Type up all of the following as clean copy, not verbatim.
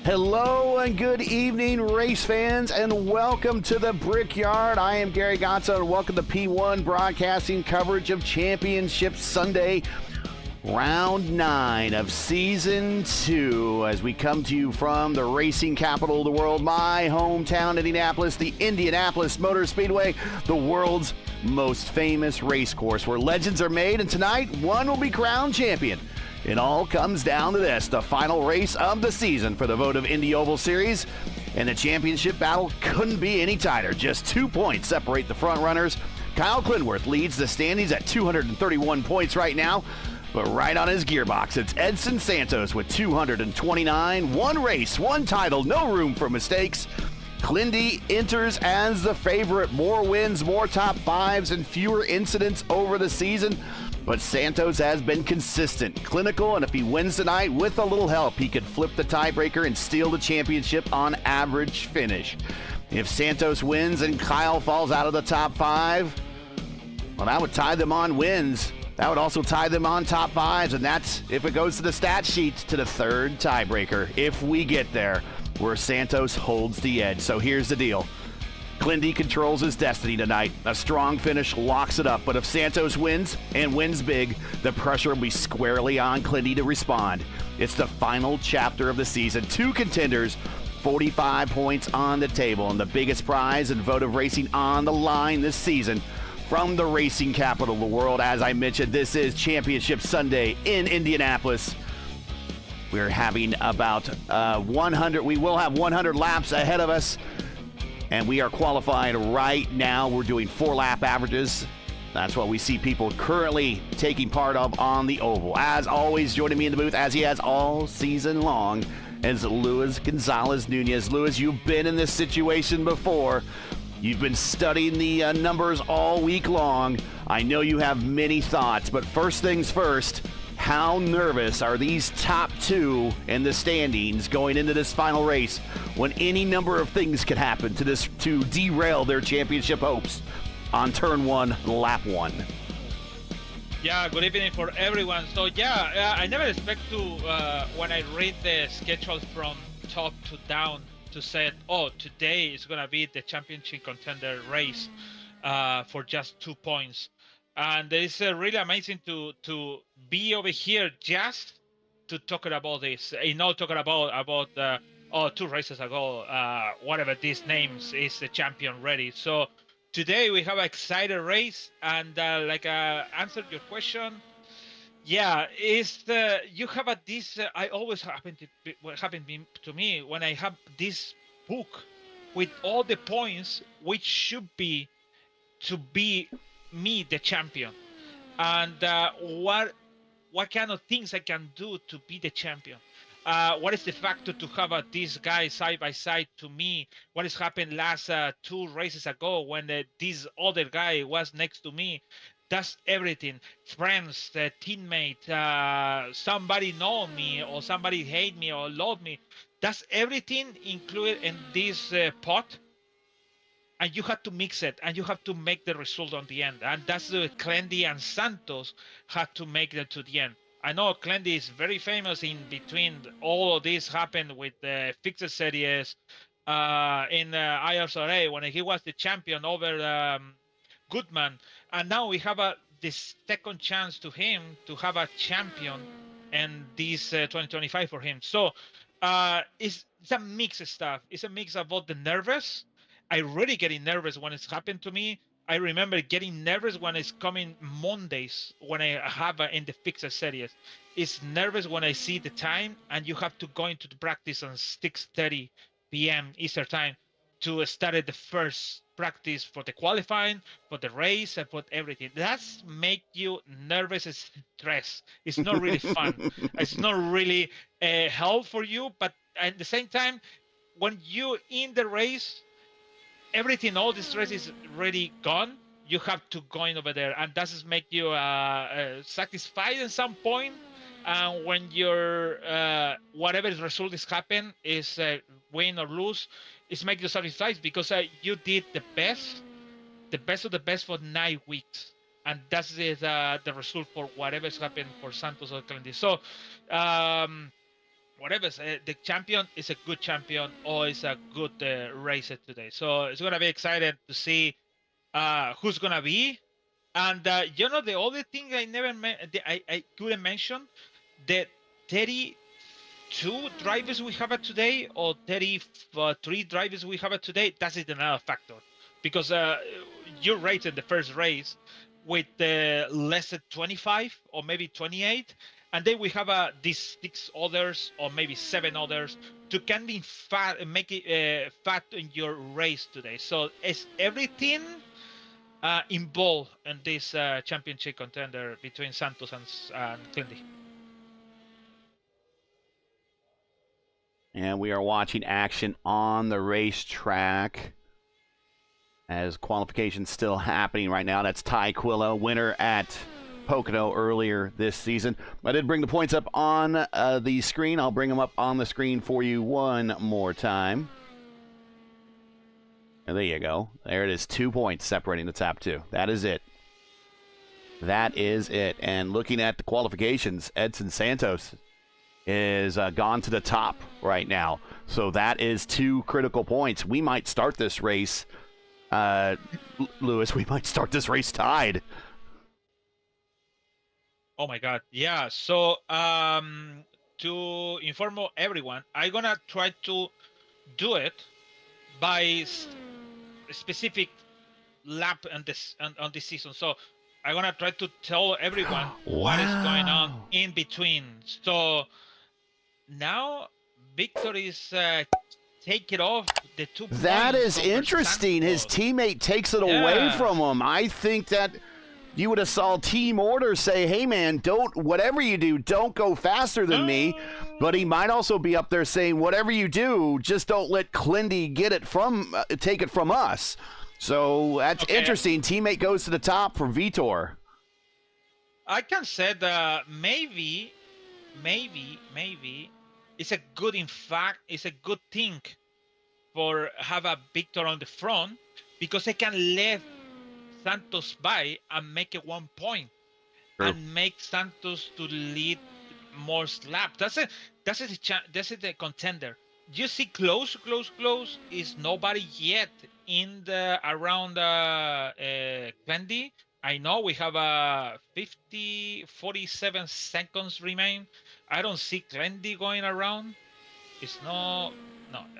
Hello and good evening, race fans, and welcome to the Brickyard. I am Gary Gatto, and welcome to P1 Broadcasting coverage of Championship Sunday, Round 9 of Season 2, as we come to you from the racing capital of the world, my hometown, Indianapolis, the Indianapolis Motor Speedway, the world's most famous race course, where legends are made, and tonight, one will be crowned champion. It all comes down to this, the final race of the season for the Votive Indy Oval Series, and the championship battle couldn't be any tighter. Just 2 points separate the front runners. Kyle Clinworth leads the standings at 231 points right now, but right on his gearbox, it's Edson Santos with 229. One race, one title, no room for mistakes. Clindy enters as the favorite. More wins, more top fives, and fewer incidents over the season. But Santos has been consistent, clinical, and if he wins tonight with a little help, he could flip the tiebreaker and steal the championship on average finish. If Santos wins and Kyle falls out of the top five, well, that would tie them on wins. That would also tie them on top fives, and that's, if it goes to the stat sheet, to the third tiebreaker, if we get there, where Santos holds the edge. So here's the deal. Clindy controls his destiny tonight. A strong finish locks it up, but if Santos wins, and wins big, the pressure will be squarely on Clindy to respond. It's the final chapter of the season. Two contenders, 45 points on the table, and the biggest prize in Votive Racing on the line this season. From the racing capital of the world, as I mentioned, this is Championship Sunday in Indianapolis. We're having about 100, we will have 100 laps ahead of us. And we are qualified right now. We're doing 4-lap averages. That's what we see people currently taking part of on the oval. As always, joining me in the booth, as he has all season long, is Luis Gonzalez Nunez. Luis, you've been in this situation before. You've been studying the numbers all week long. I know you have many thoughts, but first things first, how nervous are these top two in the standings going into this final race when any number of things could happen to derail their championship hopes on turn one, lap one? Yeah, good evening for everyone. So yeah, I never expect to, when I read the schedule from top to down, to say, oh, today is going to be the championship contender race for just 2 points. And it's really amazing to be over here just to talk about this. Not talking about 2 races ago, whatever these names is the champion ready. So today we have an exciting race, and answered your question. Yeah, is you have this? I always what happened to me when I have this book with all the points, which should be to be me the champion, and what kind of things I can do to be the champion. What is the factor to have this guy side by side to me? What has happened last 2 races ago when this other guy was next to me? That's everything. Friends, teammate, somebody know me or somebody hate me or love me. That's everything included in this pot. And you have to mix it, and you have to make the result on the end. And that's the Clindy and Santos had to make it to the end. I know Clindy is very famous in between. All of this happened with the fixed series in IRSRA when he was the champion over Goodman. And now we have the second chance to him to have a champion in this 2025 for him. So it's a mix of stuff. It's a mix about the nervous. I really getting nervous when it's happened to me. I remember getting nervous when it's coming Mondays when I have in the fixed series. It's nervous when I see the time and you have to go into the practice on 6:30 p.m. Eastern time to start the first practice for the qualifying, for the race, and for everything. That's make you nervous and stress. It's not really fun. It's not really help for you, but at the same time, when you in the race, everything, all the stress is already gone. You have to go in over there, and that does make you satisfied at some point. And when your whatever result is happen is win or lose, it's make you satisfied because you did the best of the best for 9 weeks, and that's the result for whatever's happened for Santos or Clindy. So whatever. The champion is a good champion or is a good racer today. So it's gonna be exciting to see who's gonna be. And the other thing I couldn't mention, the 32 drivers we have today or 33 drivers we have today. That is another factor, because you rated the first race with less than 25 or maybe 28, and then we have these 6 others or maybe 7 others to can be fat, make it fat in your race today. So it's everything involved in this championship contender between Santos and Clindy. And we are watching action on the racetrack as qualification still happening right now. That's Ty Quilla, winner at Pocono earlier this season. I did bring the points up on the screen. I'll bring them up on the screen for you one more time. And there you go. There it is. 2 points separating the top 2. That is it. That is it. And looking at the qualifications, Edson Santos is gone to the top right now. So that is 2 critical points. We might start this race, Lewis, we might start this race tied. Oh my God. Yeah. So to inform everyone, I'm going to try to do it by specific lap on this season. So I'm going to try to tell everyone what is going on in between. So now Victor is taking off the 2 points. That is interesting. His teammate takes it away from him. I think that you would have saw team order say, hey man, whatever you do, don't go faster than me. But he might also be up there saying, whatever you do, just don't let Clindy get it take it from us. So that's interesting. Teammate goes to the top for Vitor. I can say that maybe it's a good, in fact, it's a good thing for have a Victor on the front, because they can let Santos by and make it 1 point. True. And make Santos to lead more slap. That's the contender. You see, close is nobody yet in the around Clindy. I know we have 47 seconds remain. I don't see Clindy going around. It's no.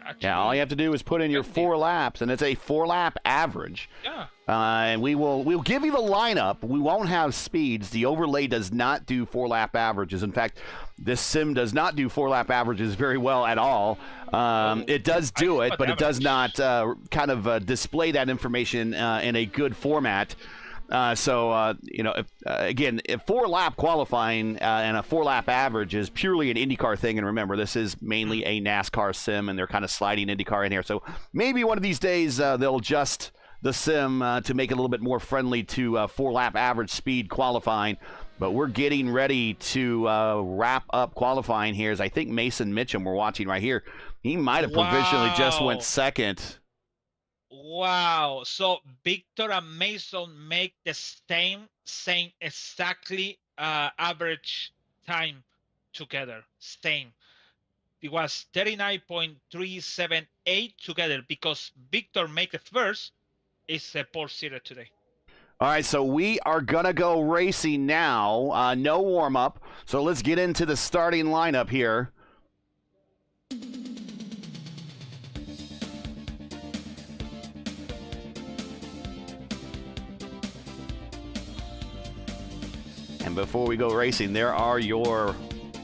Actually, yeah, all you have to do is put in your 4 laps, and it's a 4-lap average. Yeah. And we'll give you the lineup. We won't have speeds. The overlay does not do 4-lap averages. In fact, this sim does not do 4-lap averages very well at all. It does do it, but it does not display that information in a good format. Again, if 4-lap qualifying and a 4-lap average is purely an INDYCAR thing, and remember, this is mainly a NASCAR sim, and they're kind of sliding INDYCAR in here. So maybe one of these days they'll adjust the sim to make it a little bit more friendly to 4-lap average speed qualifying. But we're getting ready to wrap up qualifying here. As I think Mason Mitchum, we're watching right here, he might have provisionally just went second. Wow. So Victor and Mason make the same exactly average time together. Same. It was 39.378 together, because Victor make the first is a Port City today. All right, so we are going to go racing now. No warm-up. So let's get into the starting lineup here. And before we go racing, there are your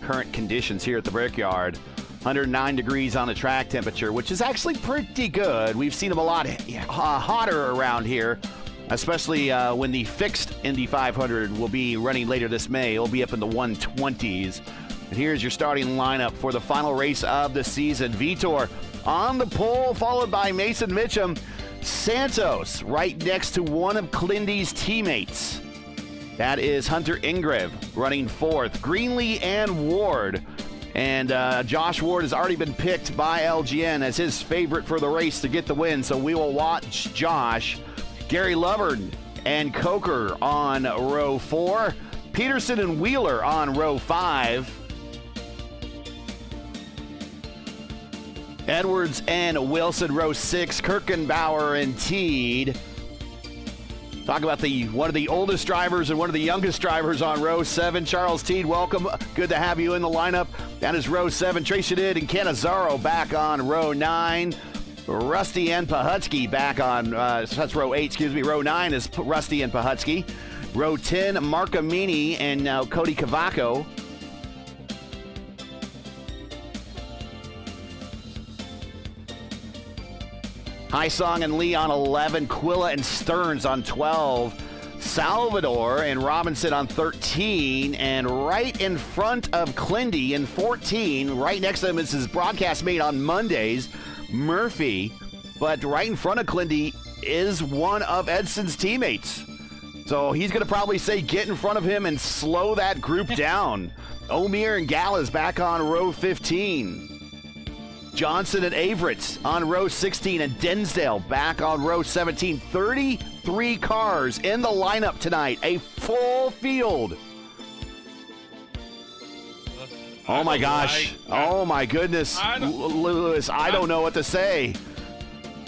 current conditions here at the Brickyard. 109 degrees on the track temperature, which is actually pretty good. We've seen them a lot hotter around here, especially when the fixed Indy 500 will be running later this May. It'll be up in the 120s. And here's your starting lineup for the final race of the season. Vitor on the pole, followed by Mason Mitchum. Santos right next to one of Clindy's teammates. That is Hunter Ingrev running 4th. Greenlee and Ward. And Josh Ward has already been picked by LGN as his favorite for the race to get the win. So we will watch Josh. Gary Lovern and Coker on row 4. Peterson and Wheeler on row 5. Edwards and Wilson, row 6. Kirkenbauer and Teed. Talk about one of the oldest drivers and one of the youngest drivers on row 7. Charles Teed, welcome. Good to have you in the lineup. That is row 7. Tracy Did and Cannizzaro back on row 9. Rusty and Pahutsky back on, that's row 8, excuse me. Row 9 is Rusty and Pahutsky. Row 10, Marcamini and Cody Cavaco. Hysong and Lee on 11, Quilla and Stearns on 12, Salvador and Robinson on 13, and right in front of Clindy in 14, right next to him is his broadcast mate on Mondays, Murphy, but right in front of Clindy is one of Edson's teammates. So he's going to probably say get in front of him and slow that group down. Omir and Gallas back on row 15. Johnson and Averett on row 16, and Densdale back on row 17. 33 cars in the lineup tonight, a full field. Oh my gosh. Oh my goodness. Lewis, I don't know what to say.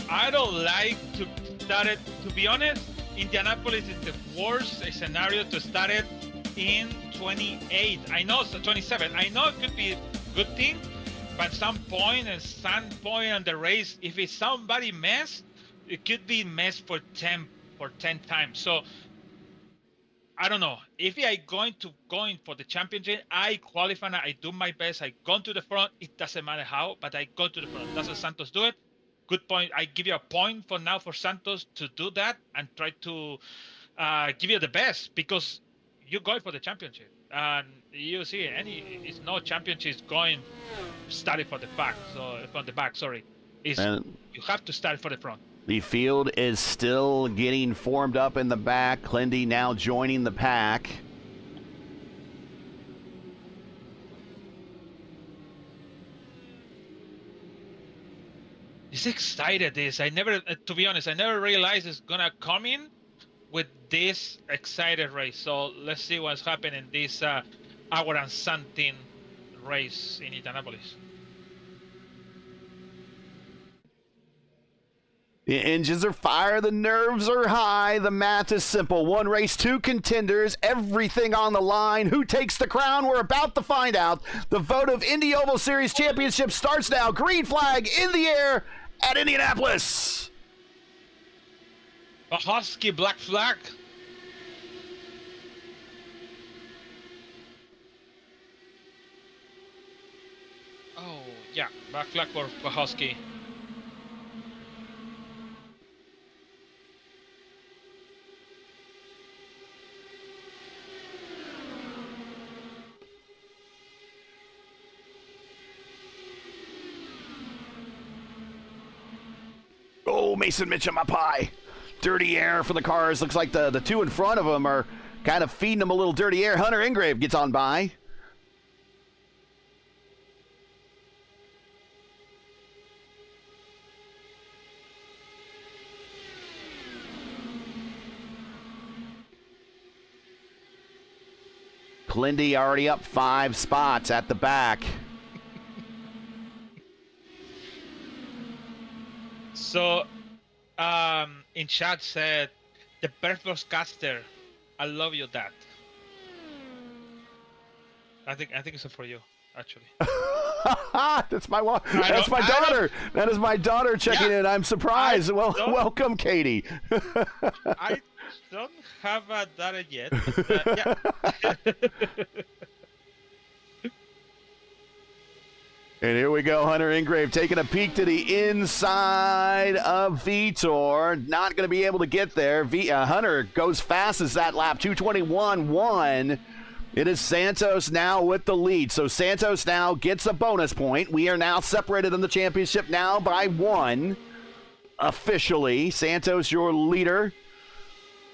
I don't like to start it, to be honest. Indianapolis is the worst scenario to start it in 28. I know it's 27. I know it could be a good thing. But some point on the race, if it's somebody mess, it could be messed for 10 times. So I don't know. If I going for the championship, I qualify. I do my best. I go to the front. It doesn't matter how, but I go to the front. That's how Santos do it. Good point. I give you a point for now for Santos to do that and try to give you the best, because you're going for the championship. And you see, it's no championship started for the back. So from the back, sorry, you have to start for the front. The field is still getting formed up in the back. Clindy now joining the pack. It's excited. To be honest, I never realized it's gonna come in with this excited race. So let's see what's happening in this hour and something race in Indianapolis. The engines are fire, the nerves are high, the math is simple. One race, two contenders, everything on the line. Who takes the crown? We're about to find out. The Votive Indy Oval Series Championship starts now. Green flag in the air at Indianapolis. Husky black flag. Oh, yeah, black flag for Husky. Oh, Mason Mitchum up high. Dirty air for the cars. Looks like the two in front of them are kind of feeding them a little dirty air. Hunter Ingrave gets on by. Clindy already up 5 spots at the back. So, in chat said, the Berthos caster, I love you, Dad. I think it's for you, actually. That's my daughter. That is my daughter checking in. I'm surprised. Welcome, Katie. I don't have a daughter yet. But, yeah. And here we go, Hunter Ingrave taking a peek to the inside of Vitor. Not going to be able to get there. Hunter goes fast as that lap, 2:21.1. It is Santos now with the lead. So Santos now gets a bonus point. We are now separated in the championship now by 1. Officially, Santos your leader.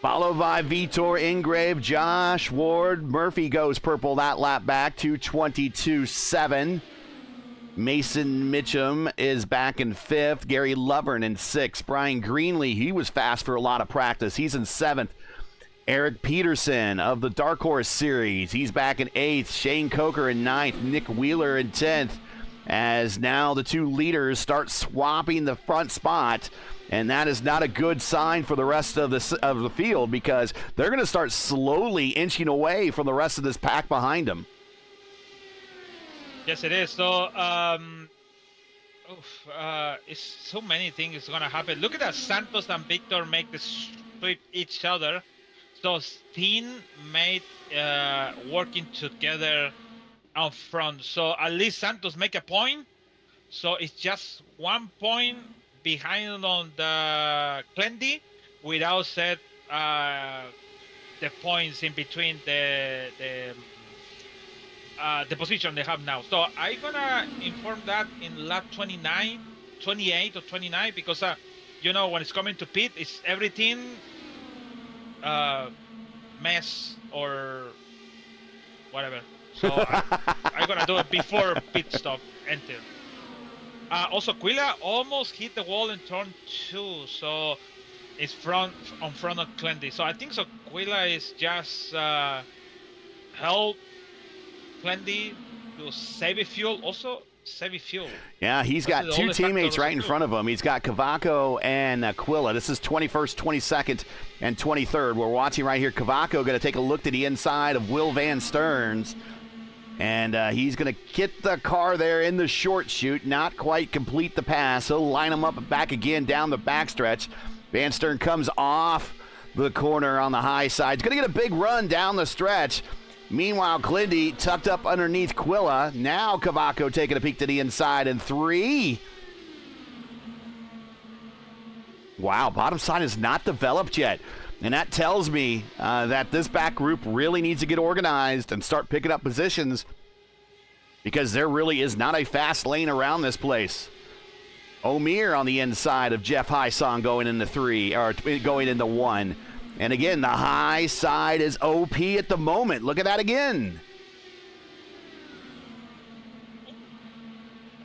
Followed by Vitor, Ingrave, Josh, Ward. Murphy goes purple that lap back, 2:22.7. Mason Mitchum is back in 5th. Gary Lovern in 6th. Brian Greenlee, he was fast for a lot of practice. He's in 7th. Eric Peterson of the Dark Horse Series, he's back in 8th. Shane Coker in 9th. Nick Wheeler in 10th. as now the two leaders start swapping the front spot. And that is not a good sign for the rest of the field, because they're going to start slowly inching away from the rest of this pack behind them. Yes, it is. So, it's so many things going to happen. Look at that. Santos and Victor make the sweep each other. So, teammate working together out front. So, at least Santos make a point. So, it's just 1 point behind on the Clendy without set the points in between the position they have now. So I'm gonna inform that in lap 28 or 29, because you know, when it's coming to pit, it's everything mess or whatever. So I'm gonna do it before pit stop enter. Also, Quilla almost hit the wall in turn 2, so it's on front of Clendy. So I think so Quilla is just help Clendy to save fuel. Also, save fuel. Yeah, he's got two teammates right in front of him. He's got Cavaco and Quilla. This is 21st, 22nd, and 23rd. We're watching right here. Cavaco going to take a look to the inside of Will Van Stearns. And he's going to get the car there in the short chute, not quite complete the pass. He'll line him up back again down the backstretch. Van Stern comes off the corner on the high side. He's going to get a big run down the stretch. Meanwhile, Clendy tucked up underneath Quilla. Now Cavaco taking a peek to the inside, and 3. Wow, bottom side is not developed yet. And that tells me that this back group really needs to get organized and start picking up positions, because there really is not a fast lane around this place. Omir on the inside of Jeff Hysong going into 3, or going into 1. And again, the high side is OP at the moment. Look at that again.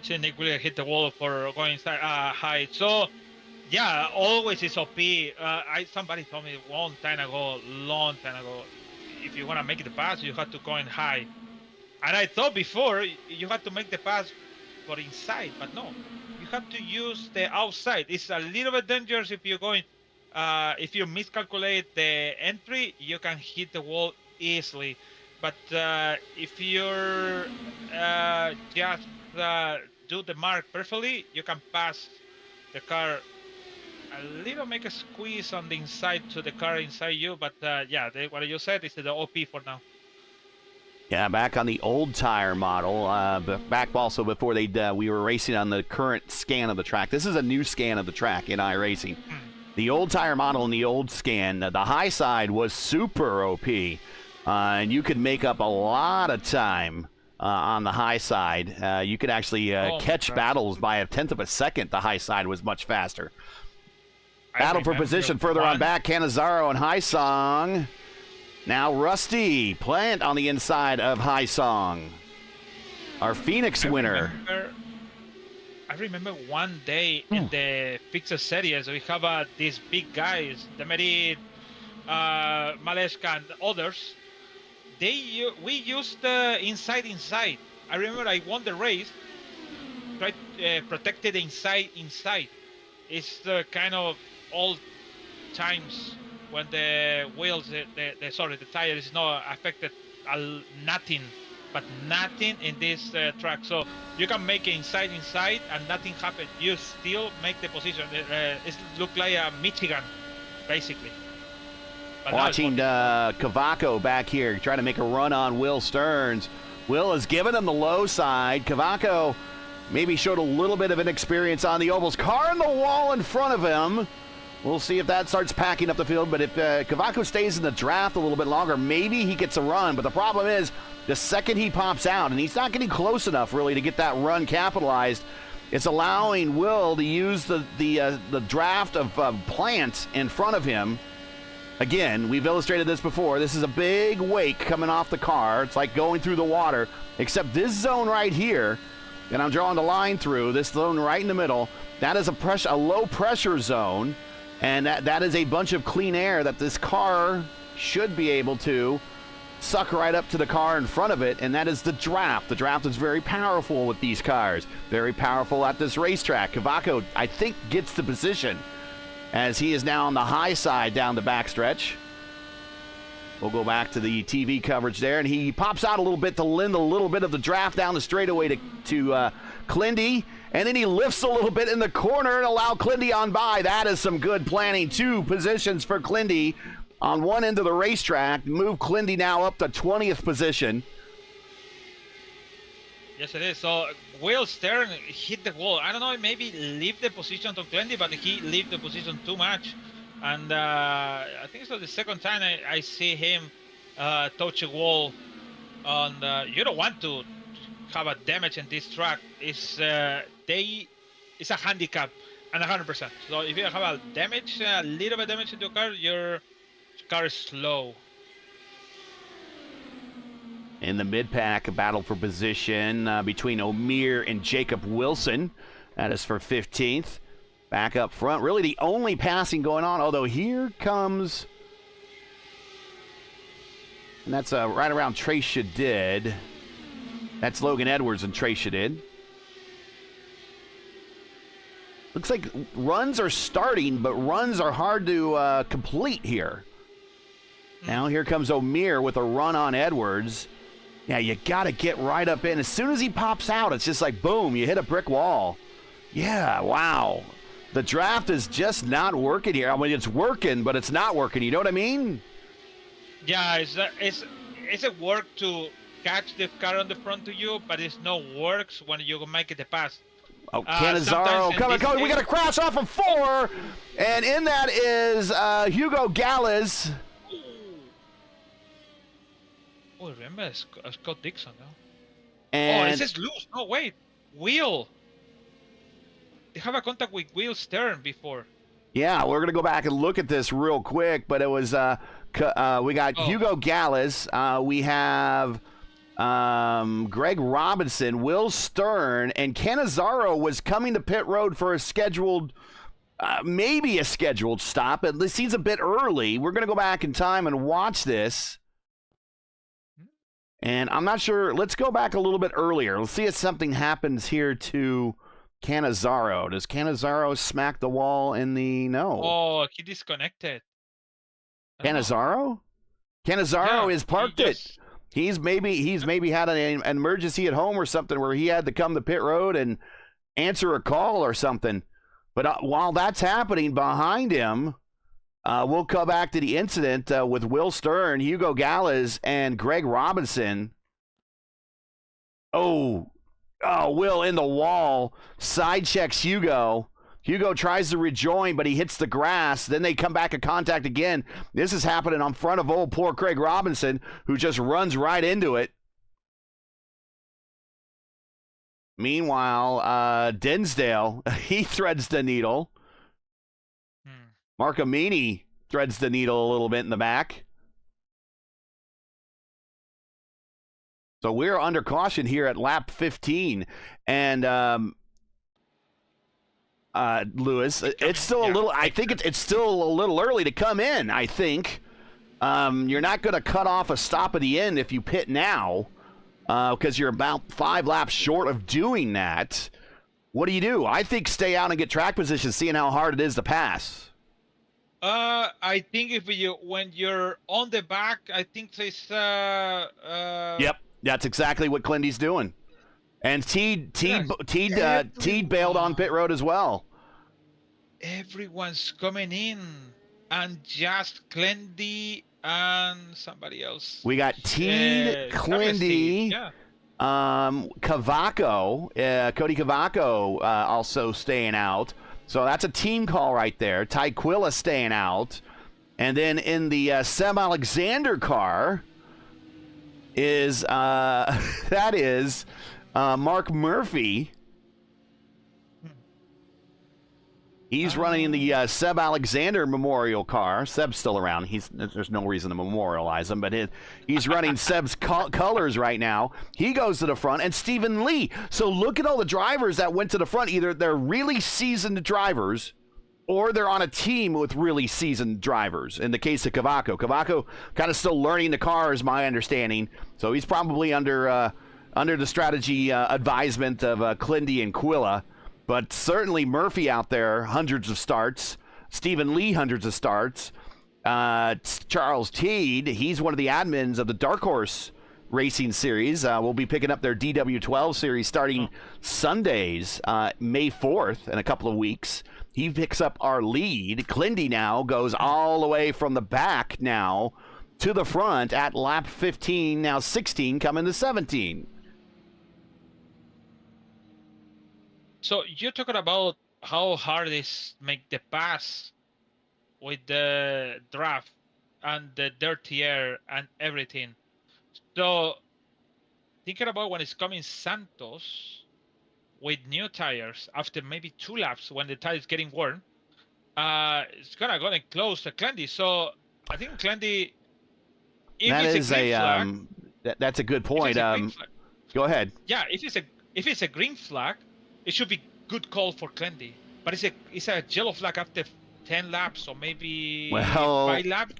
See, Nick will hit the wall for going inside high. So, yeah, always is OP. Somebody told me long time ago, if you want to make the pass, you have to go in high. And I thought before you had to make the pass for inside, but no, you have to use the outside. It's a little bit dangerous if you're going. If you miscalculate the entry, you can hit the wall easily. But if you're just do the mark perfectly, you can pass the car a little, make a squeeze on the inside to the car inside you. But yeah, what you said is the OP for now. Yeah, back on the old tire model. Back also before we were racing on the current scan of the track. This is a new scan of the track in iRacing. The old tire model and the old scan, the high side was super OP. And you could make up a lot of time on the high side. You could actually catch battles by 1/10 of a second. The high side was much faster. Battle for position further on back. Cannizzaro and Hysong. Now Rusty Plant on the inside of Hysong. Our Phoenix winner. I remember one day in the fixed series, we have these big guys, Demerit, Maleska, and others. We used inside. I remember I won the race, protected inside. It's the kind of old times when the wheels, the tire is not affected, nothing in this track. So you can make it inside and nothing happens. You still make the position. It looks like a Michigan, basically. But watching Cavaco back here trying to make a run on Will Stearns. Will has given him the low side. Cavaco maybe showed a little bit of inexperience on the ovals. Car in the wall in front of him. We'll see if that starts packing up the field. But if Cavaco stays in the draft a little bit longer, maybe he gets a run. But the problem is, the second he pops out, and he's not getting close enough really to get that run capitalized, it's allowing Will to use the draft of Plant in front of him. Again, we've illustrated this before. This is a big wake coming off the car. It's like going through the water, except this zone right here, and I'm drawing the line through, this zone right in the middle, that is a low pressure zone, and that is a bunch of clean air that this car should be able to suck right up to the car in front of it, and that is the draft. The draft is very powerful with these cars. Very powerful at this racetrack. Cavaco, I think, gets the position as he is now on the high side down the backstretch. We'll go back to the TV coverage there, and he pops out a little bit to lend a little bit of the draft down the straightaway to Clindy, and then he lifts a little bit in the corner and allow Clindy on by. That is some good planning. 2 positions for Clindy on one end of the racetrack. Move Clindy now up to 20th position. Yes, it is. So Will Stern hit the wall. I don't know, maybe leave the position to Clindy, but he left the position too much. And I think it's the second time I see him touch a wall. And you don't want to have a damage in this track. It's a handicap and 100%. So if you have a damage, a little bit damage in your car is slow. In the mid-pack, a battle for position between O'Meara and Jacob Wilson. That is for 15th. Back up front, really the only passing going on, although here comes, and that's right around Trace Shadid. That's Logan Edwards and Trace Shadid. Looks like runs are starting, but runs are hard to complete here. Now here comes O'Meara with a run on Edwards. Yeah, you got to get right up in. As soon as he pops out, it's just like, boom, you hit a brick wall. Yeah, wow. The draft is just not working here. I mean, it's working, but it's not working. You know what I mean? Yeah, it's a work to catch the car on the front of you, but it's no works when you make it the pass. Oh, Canizaro coming. We got a crash off of 4, and in that is Hugo Galles. Oh, remember Scott Dixon now. And this is loose. No, wait. Will. They have a contact with Will Stern before. Yeah, we're going to go back and look at this real quick, but it was we got Hugo Galles. We have Greg Robinson, Will Stern, and Canizaro was coming to pit road for a scheduled, maybe a scheduled stop. At least he's a bit early. We're going to go back in time and watch this. And I'm not sure. Let's go back a little bit earlier. Let's see if something happens here to Canizaro. Does Canizaro smack the wall in the no? Oh, he disconnected. Canizaro? Canizaro is parked it. He's maybe had an emergency at home or something where he had to come to pit road and answer a call or something. But while that's happening behind him, we'll come back to the incident with Will Stern, Hugo Galles, and Greg Robinson. Oh, Will in the wall. Side checks Hugo. Hugo tries to rejoin, but he hits the grass. Then they come back in contact again. This is happening on front of old poor Craig Robinson, who just runs right into it. Meanwhile, Dinsdale, he threads the needle. Mark Amini threads the needle a little bit in the back. So we're under caution here at lap 15. And Lewis, it's still a little, I think it's still a little early to come in, I think. You're not going to cut off a stop at the end if you pit now, because you're about 5 laps short of doing that. What do? I think stay out and get track position, seeing how hard it is to pass. I think when you're on the back, I think it's Yep, that's exactly what Clindy's doing. And Teed bailed on pit road as well. Everyone's coming in, and just Clindy and somebody else. We got Teed, Clindy, Cavaco, Cody Cavaco also staying out. So that's a team call right there. Ty Quilla staying out. And then in the Seb Alexander car is Mark Murphy. He's running in the Seb Alexander Memorial car. Seb's still around. There's no reason to memorialize him, but he's running Seb's colors right now. He goes to the front, and Stephen Lee. So look at all the drivers that went to the front. Either they're really seasoned drivers, or they're on a team with really seasoned drivers. In the case of Cavaco kind of still learning the car, is my understanding. So he's probably under the strategy advisement of Clindy and Quilla. But certainly Murphy out there, hundreds of starts. Stephen Lee, hundreds of starts. Charles Teed, he's one of the admins of the Dark Horse Racing Series. We'll be picking up their DW12 series starting Sundays, May 4th, in a couple of weeks. He picks up our lead. Clindy now goes all the way from the back now to the front at lap 15, now 16, coming to 17. So you're talking about how hard it is to make the pass with the draft and the dirty air and everything. So thinking about when it's coming Santos with new tires after maybe 2 laps when the tire is getting worn, it's gonna go and close to Clendy. So I think Clendy. That's a good point. Go ahead. Yeah, if it's a green flag, it should be good call for Clendy. But it's a yellow flag after 10 laps or maybe 5 laps.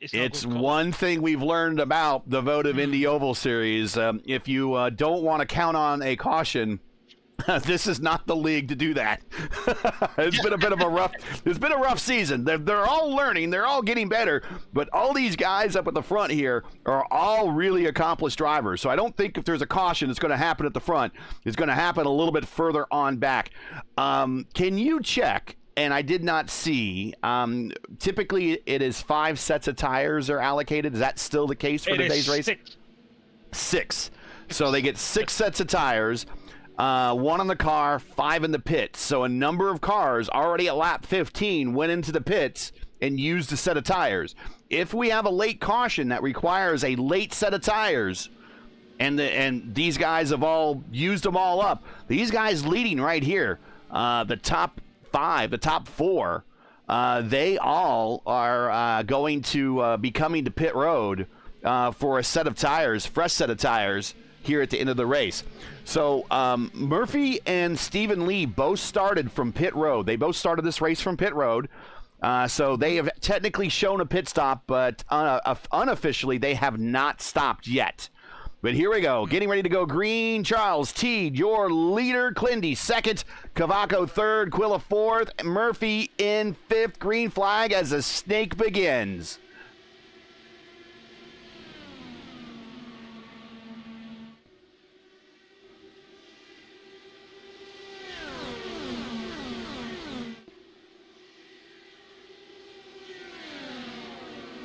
It's one thing we've learned about the Votive Indy Oval Series. If you don't want to count on a caution, this is not the league to do that. It's been a rough season. They're all learning. They're all getting better. But all these guys up at the front here are all really accomplished drivers. So I don't think if there's a caution, it's going to happen at the front. It's going to happen a little bit further on back. Can you check? And I did not see. Typically, it is 5 sets of tires are allocated. Is that still the case for today's race? 6. So they get 6 sets of tires. 1 on the car, 5 in the pits. So a number of cars already at lap 15 went into the pits and used a set of tires. If we have a late caution that requires a late set of tires, and these guys have all used them all up, these guys leading right here, the top 5, the top 4, they all are going to be coming to pit road for a set of tires, fresh set of tires, here at the end of the race. So Murphy and Stephen Lee both started from pit road. They both started this race from pit road. So they have technically shown a pit stop, but unofficially they have not stopped yet. But here we go. Getting ready to go green. Charles Teed, your leader. Clindy second. Cavaco third. Quilla fourth. Murphy in fifth. Green flag as the snake begins.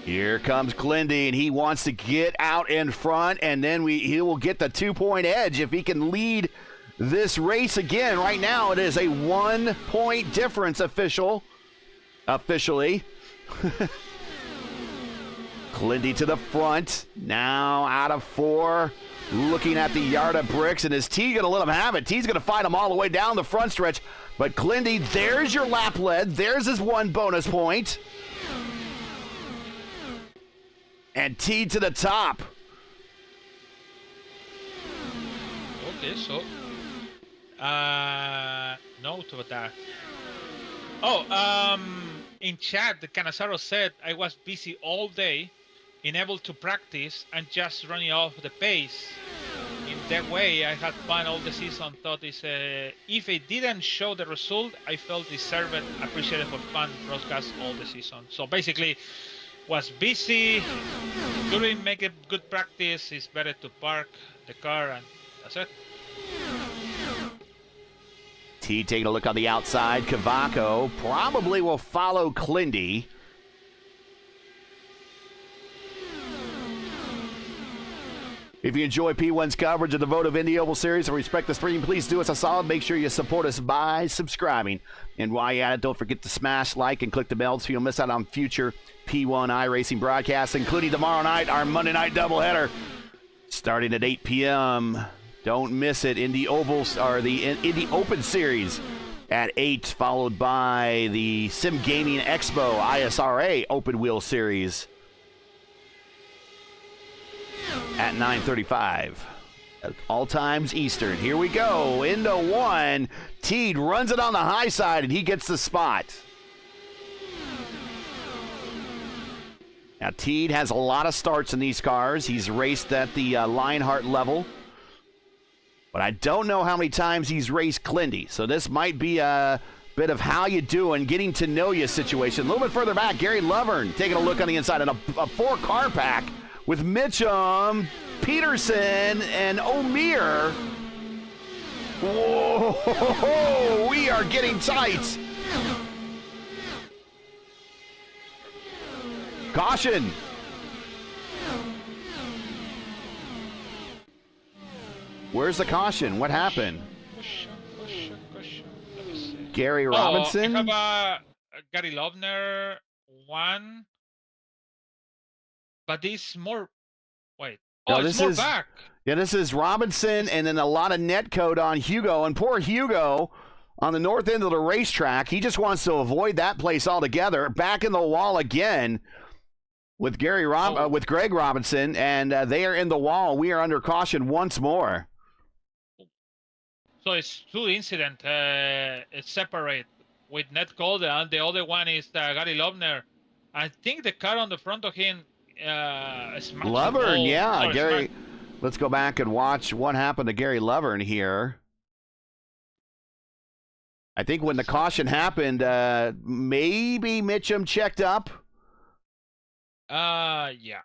Here comes Clindy, and he wants to get out in front, and then he will get the 2-point edge if he can lead this race again. Right now, it is a 1-point difference officially. Clindy to the front, now out of 4, looking at the yard of bricks, and is T going to let him have it? T's going to fight him all the way down the front stretch, but Clindy, there's your lap lead. There's his 1 bonus point. And T to the top. Okay, so note of that. Oh, in chat, the Canazaro said I was busy all day, unable to practice and just running off the pace. In that way, I had fun all the season. Thought is if it didn't show the result, I felt deserved, appreciated for fun broadcast all the season. So basically, was busy, couldn't make a good practice. It's better to park the car, and that's it. T taking a look on the outside. Cavaco probably will follow Clindy. If you enjoy P1's coverage of the Votive Indy Oval Series and respect the stream, please do us a solid. Make sure you support us by subscribing. And while you're at it, don't forget to smash like and click the bell so you'll miss out on future P1 iRacing broadcasts, including tomorrow night, our Monday night doubleheader, starting at 8 p.m. Don't miss it. Indy Ovals, or the Indy Open Series at 8, followed by the Sim Gaming Expo ISRA Open Wheel Series at 9:35. All times Eastern. Here we go. Into 1. Teed runs it on the high side, and he gets the spot. Now, Teed has a lot of starts in these cars. He's raced at the Lionheart level. But I don't know how many times he's raced Clindy. So this might be a bit of how you doing, getting to know you situation. A little bit further back, Gary Lovern taking a look on the inside in a 4-car pack with Mitchum, Peterson, and O'Meara. Whoa, we are getting tight. Caution. Where's the caution? What happened? Caution. Let me see. Gary Robinson? I have Gary Lovner, 1. But this more... Wait. No, It's more back. Yeah, this is Robinson, and then a lot of net code on Hugo. And poor Hugo on the north end of the racetrack, he just wants to avoid that place altogether. Back in the wall again with with Greg Robinson, and they are in the wall. We are under caution once more. So it's 2 incidents. It's separate with net code, and the other one is Gary Lovner. I think the car on the front of him Lovern, yeah. Gary, let's go back and watch what happened to Gary Lovern here. I think when the caution happened, maybe Mitchum checked up. Yeah.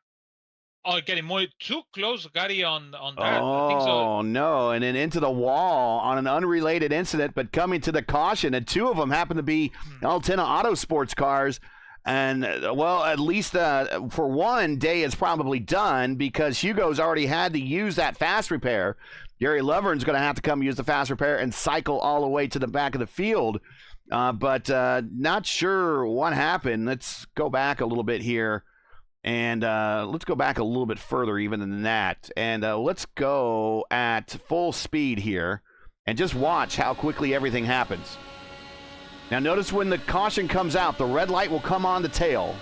Oh, getting more too close, Gary, on that. Oh, I think so. No. And then into the wall on an unrelated incident, but coming to the caution. And 2 of them happen to be Altina Auto Sports cars. And, well, at least for one, day is probably done because Hugo's already had to use that fast repair. Gary Lovern's going to have to come use the fast repair and cycle all the way to the back of the field. But not sure what happened. Let's go back a little bit here. And let's go back a little bit further even than that. And let's go at full speed here and just watch how quickly everything happens. Now notice when the caution comes out, the red light will come on the tail.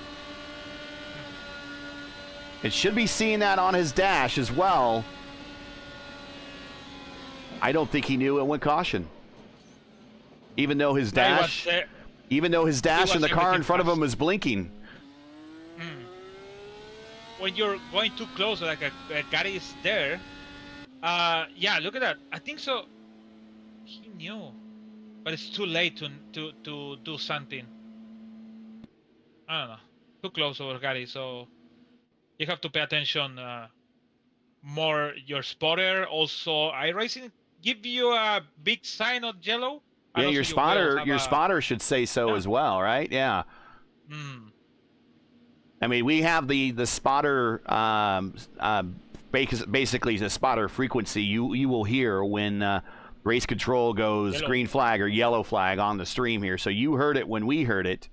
It should be seeing that on his dash as well. I don't think he knew it went caution. Even though his dash, in the car in front of him was blinking. When you're going too close, like a Gary is there. Yeah, look at that. I think so. He knew, but it's too late to do something. I don't know. Too close over Gary, so you have to pay attention more. Your spotter, also iRacing, give you a big sign of yellow. Yeah, your spotter should say so as well, right? Yeah. I mean, we have the spotter, basically the spotter frequency. You will hear when race control goes green flag or yellow flag on the stream here. So you heard it when we heard it.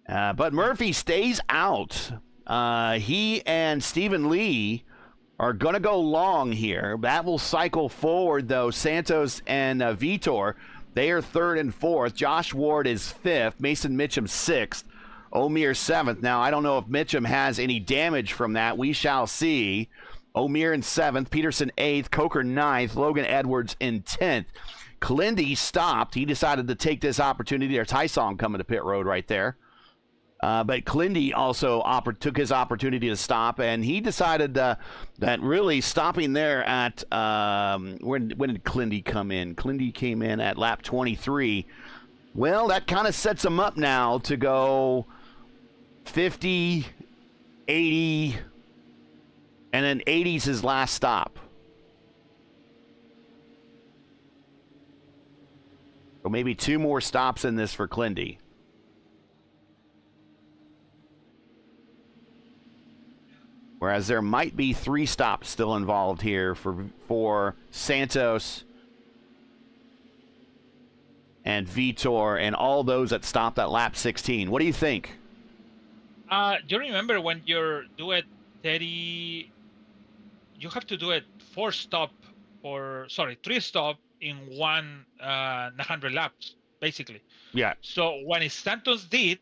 But Murphy stays out. He and Stephen Lee are going to go long here. That will cycle forward, though. Santos and Vitor, they are 3rd and 4th. Josh Ward is 5th. Mason Mitchum 6th. O'Meara 7th. Now, I don't know if Mitchum has any damage from that. We shall see. O'Meara in 7th. Peterson 8th. Coker 9th. Logan Edwards in 10th. Clindy stopped. He decided to take this opportunity. There's Tysong coming to pit road right there. But Clindy also took his opportunity to stop, and he decided that really stopping there at when did Clindy come in? Clindy came in at lap 23. Well, that kind of sets him up now to go 50, 80, and then 80's his last stop. So maybe 2 more stops in this for Clindy. Whereas there might be 3 stops still involved here for Santos and Vitor and all those that stopped at lap 16. What do you think? You remember when you do it 30, you have to do it 3 stop in 100 laps, basically. Yeah. So when Santos did,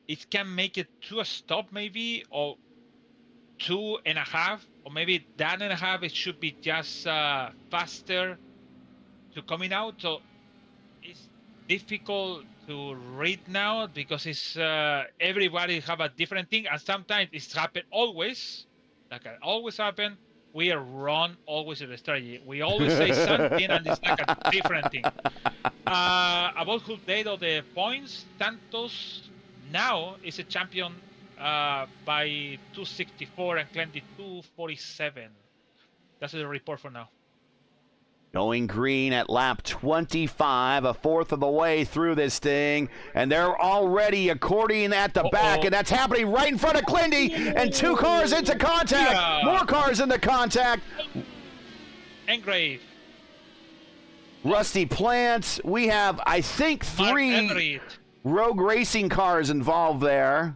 it can make it to a stop maybe, or 2.5, or maybe that and a half. It should be just faster to coming out. So difficult to read now because it's everybody have a different thing, and sometimes it's happen always, like it always happen. We are wrong always in the strategy. We always say something, and it's like a different thing. About who did all the points, Santos now is a champion by 264 and Clendy 247. That's the report for now. Going green at lap 25, a fourth of the way through this thing, and they're already accordioning at the back, and that's happening right in front of Clindy, and two cars into contact, more cars into contact. Engrave. Rusty Plants. We have, I think, 3 Rogue Racing cars involved there.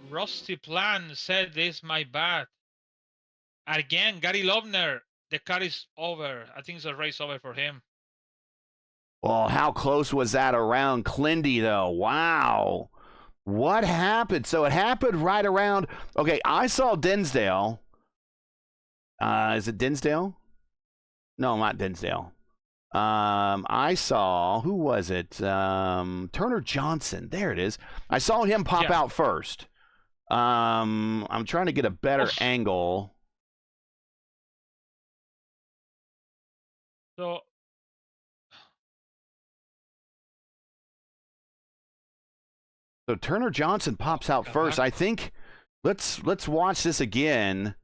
Rusty Plant said this my bad. Again, Gary Lobner, the car is over. I think it's a race over for him. Well, how close was that around Clindy, though? Wow. What happened? So it happened right around... Okay, I saw Dinsdale. Is it Dinsdale? No, not Dinsdale. I saw... Who was it? Turner Johnson. There it is. I saw him pop out first. I'm trying to get a better angle. So Turner Johnson pops out first. I think let's watch this again.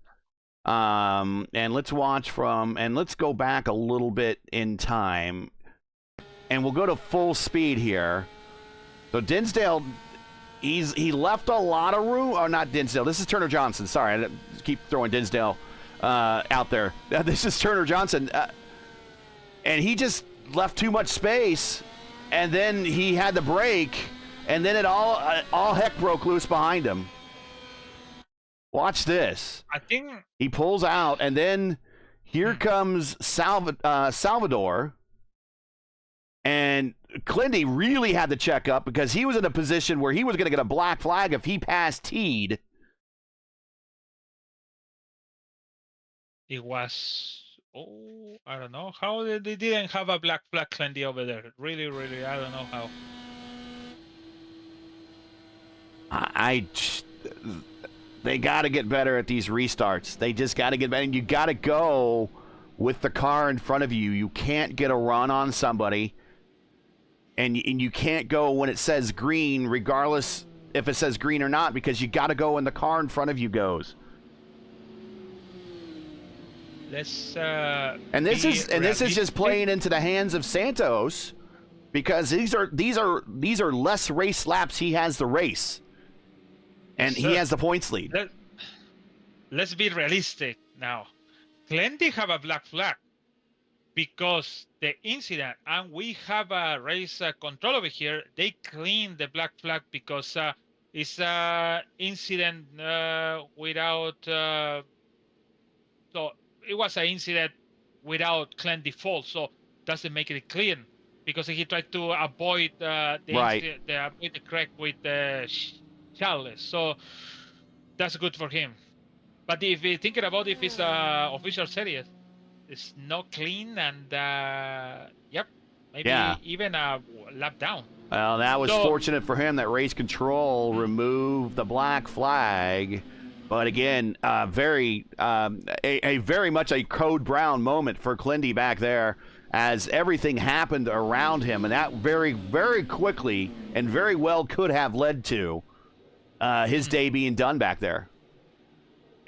And let's watch let's go back a little bit in time. And we'll go to full speed here. So Dinsdale, he left a lot of room. Oh, not Dinsdale. This is Turner Johnson. Sorry, I keep throwing Dinsdale out there. This is Turner Johnson. And he just left too much space, and then he had the break, and then it all heck broke loose behind him. Watch this. I think he pulls out, and then here comes Salvador, and Clindy really had to check up because he was in a position where he was going to get a black flag if he passed Teed. It was... Oh, I don't know how they didn't have a black flag Clendy over there. Really, I don't know how. They got to get better at these restarts. They just got to get better. And you got to go with the car in front of you. You can't get a run on somebody. And you can't go when it says green, regardless if it says green or not, because you got to go when the car in front of you goes. And this is just playing into the hands of Santos, because these are less race laps. He has the race, and he has the points lead. Let's be realistic now. Clendy have a black flag because the incident, and we have a race control over here. They clean the black flag because it's an incident without. So it was an incident without Clendy fault, so doesn't make it clean because he tried to avoid the crack with Charles. So that's good for him. But if you're thinking about if it's an official series, it's not clean, and maybe even a lap down. Well, that was fortunate for him that race control removed the black flag. But again, very much a Code Brown moment for Clindy back there, as everything happened around him, and that very, very quickly and very well could have led to his day being done back there.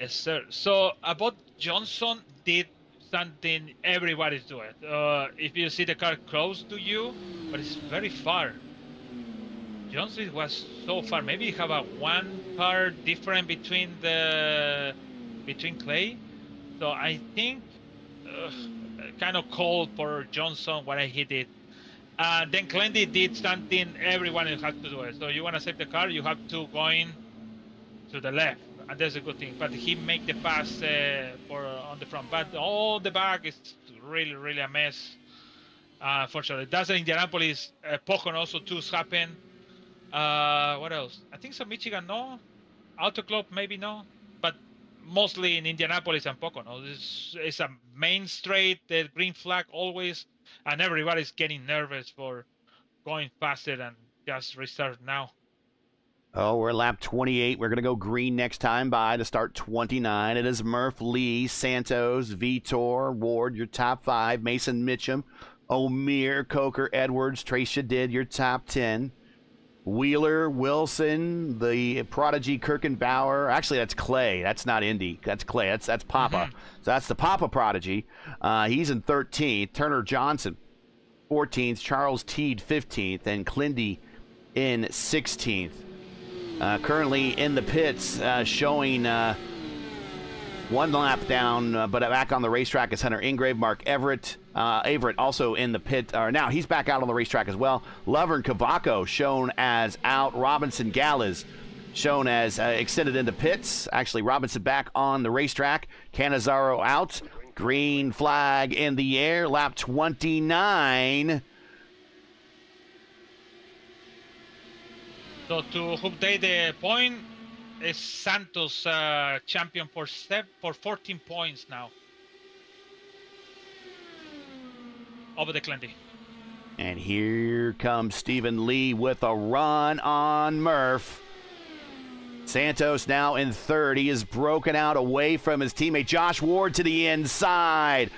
Yes, sir. So about Johnson did something everybody's doing. If you see the car close to you, but it's very far. Johnson was so far. Maybe you have a one car different between Clay. So I think kind of cold for Johnson what he did. Then Clendy did something everyone had to do it. So you want to save the car, you have to go in to the left, and that's a good thing. But he make the pass on the front. But all the back is really a mess. Fortunately, that's in Indianapolis. Pocono also too happened. What else? I think some Michigan, no. Auto Club, maybe no. But mostly in Indianapolis and Pocono. It's a main straight, the green flag always. and everybody's getting nervous for going faster and just restart now. Oh, we're lap 28. We're going to go green next time by to start 29. It is Murph, Lee, Santos, Vitor, Ward, your top 5. Mason Mitchum, O'Meara, Coker, Edwards, Trace Shadid, your top 10. Wheeler, Wilson, the prodigy Kirkenbauer. Actually, that's Clay. That's not Indy. That's Clay. That's Papa. So that's the Papa prodigy. He's in 13th. Turner Johnson, 14th. Charles Teed, 15th. And Clindy in 16th. Currently in the pits, showing one lap down, but back on the racetrack is Hunter Ingrave. Mark Everett also in the pit. Now he's back out on the racetrack as well. Lovern Cavaco shown as out. Robinson Gallas shown as extended into pits. Actually, Robinson back on the racetrack. Canizaro out. Green flag in the air. Lap 29. So to update the point, is Santos champion for 14 points now over the Clendy. And here comes Stephen Lee with a run on Murph. Santos now in third. He is broken out away from his teammate Josh Ward to the inside.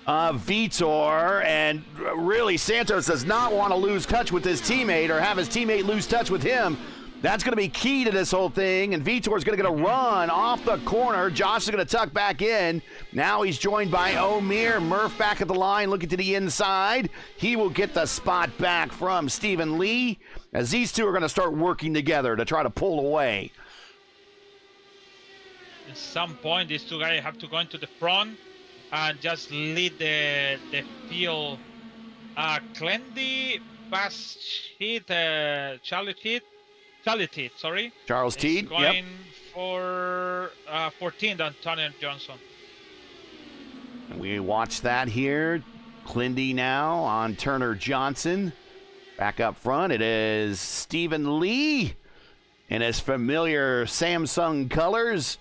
Vitor, and really Santos does not want to lose touch with his teammate or have his teammate lose touch with him. That's going to be key to this whole thing, and Vitor is going to get a run off the corner. Josh is going to tuck back in. Now he's joined by O'Meara. Murph back at the line looking to the inside. He will get the spot back from Stephen Lee as these two are going to start working together to try to pull away. At some point, these two guys have to go into the front and just lead the field. Clendy, fast hit, Charles Teed, going for 14th on Turner Johnson. We watch that here. Clendy now on Turner Johnson. Back up front, it is Stephen Lee in his familiar Samsung colors.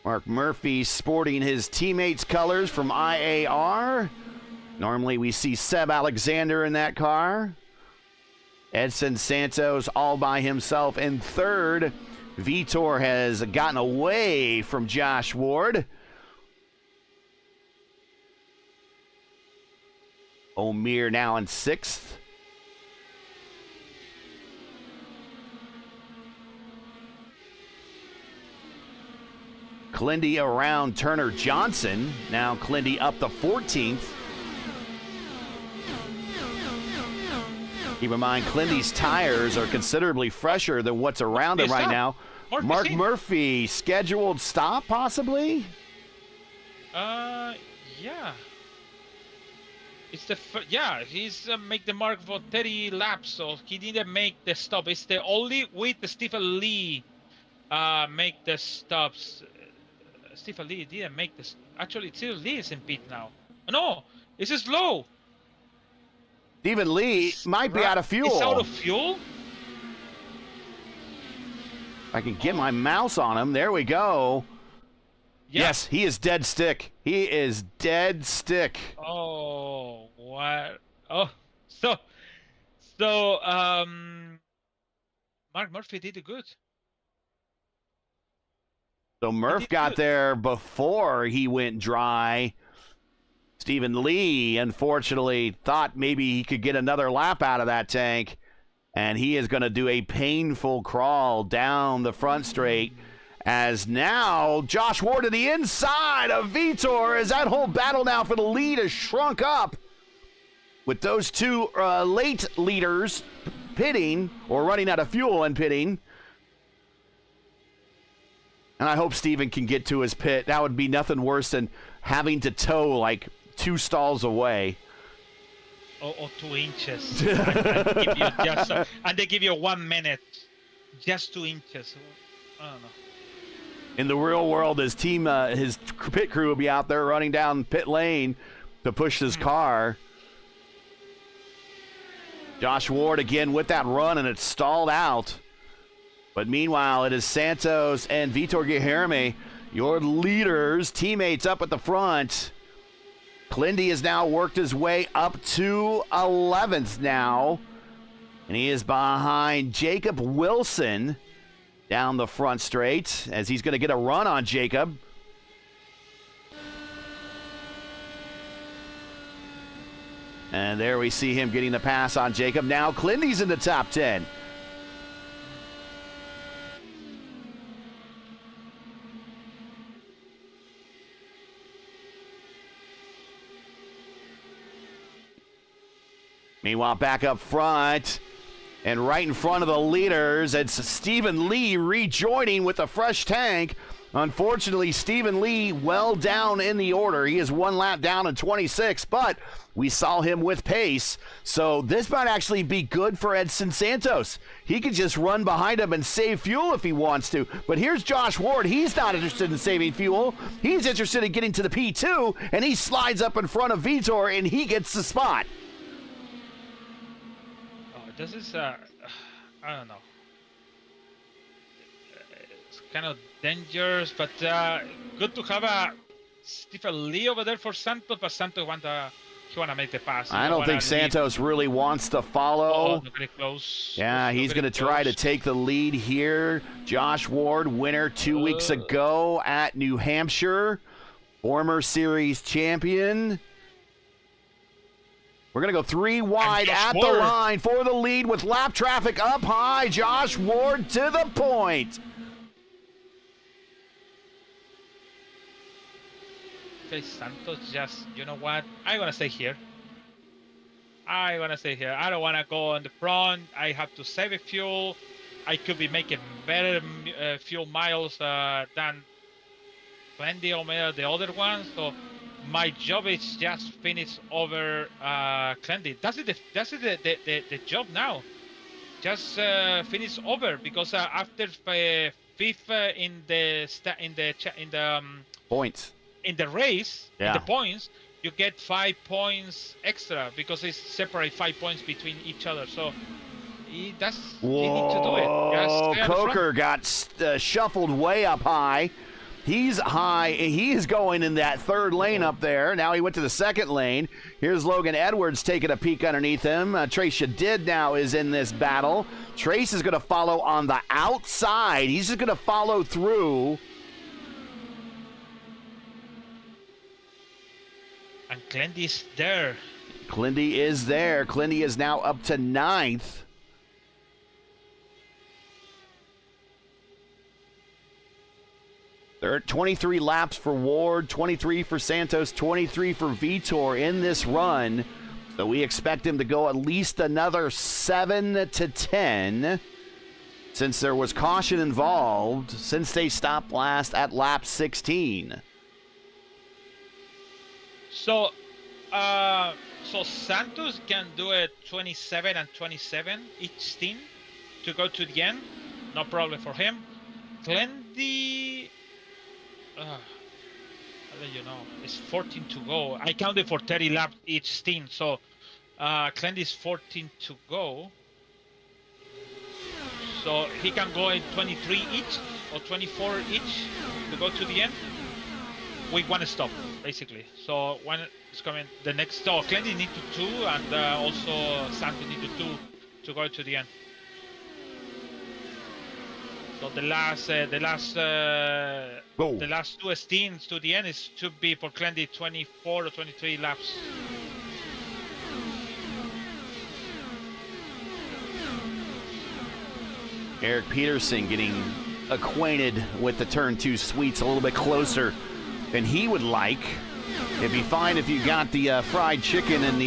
Mark Murphy sporting his teammates' colors from IAR. Normally we see Seb Alexander in that car. Edson Santos all by himself in third. Vitor has gotten away from Josh Ward. O'Meara now in sixth. Clendy around Turner Johnson. Now Clendy up to 14th. Keep in mind, Clendy's tires are considerably fresher than what's around him right now. Mark Murphy, scheduled stop, possibly? Yeah. It's he's make the mark for 30 laps, so he didn't make the stop. It's the only with Stephen Lee make the stops. Stephen Lee didn't make this. Actually, Stephen Lee is in pit now. No, this is slow. Stephen Lee might be out of fuel. He's out of fuel? I can get my mouse on him. There we go. Yeah. Yes, he is dead stick. He is dead stick. Oh, what? Oh, so, Mark Murphy did it good. So Murph got there before he went dry. Stephen Lee, unfortunately, thought maybe he could get another lap out of that tank, and he is going to do a painful crawl down the front straight as now Josh Ward to the inside of Vitor as that whole battle now for the lead has shrunk up with those two late leaders pitting or running out of fuel and pitting. And I hope Steven can get to his pit. That would be nothing worse than having to tow like 2 stalls away. Or 2 inches. And they give you 1 minute. Just 2 inches. I don't know. In the real world, his team, his pit crew will be out there running down pit lane to push his car. Josh Ward again with that run, and it's stalled out. But meanwhile, it is Santos and Vitor Guilherme, your leaders, teammates up at the front. Clindy has now worked his way up to 11th now. And he is behind Jacob Wilson down the front straight as he's going to get a run on Jacob. And there we see him getting the pass on Jacob. Now Clindy's in the top 10. Meanwhile, back up front and right in front of the leaders, it's Stephen Lee rejoining with a fresh tank. Unfortunately, Stephen Lee well down in the order. He is one lap down in 26, but we saw him with pace. So this might actually be good for Edson Santos. He could just run behind him and save fuel if he wants to. But here's Josh Ward. He's not interested in saving fuel. He's interested in getting to the P2, and he slides up in front of Vitor, and he gets the spot. This is, I don't know. It's kind of dangerous, but good to have a Stephen Lee over there for Santos, but Santos he want to make the pass. I don't think Santos really wants to follow. Very close. Yeah, he's going to try to take the lead here. Josh Ward, winner 2 weeks ago at New Hampshire, former series champion. We're going to go 3 wide at the line for the lead with lap traffic up high. Josh Ward to the point. Okay, Santos just, you know what? I'm going to stay here. I don't want to go on the front. I have to save a fuel. I could be making better fuel miles than plenty of the other ones. So my job is just finish over Clendy. That's the job now. Just finish over because after fifth in the points in the race, yeah, in the points, you get 5 points extra because it's separate 5 points between each other. So he need to do it. Coker got shuffled way up high. He's high. He is going in that third lane up there. Now he went to the second lane. Here's Logan Edwards taking a peek underneath him. Trace Shadid now is in this battle. Trace is going to follow on the outside. He's just going to follow through. And Clendy's there. Clendy is there. Clendy is now up to 9th. There are 23 laps for Ward, 23 for Santos, 23 for Vitor in this run. So we expect him to go at least another 7 to 10 since there was caution involved since they stopped last at lap 16. So Santos can do it 27 and 27 each team to go to the end. No problem for him. Clendy, I'll let you know, it's 14 to go. I counted for 30 laps each team, so Clendy is 14 to go. So he can go in 23 each or 24 each to go to the end with one stop, basically. So when it's coming, the next stop, Clendy need to 2, and also Santos need to 2 to go to the end. So the last 2 stints to the end is to be for Clendy 24 or 23 laps. Eric Peterson getting acquainted with the turn 2 suites a little bit closer than he would like. It'd be fine if you got the fried chicken and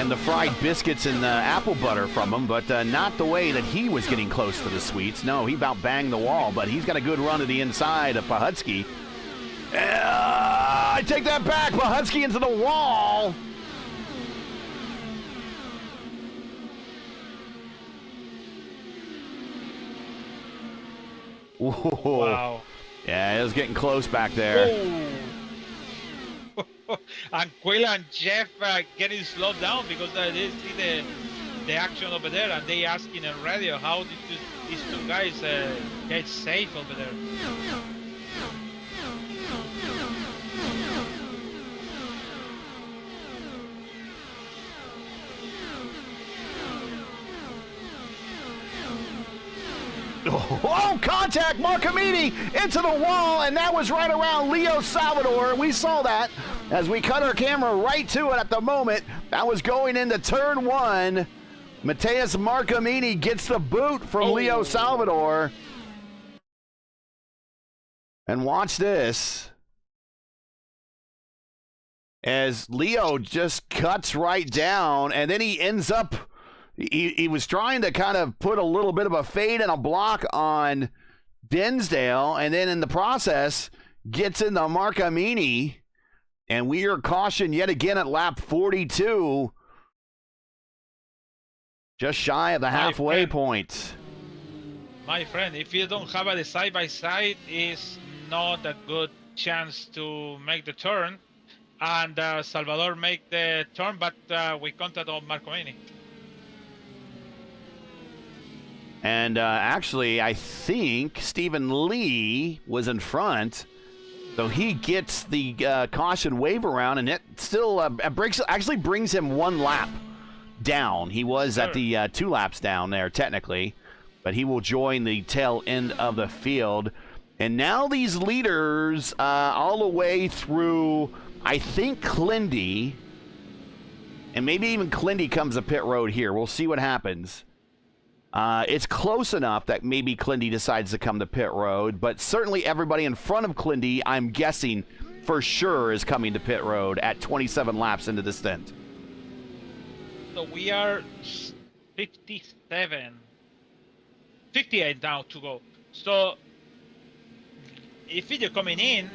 the fried biscuits and the apple butter from him, but not the way that he was getting close to the suites. No, he about banged the wall, but he's got a good run to the inside of Pahutsky. I take that back. Pahutsky into the wall. Whoa. Wow. Yeah, it was getting close back there. And Quilla and Jeff getting slowed down because they see the action over there, and they asking on radio how did these 2 guys get safe over there. Oh, contact! Marcamini into the wall, and that was right around Leo Salvador. We saw that as we cut our camera right to it at the moment. That was going into turn one. Mateus Marcamini gets the boot from Leo Salvador. And watch this. As Leo just cuts right down, and then he ends up, he was trying to kind of put a little bit of a fade and a block on Dinsdale, and then in the process gets into Marcamini, and we are cautioned yet again at lap 42, just shy of the halfway point. My friend, if you don't have a side-by-side, it's not a good chance to make the turn. And Salvador make the turn, but we contact on Marcamini. And actually, I think Stephen Lee was in front, so he gets the caution wave around, and it still actually brings him one lap down. He was at the 2 laps down there, technically, but he will join the tail end of the field. And now these leaders all the way through, I think, Clindy, and maybe even Clindy comes to pit road here. We'll see what happens. It's close enough that maybe Clindy decides to come to pit road, but certainly everybody in front of Clindy, I'm guessing, for sure is coming to pit road at 27 laps into the stint. So we are 58 now to go. So if you're coming in,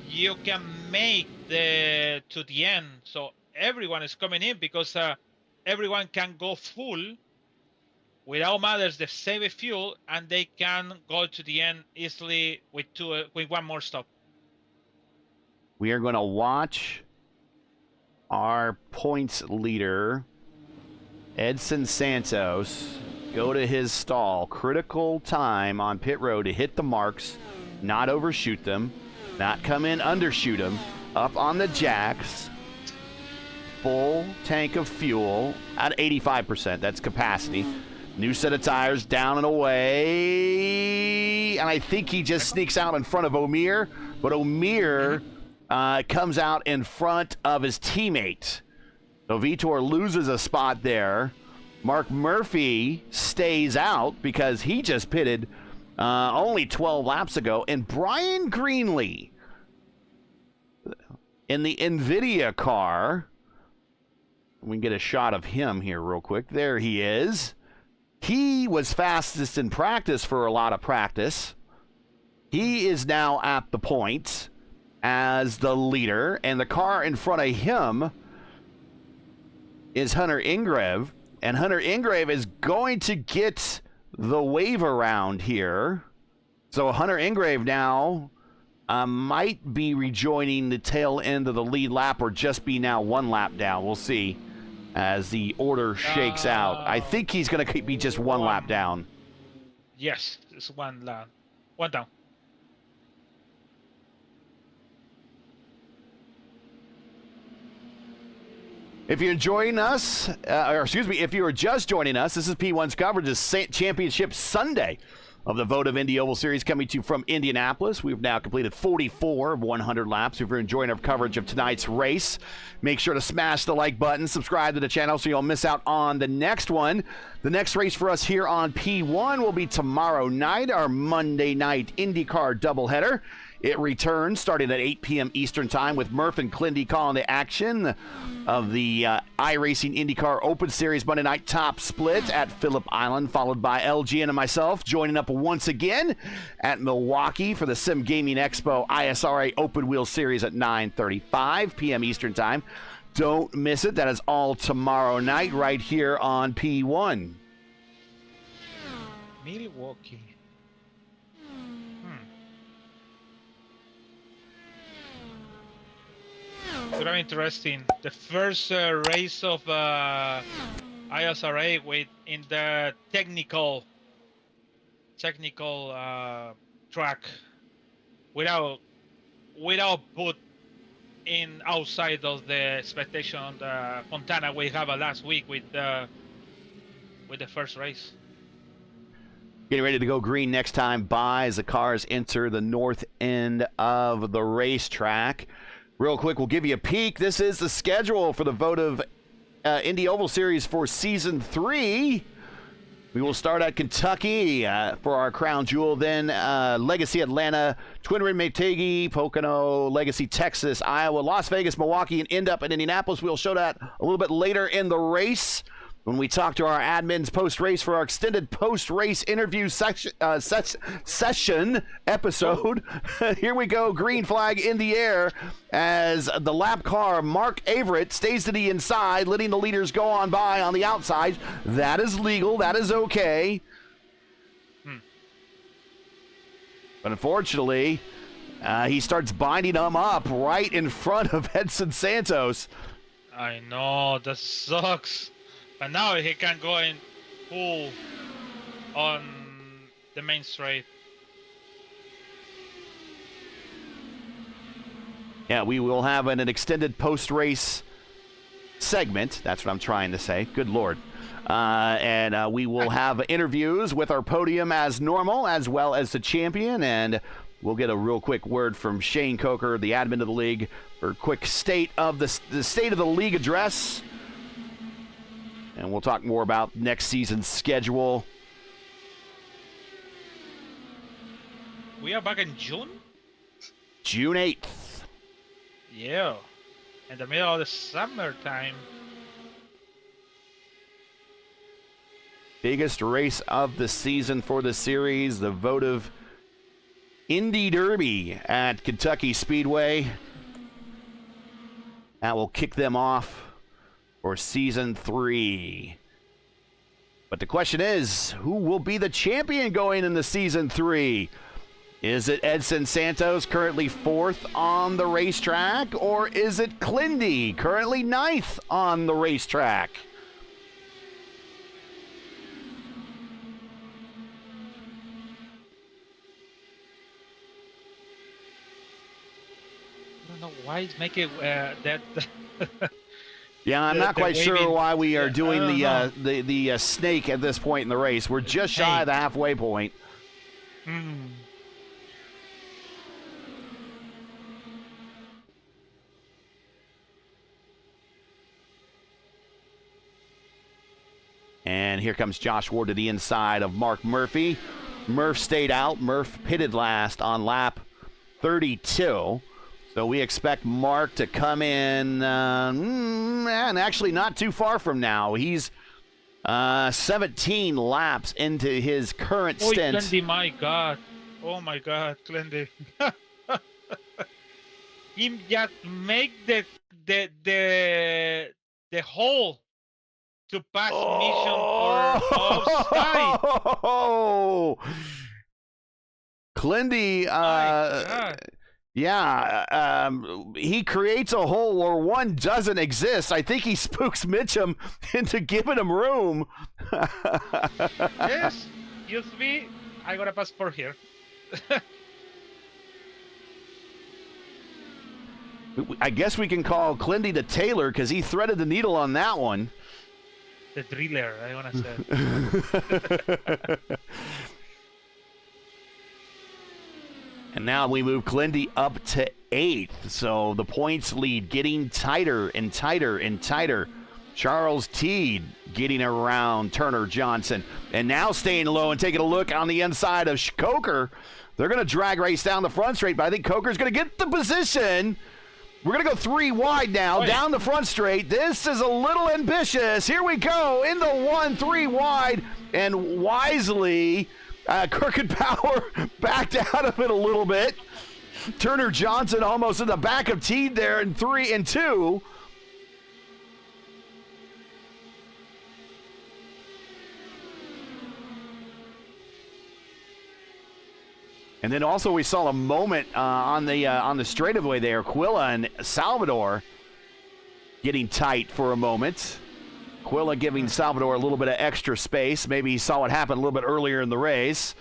you can make the to the end. So everyone is coming in because everyone can go full without matters the save fuel, and they can go to the end easily with one more stop. We are going to watch our points leader, Edson Santos, go to his stall. Critical time on pit road to hit the marks, not overshoot them, not come in undershoot them, up on the jacks, full tank of fuel at 85%. That's capacity. New set of tires, down and away. And I think he just sneaks out in front of Omir, but Omir comes out in front of his teammate. So Vitor loses a spot there. Mark Murphy stays out because he just pitted only 12 laps ago. And Brian Greenlee in the INDYCAR, we can get a shot of him here real quick. There he is. He was fastest in practice for a lot of practice. He is now at the points as the leader, and the car in front of him is Hunter Ingrave, and Hunter Ingrave is going to get the wave around here. So Hunter Ingrave now might be rejoining the tail end of the lead lap, or just be now one lap down. We'll see as the order shakes out. I think he's going to be just one lap down. Yes, it's one down. If you're joining us, if you are just joining us, this is P1's coverage of Championship Sunday of the Votive Indy Oval Series, coming to you from Indianapolis. We've now completed 44 of 100 laps. If you're enjoying our coverage of tonight's race, make sure to smash the like button, subscribe to the channel so you don't miss out on the next one. The next race for us here on P1 will be tomorrow night, our Monday night INDYCAR doubleheader. It returns starting at 8 p.m. Eastern Time with Murph and Clindy calling the action of the iRacing INDYCAR Open Series Monday Night Top Split at Phillip Island, followed by LGN and myself joining up once again at Milwaukee for the Sim Gaming Expo ISRA Open Wheel Series at 9:35 p.m. Eastern Time. Don't miss it. That is all tomorrow night right here on P1. Milwaukee. Very interesting. The first race of ISRA in the technical track without put in outside of the expectation on the Fontana we have last week with the first race. Getting ready to go green next time by as the cars enter the north end of the racetrack. Real quick, we'll give you a peek. This is the schedule for the Votive Indy Oval Series for Season 3. We will start at Kentucky for our crown jewel, then Legacy Atlanta, Twin Rim Mategi, Pocono, Legacy Texas, Iowa, Las Vegas, Milwaukee, and end up in Indianapolis. We'll show that a little bit later in the race when we talk to our admins post-race for our extended post-race interview session episode. Here we go, green flag in the air as the lap car, Mark Averett, stays to the inside, letting the leaders go on by on the outside. That is legal. That is okay. But unfortunately, he starts binding them up right in front of Edson Santos. I know, that sucks. And now he can go in full on the main straight. Yeah, we will have an extended post-race segment. That's what I'm trying to say. Good Lord. And we will have interviews with our podium as normal, as well as the champion. And we'll get a real quick word from Shane Coker, the admin of the league, for a quick state of the state of the league address. And we'll talk more about next season's schedule. We are back in June? June 8th. Yeah. In the middle of the summertime. Biggest race of the season for the series, the Votive Indy Derby at Kentucky Speedway. That will kick them off for Season 3. But the question is, who will be the champion going into Season 3? Is it Edson Santos, currently 4th on the racetrack, or is it Clindy, currently 9th on the racetrack? I don't know why it's making that... Yeah, I'm not quite sure why we are doing the snake at this point in the race. We're just shy of the halfway point. And here comes Josh Ward to the inside of Mark Murphy. Murph stayed out. Murph pitted last on lap 32. So we expect Mark to come in, and actually not too far from now. He's 17 laps into his current stint. Clendy, my God. Oh, my God, Clendy. He just make the hole to pass mission or offside. Oh, Clendy, yeah, he creates a hole where one doesn't exist. I think he spooks Mitchum into giving him room. Yes, excuse me, I got a passport here. I guess we can call Clindy the Taylor because he threaded the needle on that one. The driller, I want to say. And now we move Clindy up to 8th. So the points lead getting tighter and tighter and tighter. Charles Teed getting around Turner Johnson. And now staying low and taking a look on the inside of Coker. They're going to drag race down the front straight, but I think Coker's going to get the position. We're going to go 3 wide now, down the front straight. This is a little ambitious. Here we go in the 1, 3 wide. And wisely, Kirkenbauer backed out of it a little bit. Turner Johnson almost in the back of Teed there in 3 and 2. And then also we saw a moment on the straightaway there, Quilla and Salvador getting tight for a moment. Quilla giving Salvador a little bit of extra space. Maybe he saw what happened a little bit earlier in the race.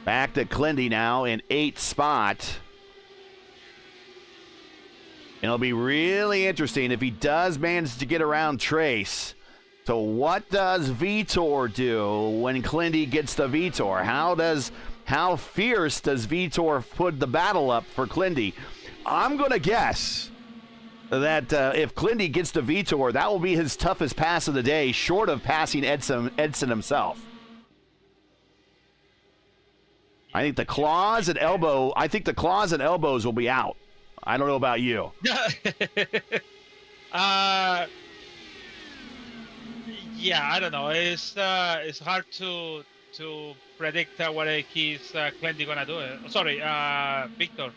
Back to Clindy now in 8th spot. It'll be really interesting if he does manage to get around Trace. So what does Vitor do when Clindy gets the Vitor? How fierce does Vitor put the battle up for Clindy? I'm going to guess that if Clindy gets the Vitor, that will be his toughest pass of the day, short of passing Edson himself. I think the claws and elbows will be out. I don't know about you. Yeah, I don't know. It's hard to predict what he's Clindy gonna do. Sorry, Victor.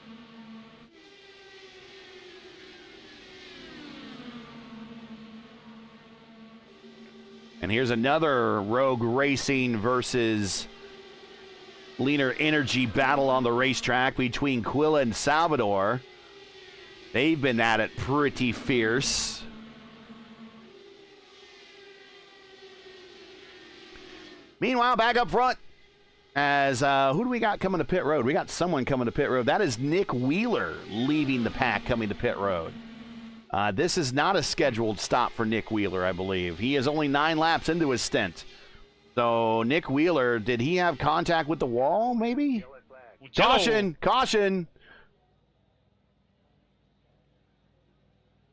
And here's another Rogue Racing versus Leaner Energy battle on the racetrack between Quilla and Salvador. They've been at it pretty fierce. Meanwhile, back up front, as who do we got coming to pit road? We got someone coming to pit road. That is Nick Wheeler leaving the pack coming to pit road. This is not a scheduled stop for Nick Wheeler, I believe. He is only 9 laps into his stint. So Nick Wheeler, did he have contact with the wall, maybe? Caution! Caution!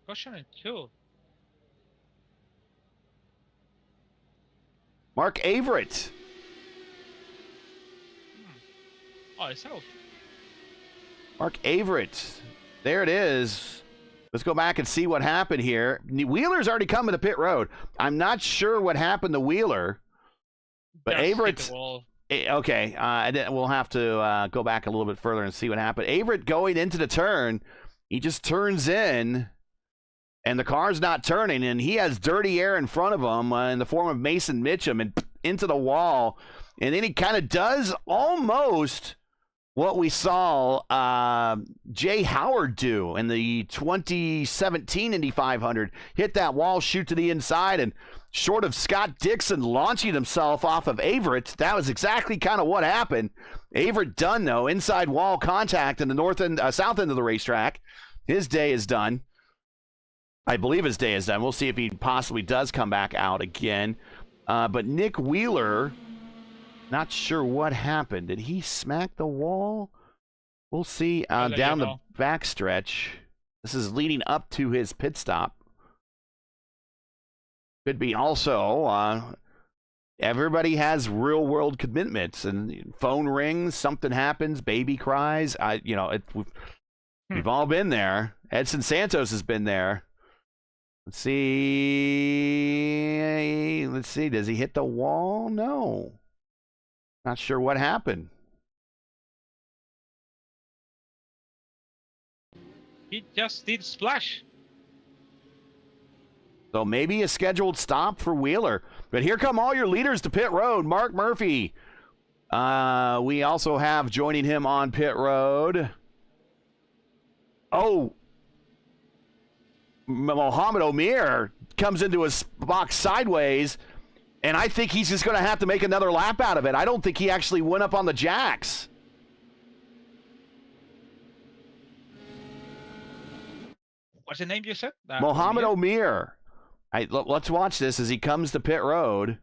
Caution and kill. Mark Averett. Oh, it's out. Mark Averett. There it is. Let's go back and see what happened here. Wheeler's already coming to pit road. I'm not sure what happened to Wheeler, but Averett. Okay, we'll have to go back a little bit further and see what happened. Averett going into the turn, he just turns in, and the car's not turning, and he has dirty air in front of him in the form of Mason Mitchum and into the wall. And then he kind of does almost what we saw Jay Howard do in the 2017 Indy 500. Hit that wall, shoot to the inside, and short of Scott Dixon launching himself off of Averett, that was exactly kind of what happened. Averett done, though, inside wall contact in the south end of the racetrack. His day is done. I believe his day is done. We'll see if he possibly does come back out again. But Nick Wheeler, not sure what happened. Did he smack the wall? We'll see down the backstretch. This is leading up to his pit stop. Could be also everybody has real world commitments, and phone rings, something happens, baby cries. We've all been there. Edson Santos has been there. Let's see. Does he hit the wall? No. Not sure what happened. He just did splash. So maybe a scheduled stop for Wheeler. But here come all your leaders to pit road. Mark Murphy. We also have joining him on pit road. Oh. Mohamed Omir comes into his box sideways, and I think he's just going to have to make another lap out of it. I don't think he actually went up on the jacks. What's the name you said? Mohamed Omir. Let's watch this as he comes to pit road.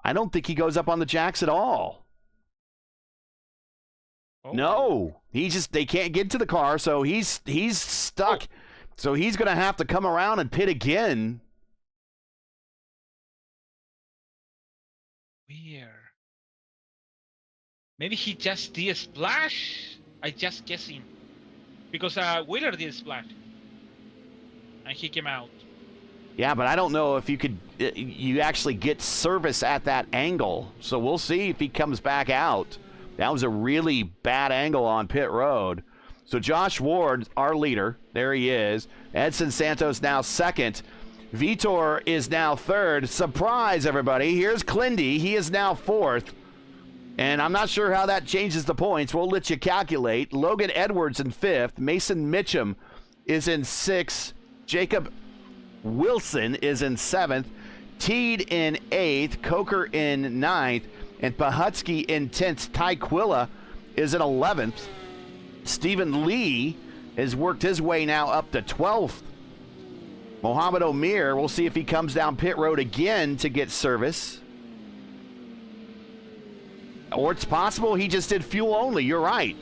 I don't think he goes up on the jacks at all. Oh. No, they can't get to the car, so he's stuck. Oh. So he's going to have to come around and pit again. Weird. Maybe he just did a splash? I just guessing. Because Wheeler did a splash. And he came out. Yeah, but I don't know if you actually get service at that angle. So we'll see if he comes back out. That was a really bad angle on pit road. So Josh Ward, our leader, there he is. Edson Santos now second. Vitor is now third. Surprise, everybody. Here's Clindy. He is now fourth. And I'm not sure how that changes the points. We'll let you calculate. Logan Edwards in fifth. Mason Mitchum is in sixth. Jacob Wilson is in seventh. Teed in eighth. Coker in ninth. And Pahutsky in 10th. Ty Quilla is in 11th. Stephen Lee has worked his way now up to 12th. Mohamed Omir, we'll see if he comes down pit road again to get service. Or it's possible he just did fuel only. You're right.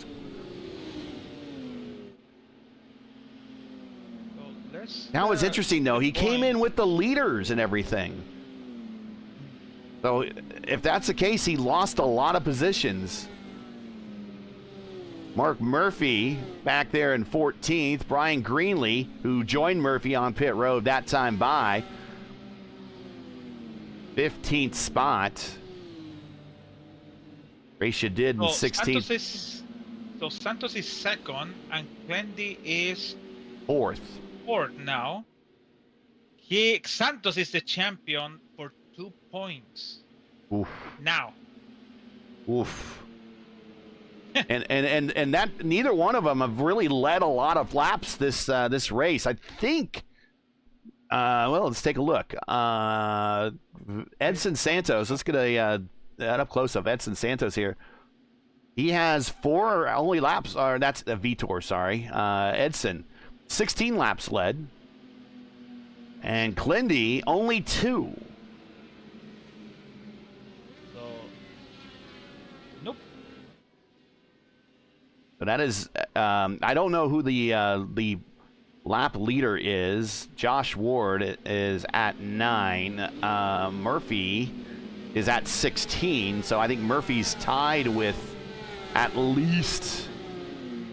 That was interesting, though. He came in with the leaders and everything. So if that's the case, he lost a lot of positions. Mark Murphy back there in 14th. Brian Greenlee, who joined Murphy on pit road that time by 15th spot. Racia did in 16th. Santos is second, and Glendy is fourth now. Santos is the champion for 2 points. Oof. Now. Oof. and that neither one of them have really led a lot of laps this race. I think. Well, let's take a look. Edson Santos. Let's get an up close of Edson Santos here. He has 4 only laps. Or that's a Vitor. Sorry, Edson, 16 laps led, and Clindy only 2. But that is, I don't know who the lap leader is. Josh Ward is at 9. Murphy is at 16. So I think Murphy's tied with at least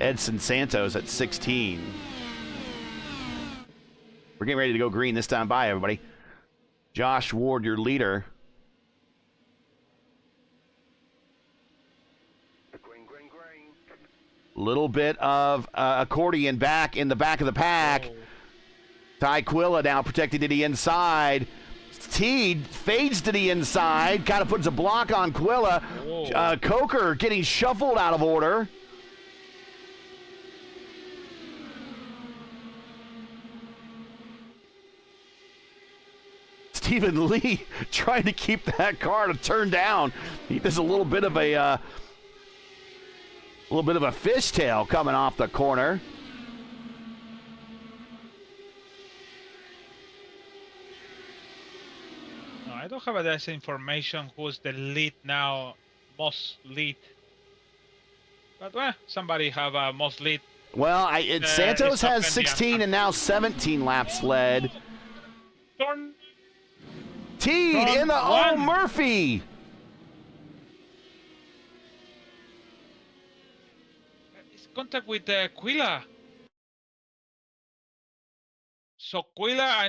Edson Santos at 16. We're getting ready to go green this time by, everybody. Josh Ward, your leader. Little bit of accordion back in the back of the pack. Oh. Ty Quilla now protected to the inside. Teed fades to the inside. Kind of puts a block on Quilla. Coker getting shuffled out of order. Stephen Lee trying to keep that car to turn down. There's a little bit of a fishtail coming off the corner. No, I don't have this information who's the lead now, most lead. But well, somebody have a most lead. Well, Santos has 16 and now 17 laps led. Teed in the Murphy. Contact with Quilla. So Quilla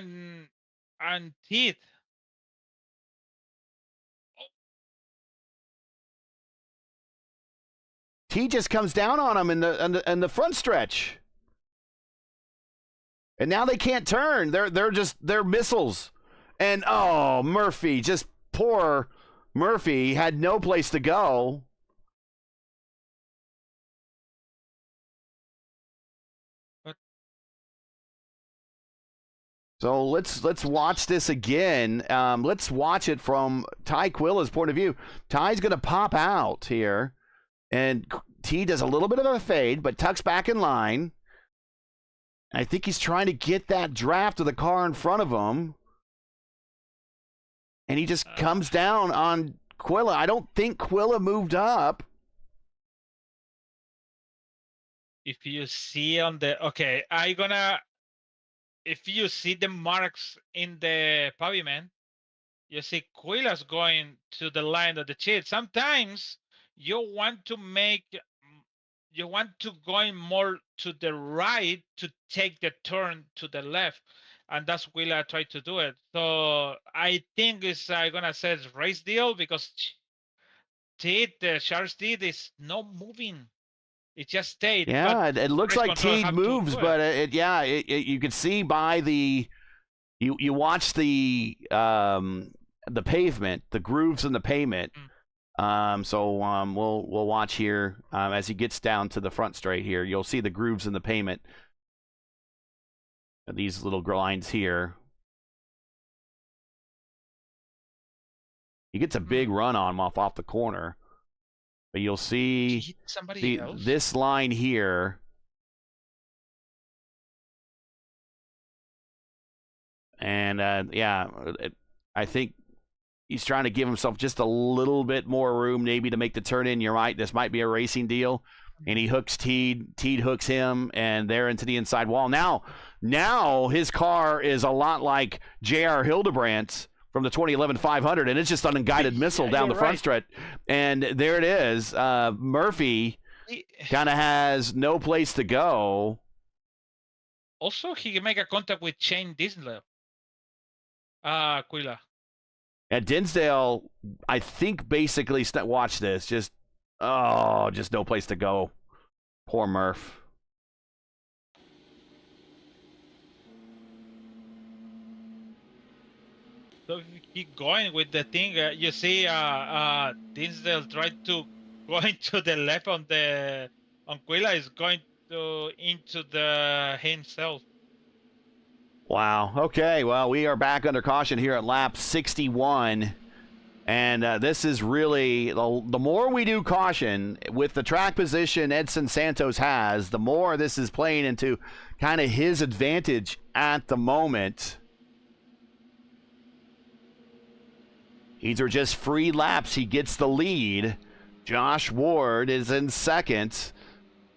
and Teed. Teed just comes down on him in the front stretch, and now they can't turn. They're missiles, and Murphy, just poor Murphy, had no place to go. So let's watch this again. Let's watch it from Ty Quilla's point of view. Ty's going to pop out here, and T does a little bit of a fade, but tucks back in line. I think he's trying to get that draft of the car in front of him, and he just comes down on Quilla. I don't think Quilla moved up. If you see on the if you see the marks in the pavement, you see Quilla's going to the line of the cheat. Sometimes you want to go more to the right to take the turn to the left, and that's Quilla tried to do it. So I think it's gonna say it's race deal because the Charles Teed is not moving. It just stayed. Yeah, it looks like Teed moves, but you can see by the you watch the pavement, the grooves in the pavement. So we'll watch here as he gets down to the front straight here. You'll see the grooves in the pavement. These little lines here. He gets a big run on him off the corner. But you'll see this line here. And, I think he's trying to give himself just a little bit more room maybe to make the turn in. You're right. This might be a racing deal. And he hooks Teed. Teed hooks him, and they're into the inside wall. Now his car is a lot like J.R. Hildebrandt's from the 2011 500, and it's just an unguided missile down the front stretch. And there it is. Murphy kind of has no place to go. Also, he can make a contact with Shane Dinsdale. Quilla. And Dinsdale, I think, basically, watch this, just no place to go. Poor Murph. So if you keep going with the thing, you see Dinsdale tried to go into the left on Quilla is going into the himself. Wow. Okay. Well, we are back under caution here at lap 61. And this is really, the more we do caution with the track position Edson Santos has, the more this is playing into kind of his advantage at the moment. These are just free laps. He gets the lead. Josh Ward is in second.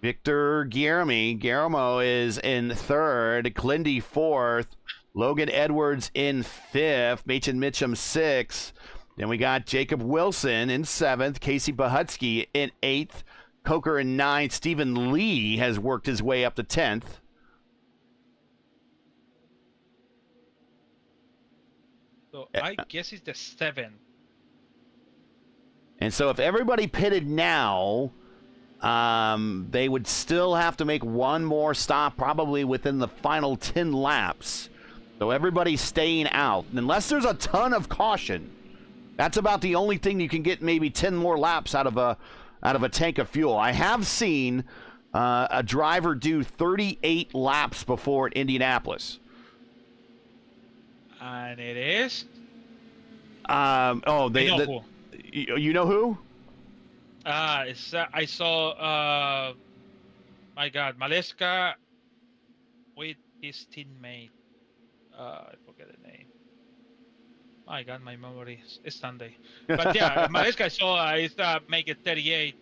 Victor Guillermo is in third. Clindy fourth. Logan Edwards in fifth. Machen Mitchum sixth. Then we got Jacob Wilson in seventh. Casey Bahutsky in eighth. Coker in ninth. Stephen Lee has worked his way up to 10th. So I guess it's the 7th. And so if everybody pitted now, they would still have to make one more stop probably within the final 10 laps. So everybody's staying out. Unless there's a ton of caution, that's about the only thing you can get maybe 10 more laps out of a tank of fuel. I have seen a driver do 38 laps before at Indianapolis. And it is? You know who? I saw, my God, Maleska with his teammate. I forget the name. My God, my memory is Sunday. But yeah, Maleska I saw is making 38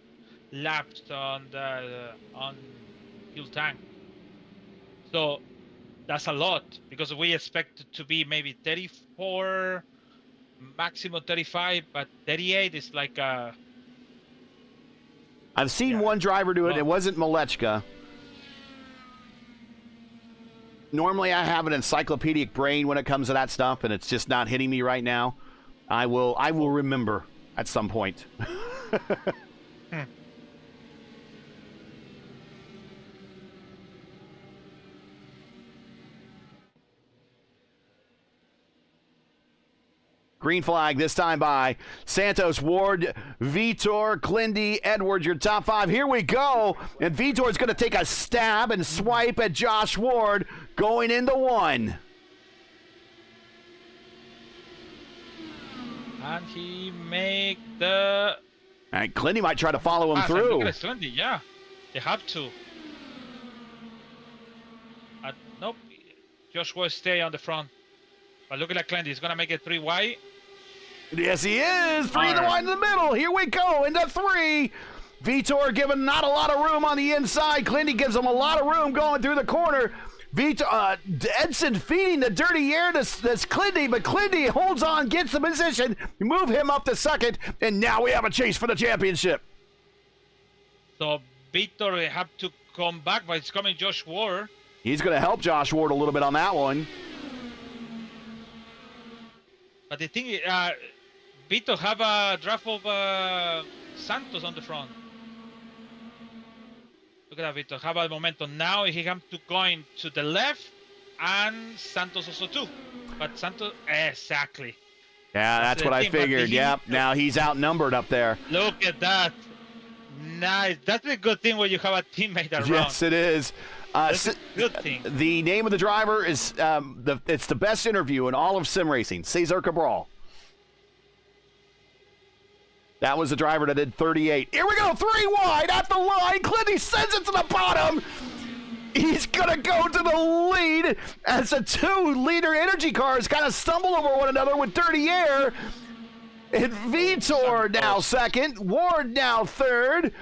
laps on fuel tank. So that's a lot because we expect it to be maybe 34, maximum 35, but 38 is like a. I've seen one driver do it. It wasn't Malechka. Normally, I have an encyclopedic brain when it comes to that stuff, and it's just not hitting me right now. I will remember at some point. Green flag this time by Santos, Ward, Vitor, Clindy, Edwards, your top five. Here we go. And Vitor's going to take a stab and swipe at Josh Ward going into one. And he make the... All right, Clindy might try to follow him through. Clindy, yeah, they have to. Nope, Josh will stay on the front. But look at Clindy, he's going to make it 3 wide. Yes, he is. 3 to wide in the middle. Here we go into 3. Vitor given not a lot of room on the inside. Clindy gives him a lot of room going through the corner. Edson feeding the dirty air to Clindy, but Clindy holds on, gets the position, move him up to second, and now we have a chase for the championship. So Vitor have to come back, but it's coming Josh Ward. He's going to help Josh Ward a little bit on that one. But the thing is, Vitor have a draft of Santos on the front. Look at that, Vitor have a momentum. Now he has to going to the left, and Santos also too. But Santos, exactly. Yeah, that's what I figured. Yep. Now he's outnumbered up there. Look at that. Nice. That's a good thing when you have a teammate around. Yes, it is. That's a good thing. The name of the driver is it's the best interview in all of sim racing. Cesar Cabral. That was the driver that did 38. Here we go, 3 wide at the line. Clindy sends it to the bottom. He's going to go to the lead as the 2-liter energy cars kind of stumble over one another with dirty air. And Vitor now second. Ward now third.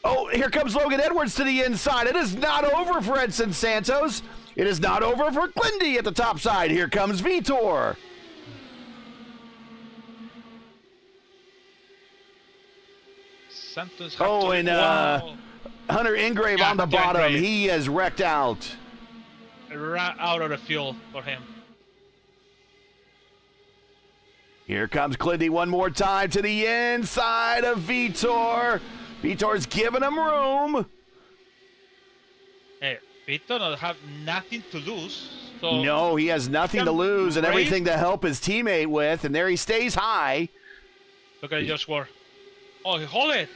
Oh, here comes Logan Edwards to the inside. It is not over for Edson Santos. It is not over for Clindy at the top side. Here comes Vitor. Santos and Hunter Ingrave on the bottom. Ingrave. He is wrecked out. Right out of the fuel for him. Here comes Clindy one more time to the inside of Vitor. Vitor's giving him room. Hey, Vitor doesn't have nothing to lose. So No, he has nothing to lose and everything to help his teammate with, and there he stays high. Look at Josh Ward. Oh, he hold it.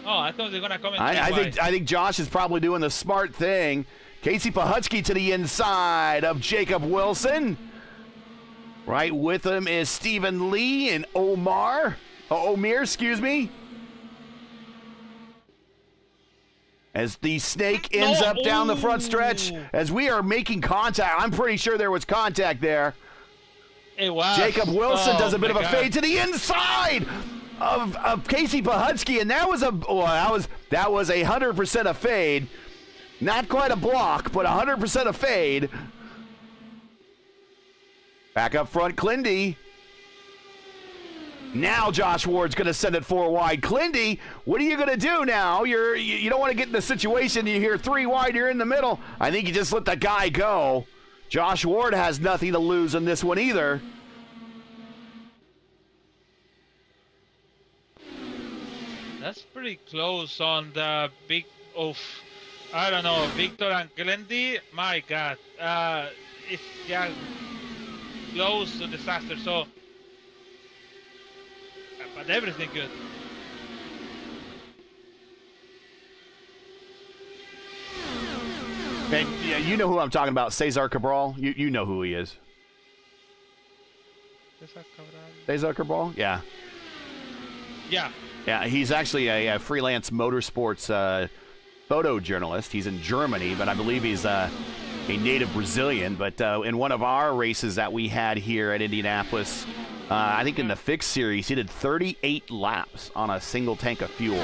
Oh, I thought they were gonna come in. I think Josh is probably doing the smart thing. Casey Pahutsky to the inside of Jacob Wilson. Right with him is Stephen Lee and Omir, excuse me. As the snake ends up down the front stretch, as we are making contact. I'm pretty sure there was contact there. It was. Jacob Wilson does a bit of a fade to the inside of Casey Pahutsky, and that was 100% a fade. Not quite a block, but 100% a fade. Back up front, Clindy. Now Josh Ward's going to send it 4 wide. Clindy, what are you going to do now? You don't want to get in the situation. You hear 3 wide, you're in the middle. I think you just let the guy go. Josh Ward has nothing to lose in this one either. That's pretty close on the big I don't know, Victor and Clindy. My God, it's close to disaster. So, but everything good. And yeah, you know who I'm talking about, Cesar Cabral. You know who he is. Cesar Cabral? Yeah. Yeah. Yeah, he's actually a freelance motorsports photo journalist. He's in Germany, but I believe he's a native Brazilian. But in one of our races that we had here at Indianapolis, I think in the fixed series, he did 38 laps on a single tank of fuel.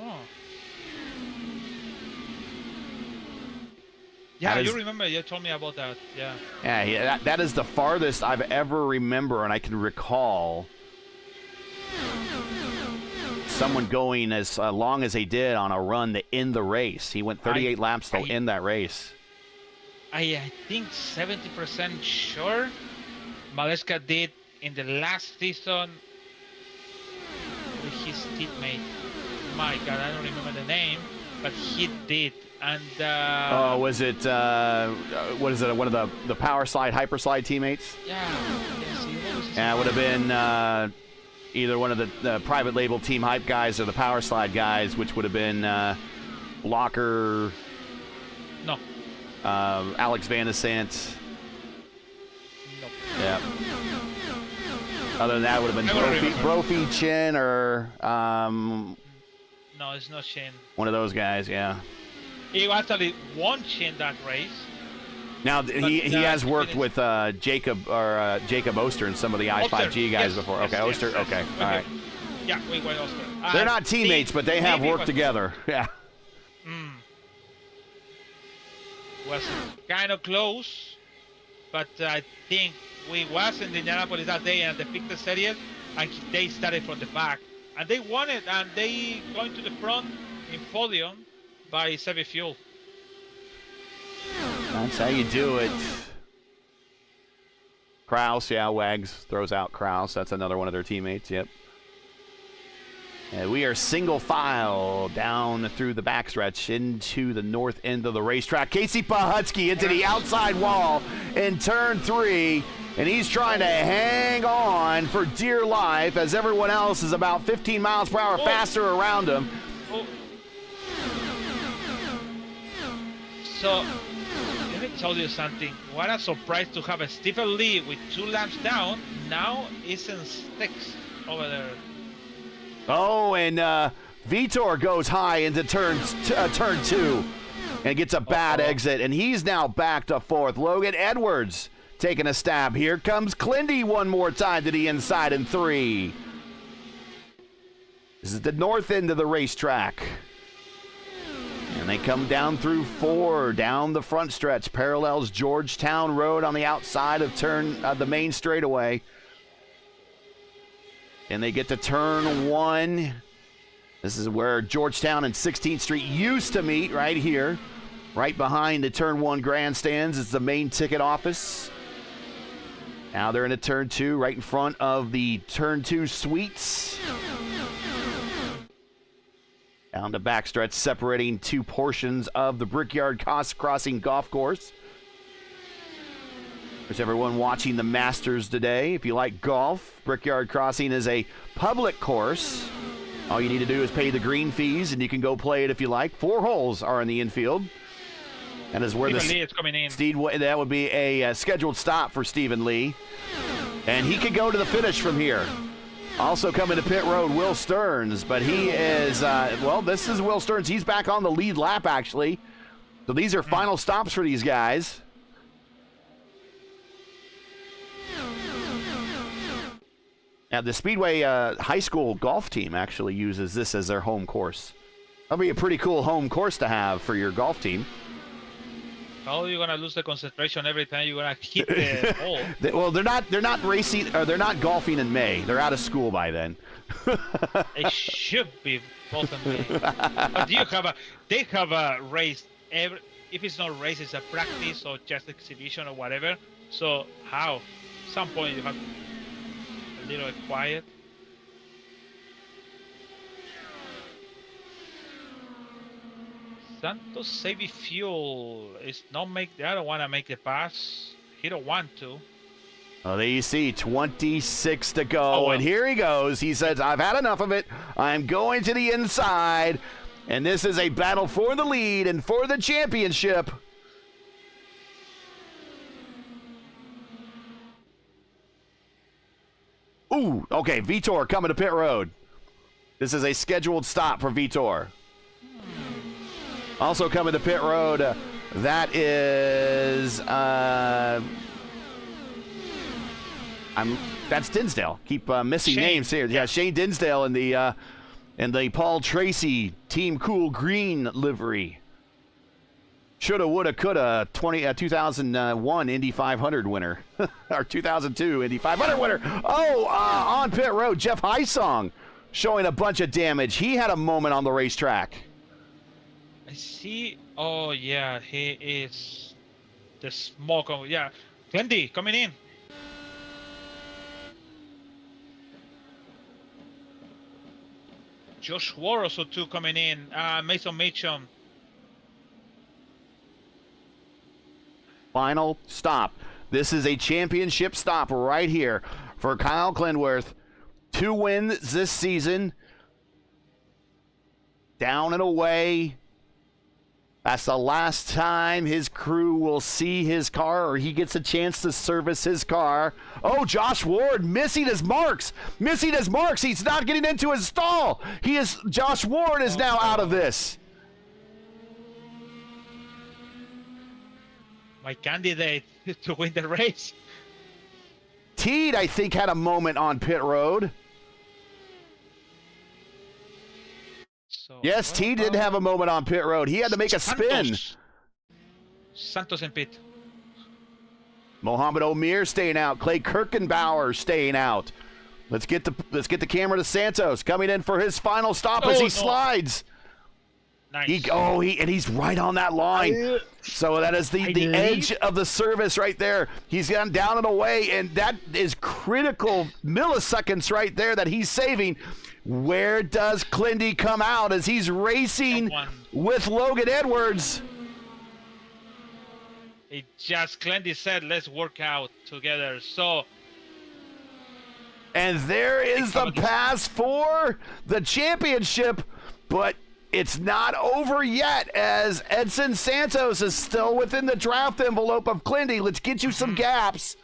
Oh. Yeah, you remember, you told me about that, yeah. Yeah, that is the farthest I've ever remember, and I can recall someone going as long as they did on a run to end the race. He went 38 laps to end that race. I think 70% sure Maleska did in the last season with his teammate. My God, I don't remember the name, but he did. And was it what is it? One of the power slide, hyper slide teammates? Yeah. Yes, yeah, it would have been either one of the private label Team Hype guys or the power slide guys, which would have been Blocker. No. Alex Van de Sant. No. Yeah. Other than that, it would have been Brophy, Chin, or no, it's not Chin. One of those guys, yeah. He actually won Chin that race. Now he has worked with Jacob Oster and some of the I5G guys before. Okay, Oster. Yes. Okay, all right. Yeah, we went Oster. They're not teammates, but they have worked together. Yeah. Was kind of close, but I think we was in Indianapolis that day and the Victor Series, and they started from the back, and they won it, and they going to the front in podium by Sevi Fuel. That's how you do it. Kraus, yeah, Wags throws out Kraus. That's another one of their teammates, yep. And we are single file down through the backstretch into the north end of the racetrack. Casey Pahutsky into the outside wall in turn 3, and he's trying to hang on for dear life as everyone else is about 15 miles per hour faster around him. So, let me tell you something. What a surprise to have a Stephen Lee with 2 laps down. Now is in sticks over there. Oh, and Vitor goes high into turn 2 and gets a bad exit, and he's now back to 4th. Logan Edwards taking a stab. Here comes Clindy one more time to the inside in 3. This is the north end of the racetrack. And they come down through 4, down the front stretch, parallels Georgetown Road on the outside of the main straightaway. And they get to turn 1. This is where Georgetown and 16th Street used to meet, right here. Right behind the turn 1 grandstands is the main ticket office. Now they're into turn 2, right in front of the turn 2 suites. Down the backstretch, separating 2 portions of the Brickyard Crossing Golf Course. There's everyone watching the Masters today. If you like golf, Brickyard Crossing is a public course. All you need to do is pay the green fees, and you can go play it if you like. 4 holes are in the infield. That is where Stephen Lee is coming in. That would be a scheduled stop for Stephen Lee. And he could go to the finish from here. Also coming to pit road, Will Stearns, but he is, this is Will Stearns. He's back on the lead lap, actually. So these are final stops for these guys. Now, the Speedway high school golf team actually uses this as their home course. That'll be a pretty cool home course to have for your golf team. How are you gonna lose the concentration every time you're gonna hit the hole? Well, they're not racing, or they're not golfing in May. They're out of school by then. They should be both in May. But they have a race every. If it's not race, it's a practice or just exhibition or whatever. So how? At some point you have a little quiet. Santos saving fuel is not make. I don't want to make the pass. He don't want to. Well, there you see, 26 to go, Oh, well. And here he goes. He says, "I've had enough of it. I'm going to the inside." And this is a battle for the lead and for the championship. Ooh, okay, Vitor coming to pit road. This is a scheduled stop for Vitor. Also coming to pit road, that is that's Dinsdale. Keep missing Shane. names here. Yeah, Shane Dinsdale in the Paul Tracy Team Cool Green livery. Shoulda, woulda, coulda. 2001 Indy 500 winner, or 2002 Indy 500 winner. Oh, on pit road, Jeff Hysong showing a bunch of damage. He had a moment on the racetrack. I see. Oh yeah, he is the smoke. Yeah, Andy coming in. Josh Ward also too coming in. Mason Mitchum. Final stop. This is a championship stop right here for Kyle Clenworth. 2 wins this season. Down and away. That's the last time his crew will see his car, or he gets a chance to service his car. Oh, Josh Ward missing his marks. Missing his marks. He's not getting into his stall. Josh Ward is now out of this. My candidate to win the race. Teed, I think, had a moment on pit road. So, Yes, Teed did have a moment on pit road. He had to make a spin. Santos in pit. Mohamed Omir staying out. Clay Kirkenbauer staying out. Let's get the camera to Santos coming in for his final stop as he slides. Nice. And he's right on that line. So that is the edge of the service right there. He's gone down and away, and that is critical milliseconds right there that he's saving. Where does Clindy come out as he's racing with Logan Edwards? Clindy said, let's work out together. So. And there is the pass for the championship, but it's not over yet as Edson Santos is still within the draft envelope of Clindy. Let's get you some gaps.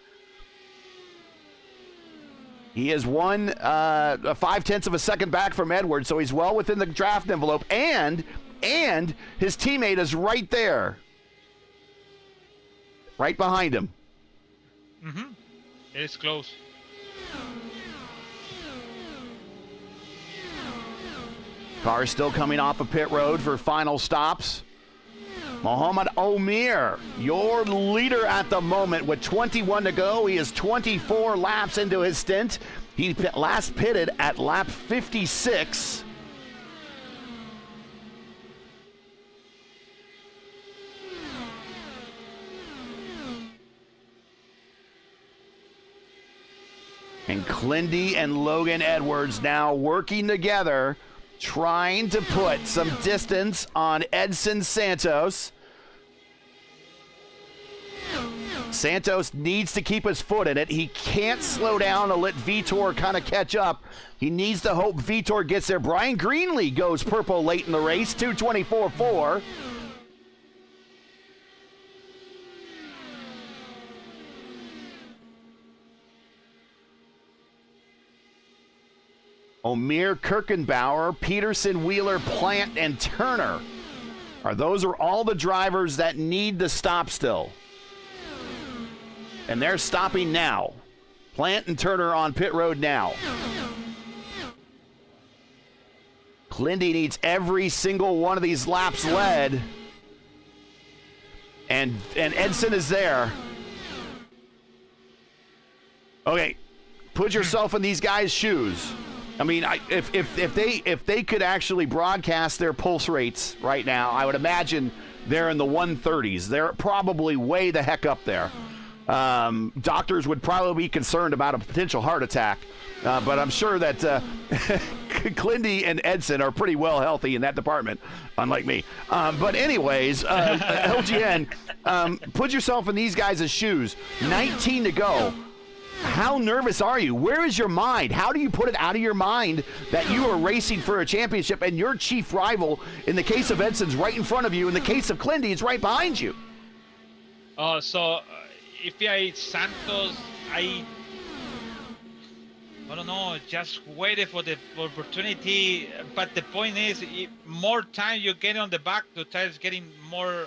He is 5/10 of a second back from Edwards, so he's well within the draft envelope, and his teammate is right there, right behind him. Mm-hmm. It is close. Cars still coming off of pit road for final stops. Mohamed Omir, your leader at the moment with 21 to go. He is 24 laps into his stint. He last pitted at lap 56. And Clindy and Logan Edwards now working together, trying to put some distance on Edson Santos. Santos needs to keep his foot in it. He can't slow down to let Vitor kind of catch up. He needs to hope Vitor gets there. Brian Greenlee goes purple late in the race, 2:24.4. Omir, Kirkenbauer, Peterson, Wheeler, Plant, and Turner. Those are all the drivers that need to stop still. And they're stopping now. Plant and Turner on pit road now. Clindy needs every single one of these laps led. And Edson is there. Okay, put yourself in these guys' shoes. I mean, if they could actually broadcast their pulse rates right now, I would imagine they're in the 130s. They're probably way the heck up there. Doctors would probably be concerned about a potential heart attack, but I'm sure that Clindy and Edson are pretty well healthy in that department, unlike me. But anyways, LGN, put yourself in these guys' shoes. 19 to go. How nervous are you? Where is your mind? How do you put it out of your mind that you are racing for a championship and your chief rival, in the case of Edson's right in front of you, in the case of Clindy, is right behind you? If I Santos, I don't know, just waited for the opportunity. But the point is, more time you get on the back, the tires getting more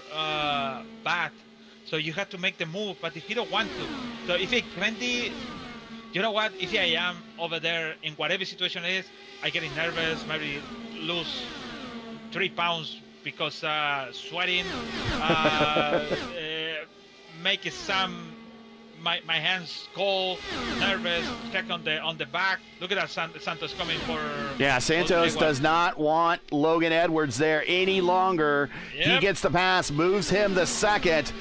bad. So you have to make the move. But if you don't want to, so if it's Clindy, you know what? If I am over there in whatever situation it is, I get nervous, maybe lose 3 pounds because sweating. Make it my hands cold, nervous, check on the back. Look at that, Santos coming for. Yeah, Santos does not want Logan Edwards there any longer. Yep. He gets the pass, moves him to second.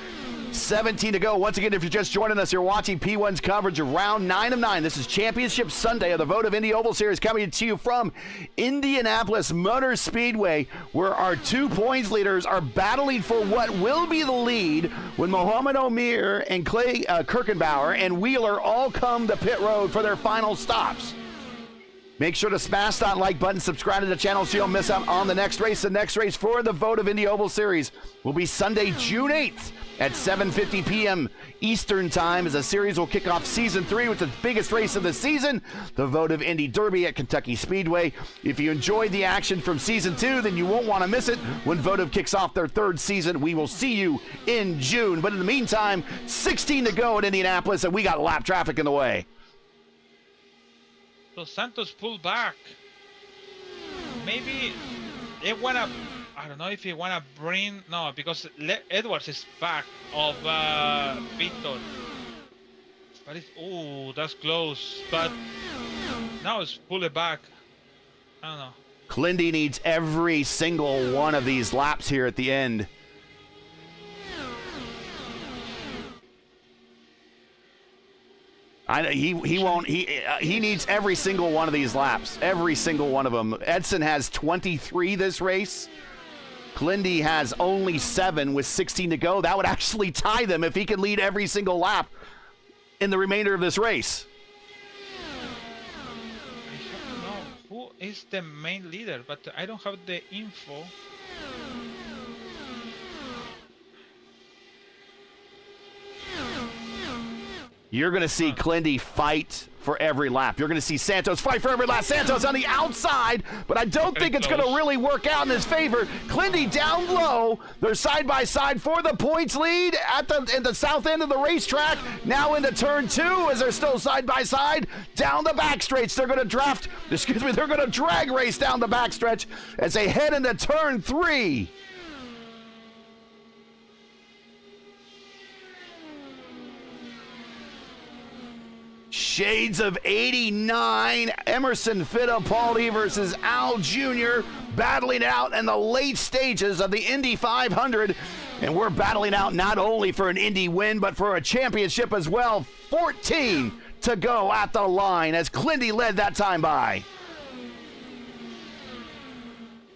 17 to go. Once again, if you're just joining us, you're watching P1's coverage of round 9 of 9. This is Championship Sunday of the Votive Indy Oval Series, coming to you from Indianapolis Motor Speedway, where our 2 points leaders are battling for what will be the lead when Mohamed Omir and Clay Kirkenbauer and Wheeler all come to pit road for their final stops. Make sure to smash that like button, subscribe to the channel so you don't miss out on the next race. The next race for the Votive Indy Oval Series will be Sunday, June 8th at 7:50 p.m. Eastern Time, as the series will kick off Season 3 with the biggest race of the season, the Votive Indy Derby at Kentucky Speedway. If you enjoyed the action from Season 2, then you won't want to miss it when Votive kicks off their 3rd season. We will see you in June. But in the meantime, 16 to go at Indianapolis, and we got lap traffic in the way. So Santos pulled back. Maybe they want to, I don't know if he want to bring, no, because Edwards is back of Vitor. But it's, oh, that's close. But now it's pull it back. I don't know. Clindy needs every single one of these laps here at the end. He won't. He needs every single one of these laps. Every single one of them. Edson has 23 this race. Clindy has only 7 with 16 to go. That would actually tie them if he can lead every single lap in the remainder of this race. I have to know who is the main leader, but I don't have the info. You're going to see Clindy fight for every lap. You're going to see Santos fight for every lap. Santos on the outside, but I don't think it's going to really work out in his favor. Clindy down low. They're side by side for the points lead at the south end of the racetrack. Now into turn 2 as they're still side by side down the back stretch. They're going to they're going to drag race down the back stretch as they head into turn 3. Shades of 89, Emerson Fittipaldi versus Al Jr. battling out in the late stages of the Indy 500. And we're battling out not only for an Indy win, but for a championship as well. 14 to go at the line as Clindy led that time by.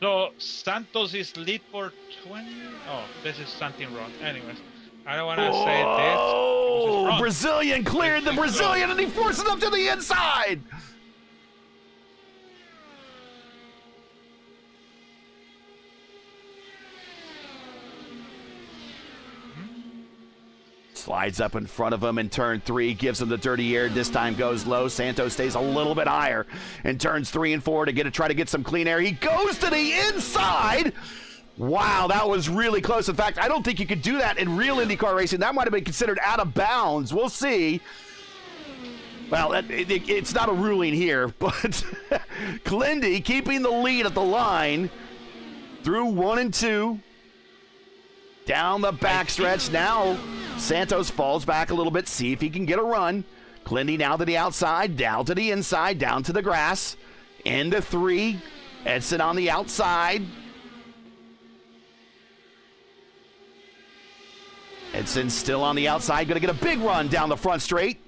So Santos is lead for 20. Oh, this is something wrong. Anyways, I don't want to say this. Oh, Brazilian cleared the Brazilian and he forces him to the inside. Slides up in front of him in turn 3, gives him the dirty air. This time goes low. Santos stays a little bit higher in turns 3 and 4 to try to get some clean air. He goes to the inside. Wow, that was really close. In fact, I don't think you could do that in real IndyCar racing. That might have been considered out of bounds. We'll see. Well, it's not a ruling here, but Clindy keeping the lead at the line through 1 and 2. Down the backstretch. Now Santos falls back a little bit, see if he can get a run. Clindy now to the outside, down to the inside, down to the grass. Into 3. Edson on the outside. Edson still on the outside, going to get a big run down the front straight.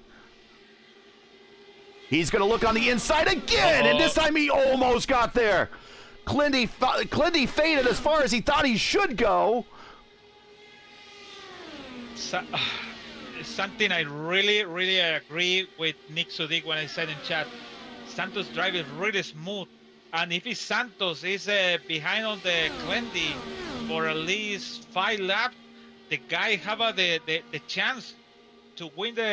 He's going to look on the inside again, and this time he almost got there. Clindy faded as far as he thought he should go. Something I really agree with Nick Sudik when I said in chat. Santos drive is really smooth, and if it's Santos is behind on the Clindy for at least 5 laps, the guy have the chance to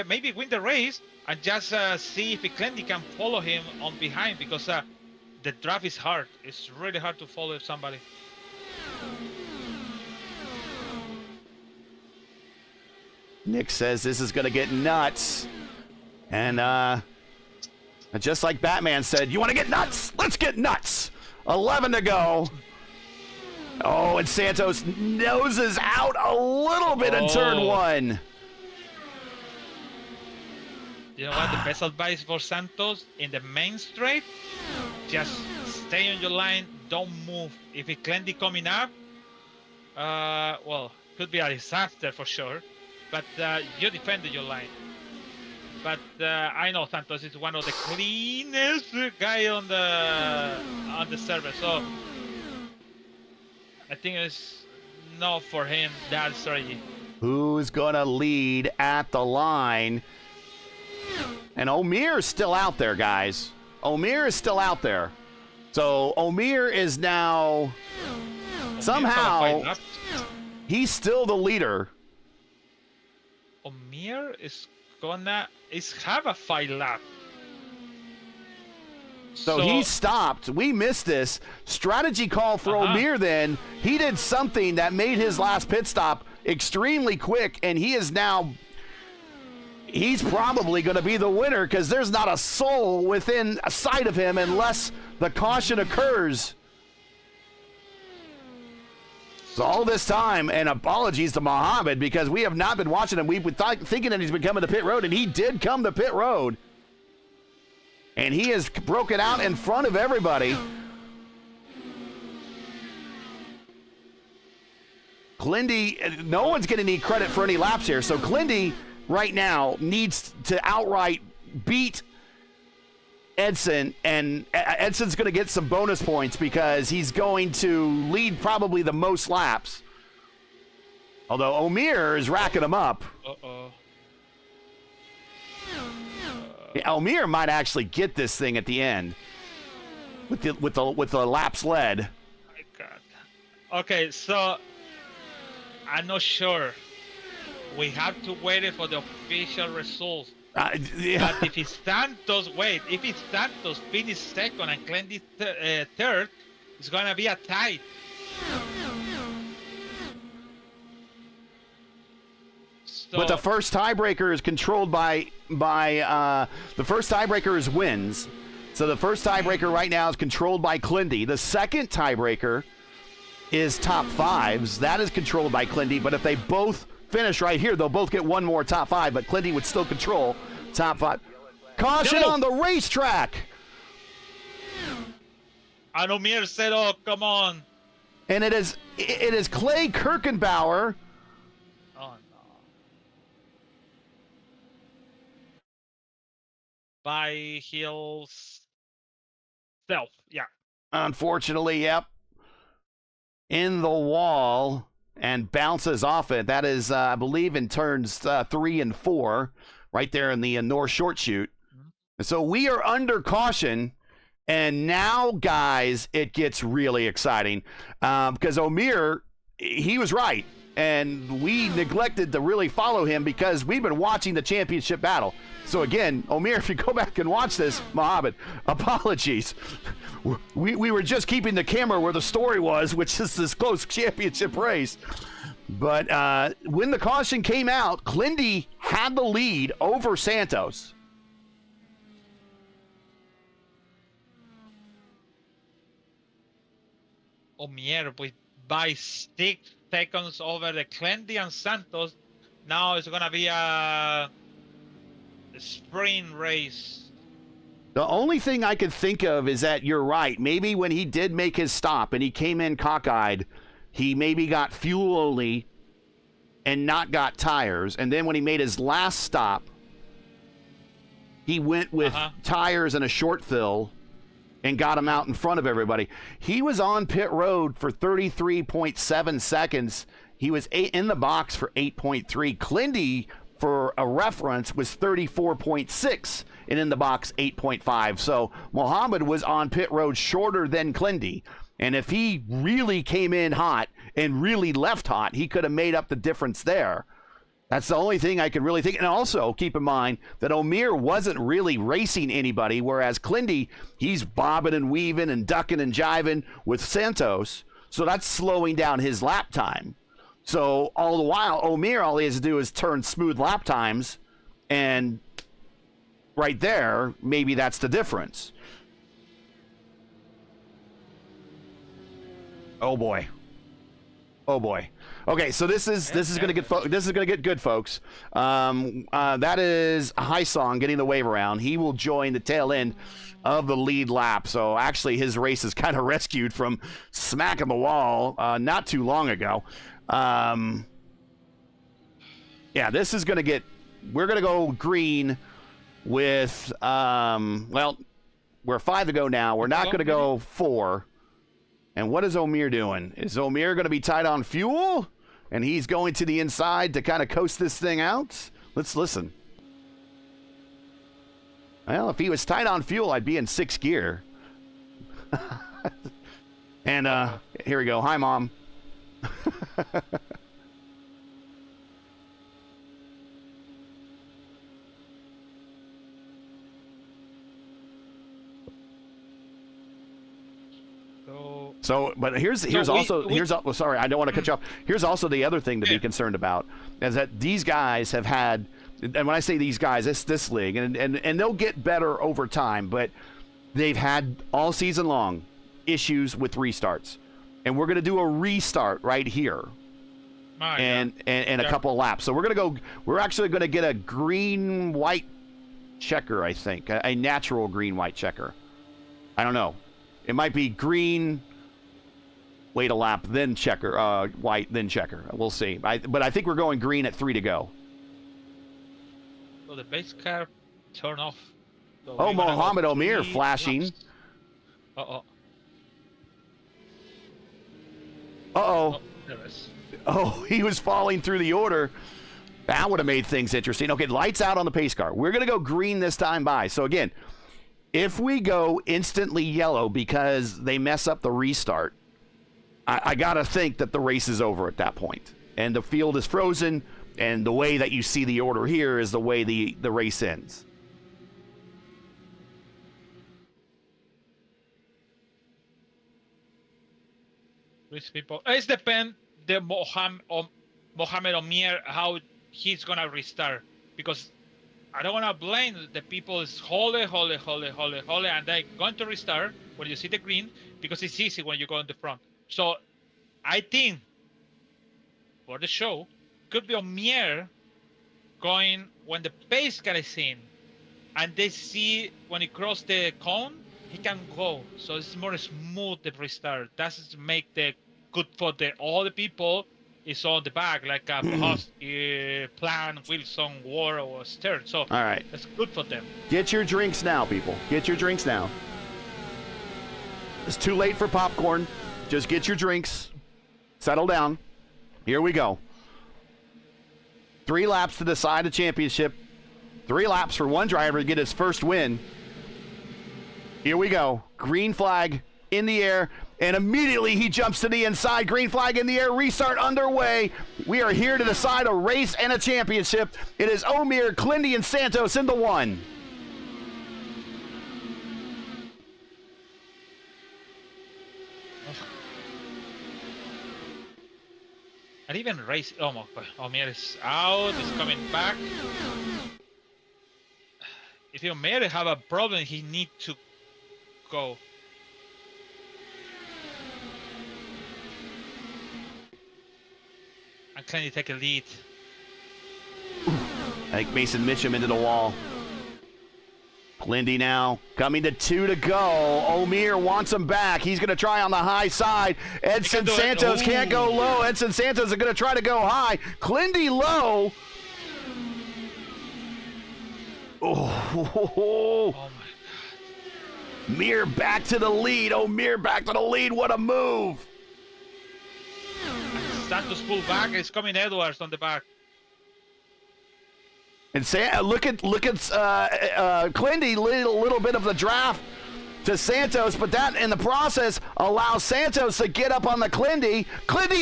maybe win the race and just see if Clindy can follow him on behind, because the draft is hard. It's really hard to follow somebody. Nick says this is going to get nuts. And just like Batman said, you want to get nuts? Let's get nuts. 11 to go. Oh, and Santos noses out a little bit in turn 1. You know what? The best advice for Santos in the main straight, just stay on your line, don't move. If it's Clindy coming up, well, could be a disaster for sure. But you defended your line. But I know Santos is one of the cleanest guy on the server, so I think it's not for him that strategy. Who's gonna lead at the line? And Omir's still out there, guys. Omir is still out there. So Omir is now somehow he's still the leader. Omir is have a 5 lap. So he stopped. We missed this. Strategy call for Omir then. He did something that made his last pit stop extremely quick, and he's probably going to be the winner because there's not a soul within sight of him unless the caution occurs. So all this time, and apologies to Mohammed because we have not been watching him. We've been thinking that he's been coming to pit road, and he did come to pit road. And he has broken out in front of everybody. Clindy, no one's going to need credit for any laps here. So Clindy right now needs to outright beat Edson, and Edson's going to get some bonus points because he's going to lead probably the most laps. Although Omir is racking them up. Omir might actually get this thing at the end with the laps led. My God. Okay, so I'm not sure. We have to wait for the official results. Yeah. But if it's Santos, finish second and Clendy third, it's gonna be a tie. So, But the first tiebreaker is controlled by the first tiebreaker is wins. So the first tiebreaker right now is controlled by Clendy. The second tiebreaker is top fives. That is controlled by Clendy. But if they both finish right here, they'll both get one more top five. But Clendy would still control top five. Caution on the racetrack. Anomir said, "Oh, come on!" And it is Clay Kirkenbauer. Oh no! By Hill's self, yeah. Unfortunately, yep. In the wall and bounces off it. That is, I believe, in turns 3 and 4, right there in the north short chute. So we are under caution, and now, guys, it gets really exciting because Omir, he was right, and we neglected to really follow him because we've been watching the championship battle. So again, Omir, if you go back and watch this, Mohammed, apologies. We were just keeping the camera where the story was, which is this close championship race. But when the caution came out, Clendy had the lead over Santos. Omier by 6 seconds over the Clendy and Santos. Now it's gonna be a sprint race. The only thing I could think of is that you're right. Maybe when he did make his stop and he came in cockeyed, he maybe got fuel only and not got tires. And then when he made his last stop, he went with tires and a short fill and got him out in front of everybody. He was on pit road for 33.7 seconds. He was in the box for 8.3. Clendy, for a reference, was 34.6 and in the box 8.5. So Mohammed was on pit road shorter than Clendy. And if he really came in hot and really left hot, he could have made up the difference there. That's the only thing I can really think. And also keep in mind that Omir wasn't really racing anybody, whereas Clendy, he's bobbing and weaving and ducking and jiving with Santos. So that's slowing down his lap time. So all the while, Omir, all he has to do is turn smooth lap times, and right there, maybe that's the difference. Oh boy. Oh boy. Okay, so this is going to get good, folks. That is a high song getting the wave around. He will join the tail end of the lead lap. So actually, his race is kind of rescued from smacking the wall not too long ago. Yeah, this is going to get. We're going to go green with. Well, we're 5 to go now. We're not going to go 4. And what is Omir doing? Is Omir going to be tight on fuel? And he's going to the inside to kind of coast this thing out? Let's listen. Well, if he was tight on fuel, I'd be in 6th gear. And here we go. Hi, Mom. So, but here's also, sorry, I don't want to cut you off. Here's also the other thing to be concerned about, is that these guys have had, and when I say these guys, it's this league, and they'll get better over time, but they've had all season long issues with restarts, and we're going to do a restart right here, and a couple of laps. So we're actually going to get a green-white checker, I think, a natural green-white checker. I don't know. It might be green, wait a lap, then checker, white, then checker. We'll see. But I think we're going green at 3 to go. So the base car turn off. So oh, Mohammed Omir flashing. Uh-oh. Uh-oh. Oh, there it is. Oh, he was falling through the order. That would have made things interesting. Okay, lights out on the pace car. We're going to go green this time by. So again, if we go instantly yellow because they mess up the restart, I got to think that the race is over at that point. And the field is frozen, And the way that you see the order here is the way the race ends. Which people? It depends the Mohamed Omir how he's gonna restart, because I don't wanna blame the people is holy, and they're going to restart when you see the green, because it's easy when you go in the front. So I think for the show could be Omir going when the pace car is in, and they see when he cross the cone, he can go. So it's more smooth the restart. That's to make the good for all the people is on the back, like Post, Plan, Wilson, War, or Stern. So all right, that's good for them. Get your drinks now, people. Get your drinks now. It's too late for popcorn. Just get your drinks. Settle down. Here we go. 3 laps to decide the championship. 3 laps for one driver to get his first win. Here we go. Green flag in the air, and immediately he jumps to the inside. Green flag in the air. Restart underway. We are here to decide a race and a championship. It is Omir, Clindy, and Santos in the 1. And even race. Oh my God. Omir is out. He's coming back. If Omir have a problem, he need to go. And can you take a lead? I think Mason Mitchum into the wall. Clindy now coming to 2 to go. Omir wants him back. He's going to try on the high side. Edson Santos can't go low. Edson Santos is going to try to go high. Clindy low. Oh, my God. Mir back to the lead. Omir back to the lead. What a move. Santos pull back. It's coming Edwards on the back. And look at Clindy, little bit of the draft to Santos, but that in the process allows Santos to get up on the Clindy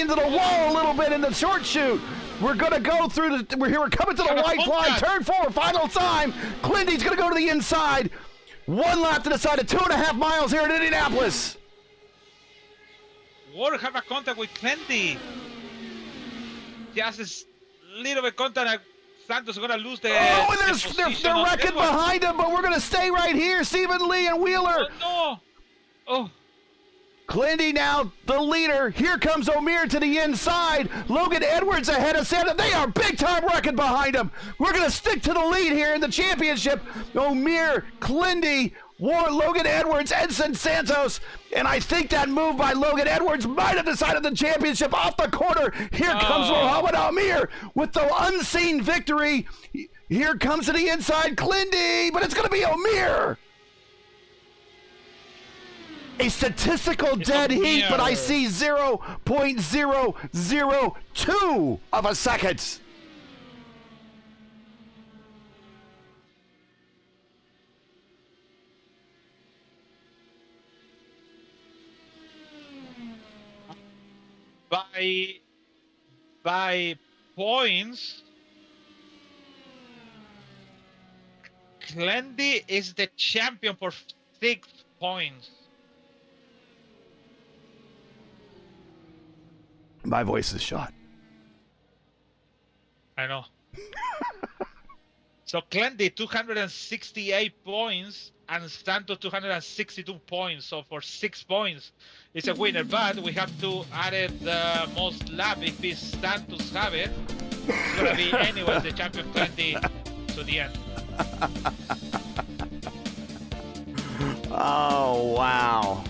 into the wall a little bit in the short shoot. We're gonna go through we're coming to the white flag, turn 4, final time. Clindy's gonna go to the inside. 1 lap to decide at 2.5 miles here in Indianapolis. Ward have a contact with Clindy. Just a little bit contact. Santos is going to lose the. Oh, and they're wrecking behind him, but we're going to stay right here. Stephen Lee and Wheeler. Oh, no. Oh. Clindy now the leader. Here comes Omir to the inside. Logan Edwards ahead of Santa. They are big time wrecking behind him. We're going to stick to the lead here in the championship. Omir, Clindy, Logan Edwards, Edson Santos. And I think that move by Logan Edwards might have decided the championship off the corner. Here comes Mohamed Omir with the unseen victory. Here comes to the inside Clindy, but it's going to be Omir. A statistical dead heat, but I see 0.002 of a second. By points, Clindy is the champion for 6 points. My voice is shot. I know. So Clindy 268 points and Santos 262 points. So for 6 points, it's a winner. But we have to add it the most lap. If it's Santos have it, it's gonna be anyway the champion Clindy to the end. Oh wow.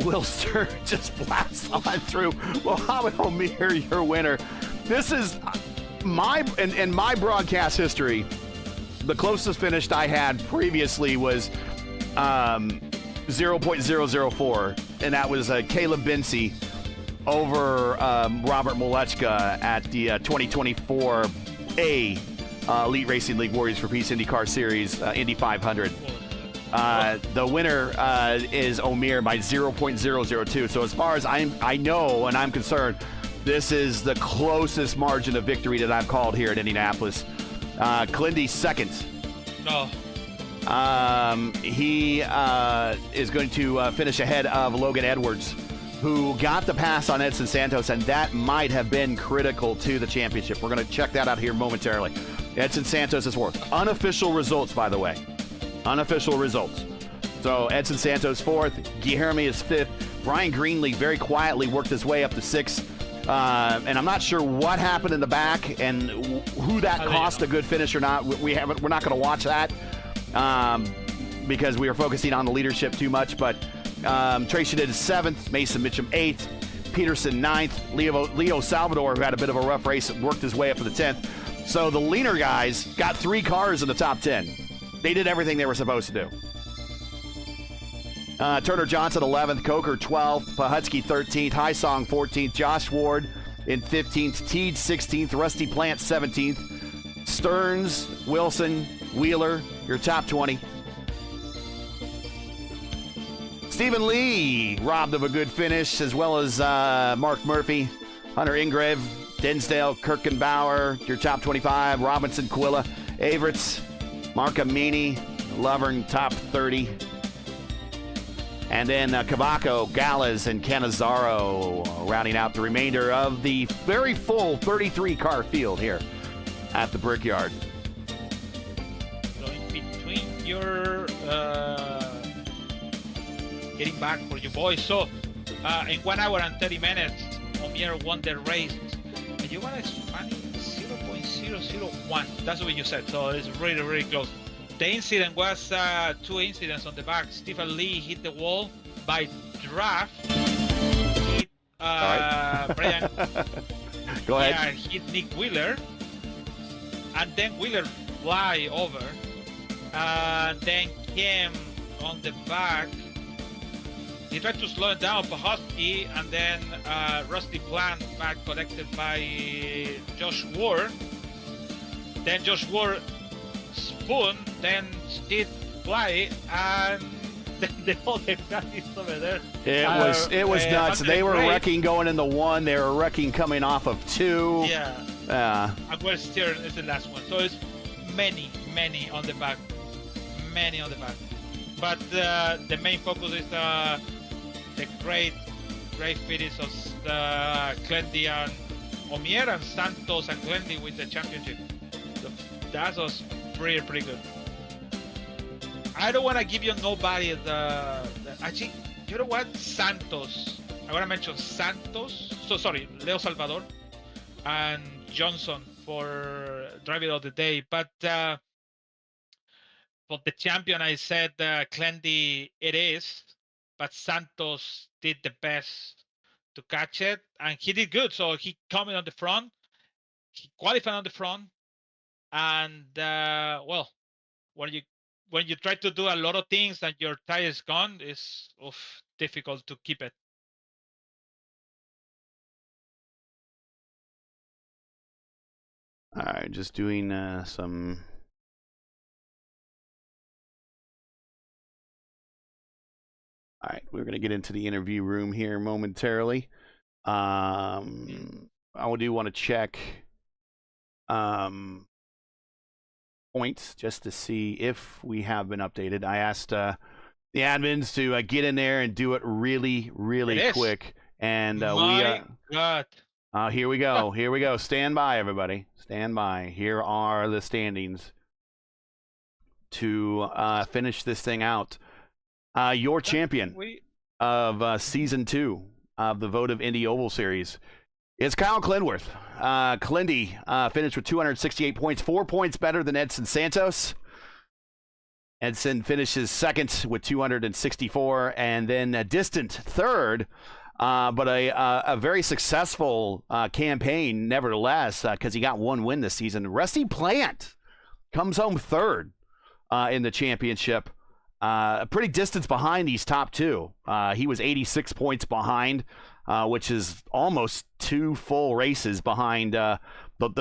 Will Stern just blasts on through. Mohamed Omir, your winner. This is in my broadcast history, the closest finish I had previously was 0.004, and that was Caleb Binsey over Robert Molechka at the 2024 Elite Racing League Warriors for Peace INDYCAR Series, Indy 500. The winner is Omier by 0.002. So as far as I know and I'm concerned, this is the closest margin of victory that I've called here at Indianapolis. Clindy second. No. He is going to finish ahead of Logan Edwards, who got the pass on Edson Santos, and that might have been critical to the championship. We're going to check that out here momentarily. Edson Santos is fourth. Unofficial results, by the way. Unofficial results. So Edson Santos fourth, Guilherme is fifth. Brian Greenlee very quietly worked his way up to sixth. And I'm not sure what happened in the back and who that cost a good finish or not. We're not going to watch that because we are focusing on the leadership too much. But Tracy did seventh, Mason Mitchum eighth, Peterson ninth, Leo Salvador, who had a bit of a rough race, worked his way up to the 10th. So the leaner guys got 3 cars in the top 10. They did everything they were supposed to do. Turner Johnson 11th, Coker 12th, Pahutsky 13th, Highsong 14th, Josh Ward in 15th, Teed 16th, Rusty Plant 17th, Stearns, Wilson, Wheeler, your top 20. Stephen Lee robbed of a good finish, as well as Mark Murphy, Hunter Ingrave, Dinsdale, Kirkenbauer, your top 25, Robinson, Quilla, Averts, Mark Amini, Lovern, top 30. And then Cavaco, Gallas, and Canizaro rounding out the remainder of the very full 33-car field here at the Brickyard. So in between your getting back for you boys. So in 1 hour and 30 minutes, Omier won the race. And you want to expand 0.001. That's what you said. So it's really, really close. The incident was 2 incidents on the back. Stephen Lee hit the wall by draft. Hit Brian. Go ahead. Yeah, hit Nick Wheeler. And then Wheeler fly over. And then came on the back. He tried to slow it down, Pahutsky, and then Rusty Plant back collected by Josh Ward. Then Josh Ward spoon, then Steve fly, and then the whole guys over there. It was nuts. They were wrecking going into 1. They were wrecking coming off of 2. Yeah. And Will Stern is the last one. So it's many on the back. Many on the back. But the main focus is the great finish of Clendy and Omier, and Santos and Clendy with the championship. So that was pretty good. I don't want to give you nobody actually, you know what? Santos. I want to mention Santos. So sorry, Leo Salvador and Johnson for driver of the day. But for the champion, I said Clendy it is, but Santos did the best to catch it, and he did good. So he coming on the front, he qualified on the front, and well, when you try to do a lot of things and your tire is gone, it's difficult to keep it. All right, just doing some. All right, we're going to get into the interview room here momentarily. I do want to check points just to see if we have been updated. I asked the admins to get in there and do it really quick. And My God. Here we go. Here we go. Stand by, everybody. Stand by. Here are the standings to finish this thing out. Your champion of Season 2 of the Votive Indy Oval Series is Kyle Clinworth. Clindy finished with 268 points, 4 points better than Edson Santos. Edson finishes second with 264, and then a distant third, but a very successful campaign nevertheless, because he got 1 win this season. Rusty Plant comes home third in the championship. A pretty distance behind these top 2. He was 86 points behind, which is almost 2 full races behind the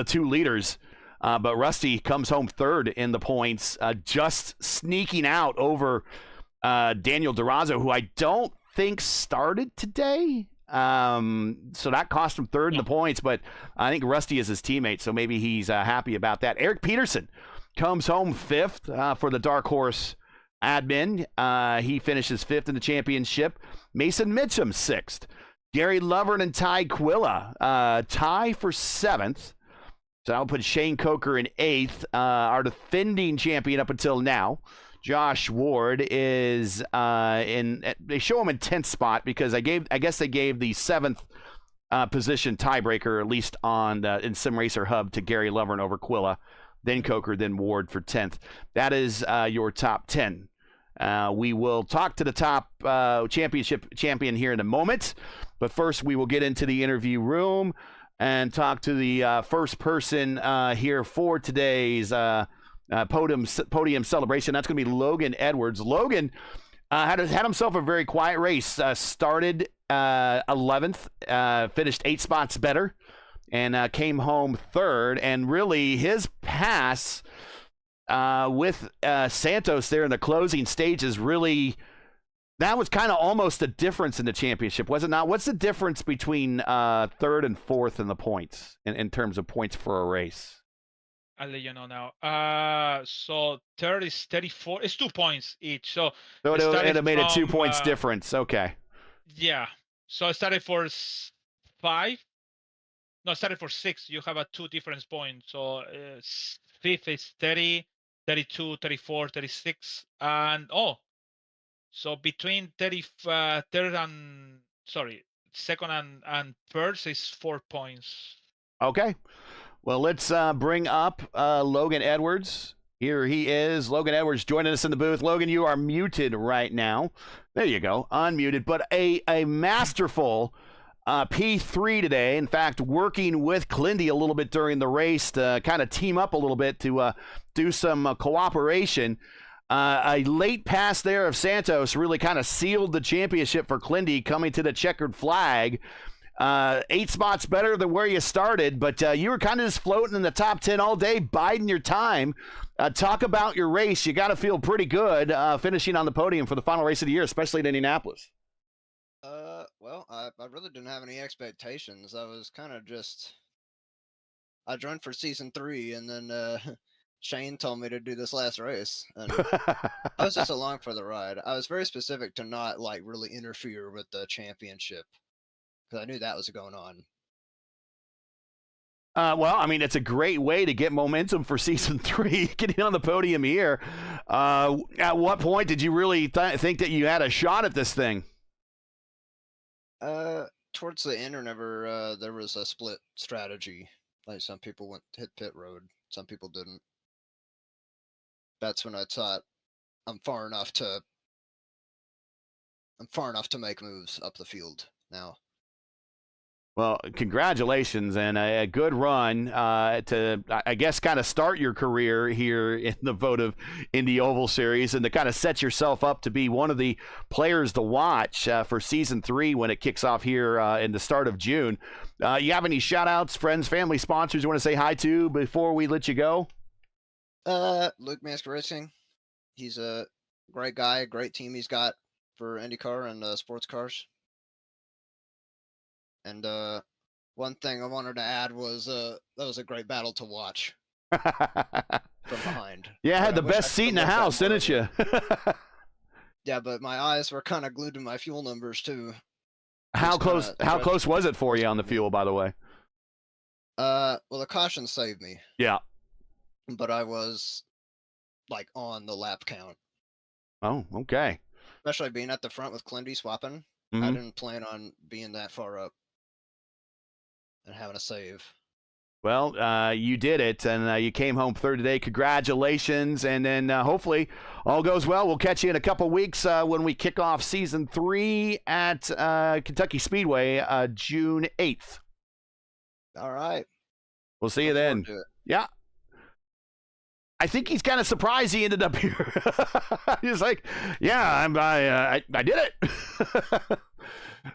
2 leaders. But Rusty comes home third in the points, just sneaking out over Daniel Durazo, who I don't think started today. So that cost him third in the points, but I think Rusty is his teammate, so maybe he's happy about that. Eric Peterson comes home fifth for the Dark Horse admin. He finishes fifth in the championship. Mason Mitchum sixth. Gary Lovern and Ty Quilla tie for seventh. So I'll put Shane Coker in eighth. Our defending champion up until now, Josh Ward, is they show him in 10th spot because I guess they gave the 7th position tiebreaker, at least on in Sim Racer Hub, to Gary Lovern over Quilla, then Coker, then Ward for 10th. That is your top 10. We will talk to the top championship champion here in a moment, but first we will get into the interview room and talk to the first person here for today's podium celebration. That's going to be Logan Edwards. Logan had himself a very quiet race. Started 11th, finished 8 spots better, and came home third. And really, his pass with Santos there in the closing stages, really, that was kind of almost a difference in the championship, was it not? What's the difference between third and fourth in the points in terms of points for a race? I'll let you know now. So third is 34. It's 2 points each. So it made a 2 points difference. Okay. Yeah. So I started for 5. No, I started for 6. You have a 2 difference points. So fifth is 30, 32, 34, 36, and so between second and first is 4 points. Okay. Well, let's bring up Logan Edwards. Here he is. Logan Edwards joining us in the booth. Logan, you are muted right now. There you go, unmuted. But a masterful P3 today. In fact, working with Clindy a little bit during the race to kind of team up a little bit to do some cooperation. A late pass there of Santos really kind of sealed the championship for Clindy, coming to the checkered flag. 8 spots better than where you started, but you were kind of just floating in the top 10 all day, biding your time. Talk about your race. You got to feel pretty good finishing on the podium for the final race of the year, especially at Indianapolis. Well, I really didn't have any expectations. I was kind of just, I joined for season 3, and then Shane told me to do this last race, and I was just along for the ride. I was very specific to not really interfere with the championship, because I knew that was going on. Well, I mean, it's a great way to get momentum for season 3, getting on the podium here. At what point did you really think that you had a shot at this thing? Towards the end, whenever there was a split strategy, like some people hit pit road, some people didn't. That's when I thought I'm far enough to make moves up the field now. Well, congratulations, and a good run to, I guess, kind of start your career here in the Votive Indy Oval Series, and to kind of set yourself up to be one of the players to watch for Season 3 when it kicks off here in the start of June. You have any shout-outs, friends, family, sponsors you want to say hi to before we let you go? Luke Mask Racing. He's a great guy, great team he's got for INDYCAR and sports cars. And one thing I wanted to add was that was a great battle to watch from behind. Yeah, I had the best seat in the house, didn't you? Yeah, but my eyes were kind of glued to my fuel numbers too. How close was it for you on the fuel, by the way? Well, the caution saved me. Yeah. But I was on the lap count. Oh, okay. Especially being at the front with Clindy swapping. Mm-hmm. I didn't plan on being that far up and having a save. Well, you did it, and you came home third today. Congratulations, and then hopefully all goes well. We'll catch you in a couple weeks when we kick off Season 3 at Kentucky Speedway, June 8th. All right. We'll see you then. Yeah. I think he's kind of surprised he ended up here. He's like, yeah, I did it.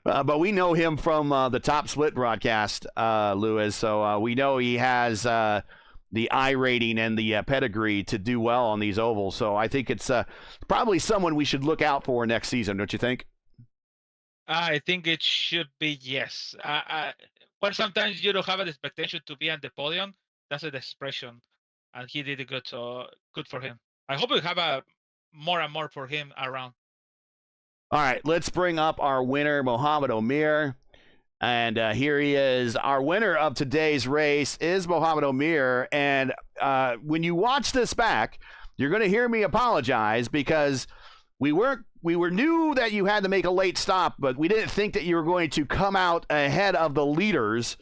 But we know him from the Top Split broadcast, Lewis. So we know he has the I rating and the pedigree to do well on these ovals. So I think it's probably someone we should look out for next season, don't you think? I think it should be yes. Well, sometimes you don't have an expectation to be on the podium. That's an expression, and he did it good. So good for him. I hope we have a more and more for him around. All right, let's bring up our winner, Mohamed Omir. And here he is. Our winner of today's race is Mohamed Omir. And when you watch this back, you're going to hear me apologize because we knew that you had to make a late stop, but we didn't think that you were going to come out ahead of the leaders.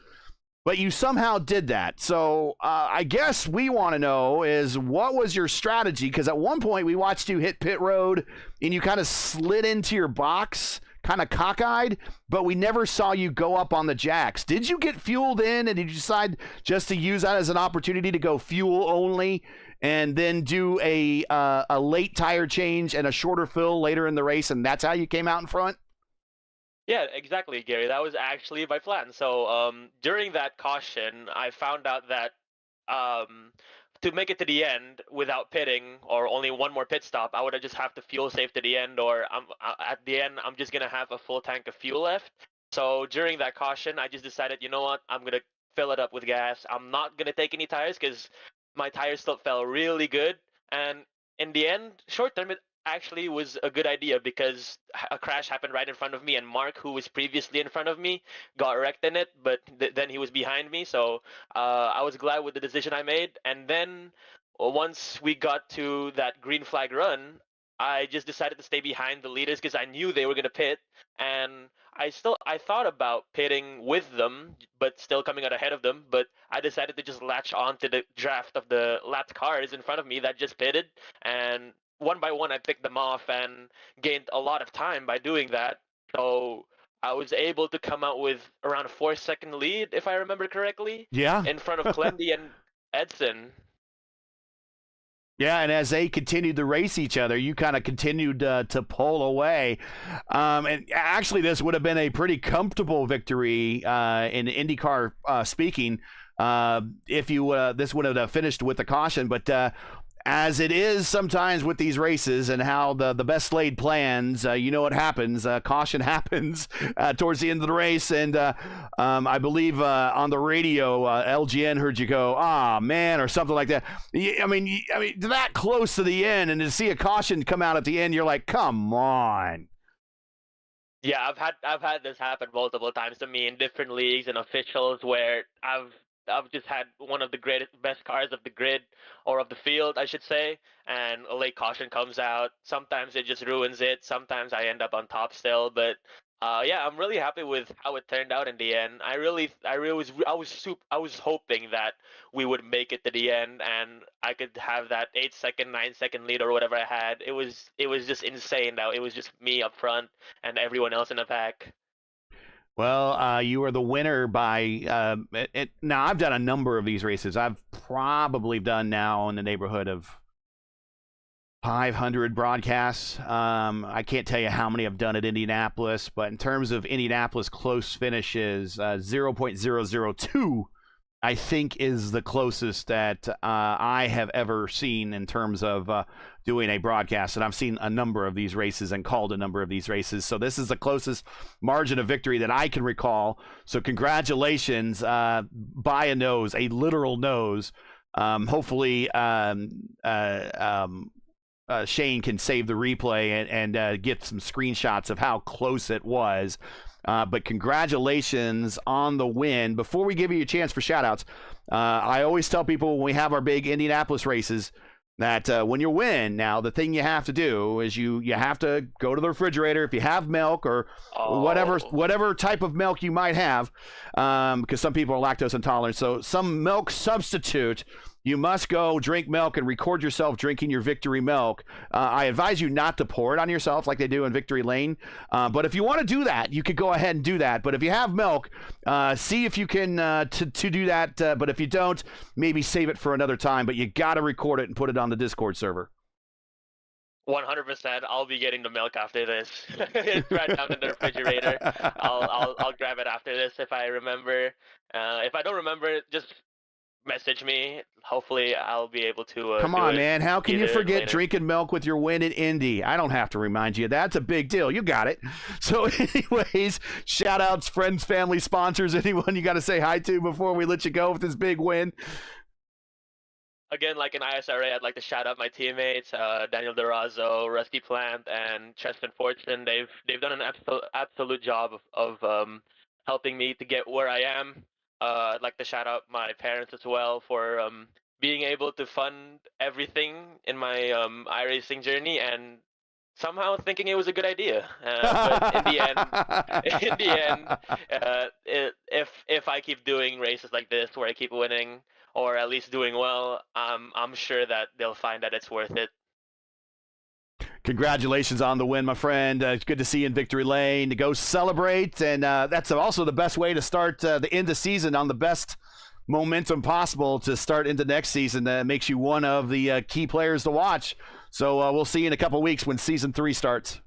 But you somehow did that. So I guess we want to know is what was your strategy? Because at one point we watched you hit pit road and you kind of slid into your box, kind of cockeyed, but we never saw you go up on the jacks. Did you get fueled in and did you decide just to use that as an opportunity to go fuel only and then do a late tire change and a shorter fill later in the race, and that's how you came out in front? Yeah, exactly, Gary. That was actually my plan. So during that caution, I found out that to make it to the end without pitting or only one more pit stop, I would just have to fuel save to the end, or at the end, I'm just going to have a full tank of fuel left. So during that caution, I just decided, you know what, I'm going to fill it up with gas. I'm not going to take any tires because my tires still felt really good. And in the end, short term, it actually was a good idea because a crash happened right in front of me, and Mark, who was previously in front of me, got wrecked in it, but then he was behind me. So I was glad with the decision I made. And then once we got to that green flag run, I just decided to stay behind the leaders because I knew they were going to pit, and I thought about pitting with them but still coming out ahead of them, but I decided to just latch on to the draft of the lapped cars in front of me that just pitted, and one by one I picked them off and gained a lot of time by doing that. So I was able to come out with around a 4-second lead, if I remember correctly. Yeah. In front of Clendy and Edson. Yeah, and as they continued to race each other, you kind of continued to pull away. And actually, this would have been a pretty comfortable victory in IndyCar speaking if you this would have finished with the caution. But as it is sometimes with these races and how the best laid plans, you know what happens. Caution happens towards the end of the race. And I believe on the radio, LGN heard you go, "Ah, man," or something like that. I mean, that close to the end, and to see a caution come out at the end, you're like, come on. Yeah, I've had this happen multiple times to me in different leagues and officials where I've just had one of the best cars of the grid or of the field, I should say, and a late caution comes out. Sometimes it just ruins it. Sometimes I end up on top still, but yeah, I'm really happy with how it turned out in the end. I was hoping that we would make it to the end and I could have that 8-second, 9-second lead or whatever I had. It was just insane. Now it was just me up front and everyone else in the pack. Well, you are the winner by now I've done a number of these races. I've probably done now in the neighborhood of 500 broadcasts. I can't tell you how many I've done at Indianapolis, but in terms of Indianapolis close finishes, 0.002 I think is the closest that I have ever seen in terms of doing a broadcast. And I've seen a number of these races and called a number of these races. So this is the closest margin of victory that I can recall. So congratulations by a nose, a literal nose. Hopefully Shane can save the replay and get some screenshots of how close it was. But congratulations on the win. Before we give you a chance for shout-outs, I always tell people when we have our big Indianapolis races that when you win, now the thing you have to do is you have to go to the refrigerator if you have milk or whatever type of milk you might have, because some people are lactose intolerant. So some milk substitute. You must go drink milk and record yourself drinking your victory milk. I advise you not to pour it on yourself like they do in Victory Lane. But if you want to do that, you could go ahead and do that. But if you have milk, see if you can to do that. But if you don't, maybe save it for another time. But you got to record it and put it on the Discord server. 100%. I'll be getting the milk after this. It's right down in the refrigerator. I'll grab it after this if I remember. If I don't remember, just message me. Hopefully, I'll be able to Come do on, it man. How can you either forget later. drinking milk with your win in Indy? I don't have to remind you. That's a big deal. You got it. So, anyways, shout outs, friends, family, sponsors, anyone you got to say hi to before we let you go with this big win? Again, like in ISRA, I'd like to shout out my teammates, Daniel DeRozzo, Rusty Plant, and Cheston Fortune. They've done an absolute job of helping me to get where I am. I'd like to shout out my parents as well for being able to fund everything in my iRacing journey and somehow thinking it was a good idea. But in the end, if I keep doing races like this where I keep winning, or at least doing well, I'm sure that they'll find that it's worth it. Congratulations on the win, my friend. It's good to see you in victory lane. To go celebrate, and that's also the best way to start the end of season on the best momentum possible to start into next season. That makes you one of the key players to watch. So we'll see you in a couple weeks when season 3 starts.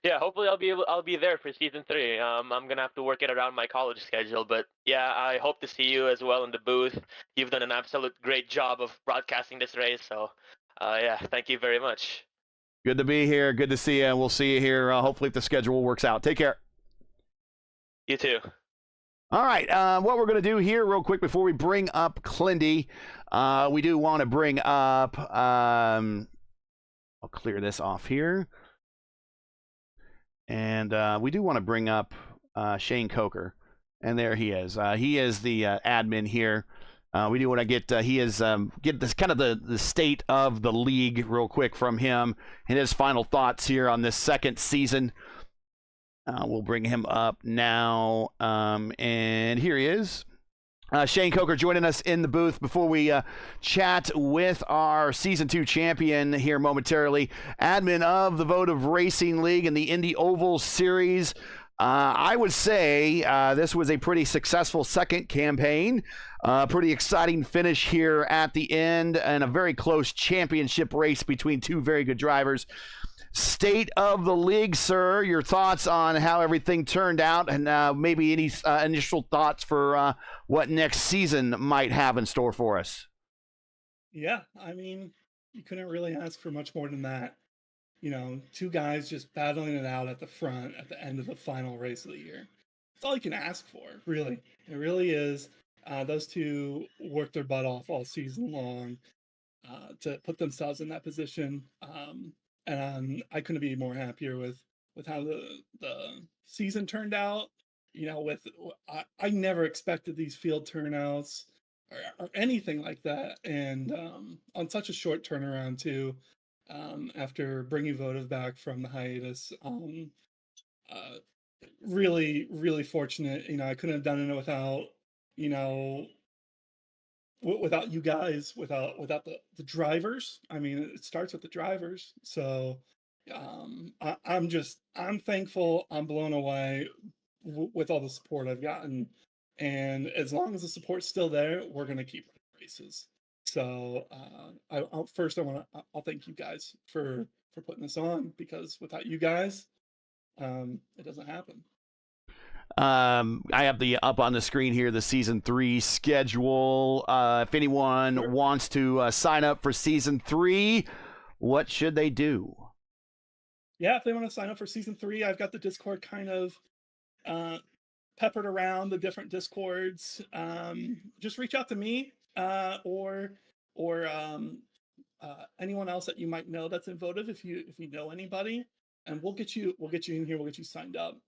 Yeah, hopefully I'll be there for season 3. I'm gonna have to work it around my college schedule, but yeah, I hope to see you as well in the booth. You've done an absolute great job of broadcasting this race, so yeah, thank you very much. Good to be here. Good to see you, and we'll see you here. Hopefully, if the schedule works out. Take care. You too. All right, what we're going to do here real quick before we bring up Clindy, we do want to bring up, I'll clear this off here, and we do want to bring up Shane Coker, and there he is. He is the admin here. We do want to get get this kind of the state of the league real quick from him and his final thoughts here on this second season. We'll bring him up now, and here he is. Shane Coker joining us in the booth before we chat with our Season 2 champion here momentarily, admin of the Votive Racing League and the Indy Oval Series. I would say this was a pretty successful second campaign. Pretty exciting finish here at the end, and a very close championship race between two very good drivers. State of the league, sir. Your thoughts on how everything turned out, and maybe any initial thoughts for what next season might have in store for us. Yeah, I mean, you couldn't really ask for much more than that. You know, two guys just battling it out at the front at the end of the final race of the year. That's all you can ask for, really. It really is. Those two worked their butt off all season long to put themselves in that position. And I couldn't be more happier with how the season turned out. You know, I never expected these field turnouts or anything like that, and on such a short turnaround too. After bringing Votive back from the hiatus, really, really fortunate. You know, I couldn't have done it without, you know, without you guys, without the drivers. I mean, it starts with the drivers. So I'm thankful. I'm blown away with all the support I've gotten, and as long as the support's still there, we're gonna keep races. So I'll thank you guys for putting this on, because without you guys, it doesn't happen. I have up on the screen here the season 3 schedule. If anyone wants to sign up for season 3, what should they do? Yeah, if they want to sign up for season 3, I've got the Discord kind of peppered around the different Discords. Just reach out to me or anyone else that you might know that's in Votive, if you know anybody, and we'll get you in here. We'll get you signed up.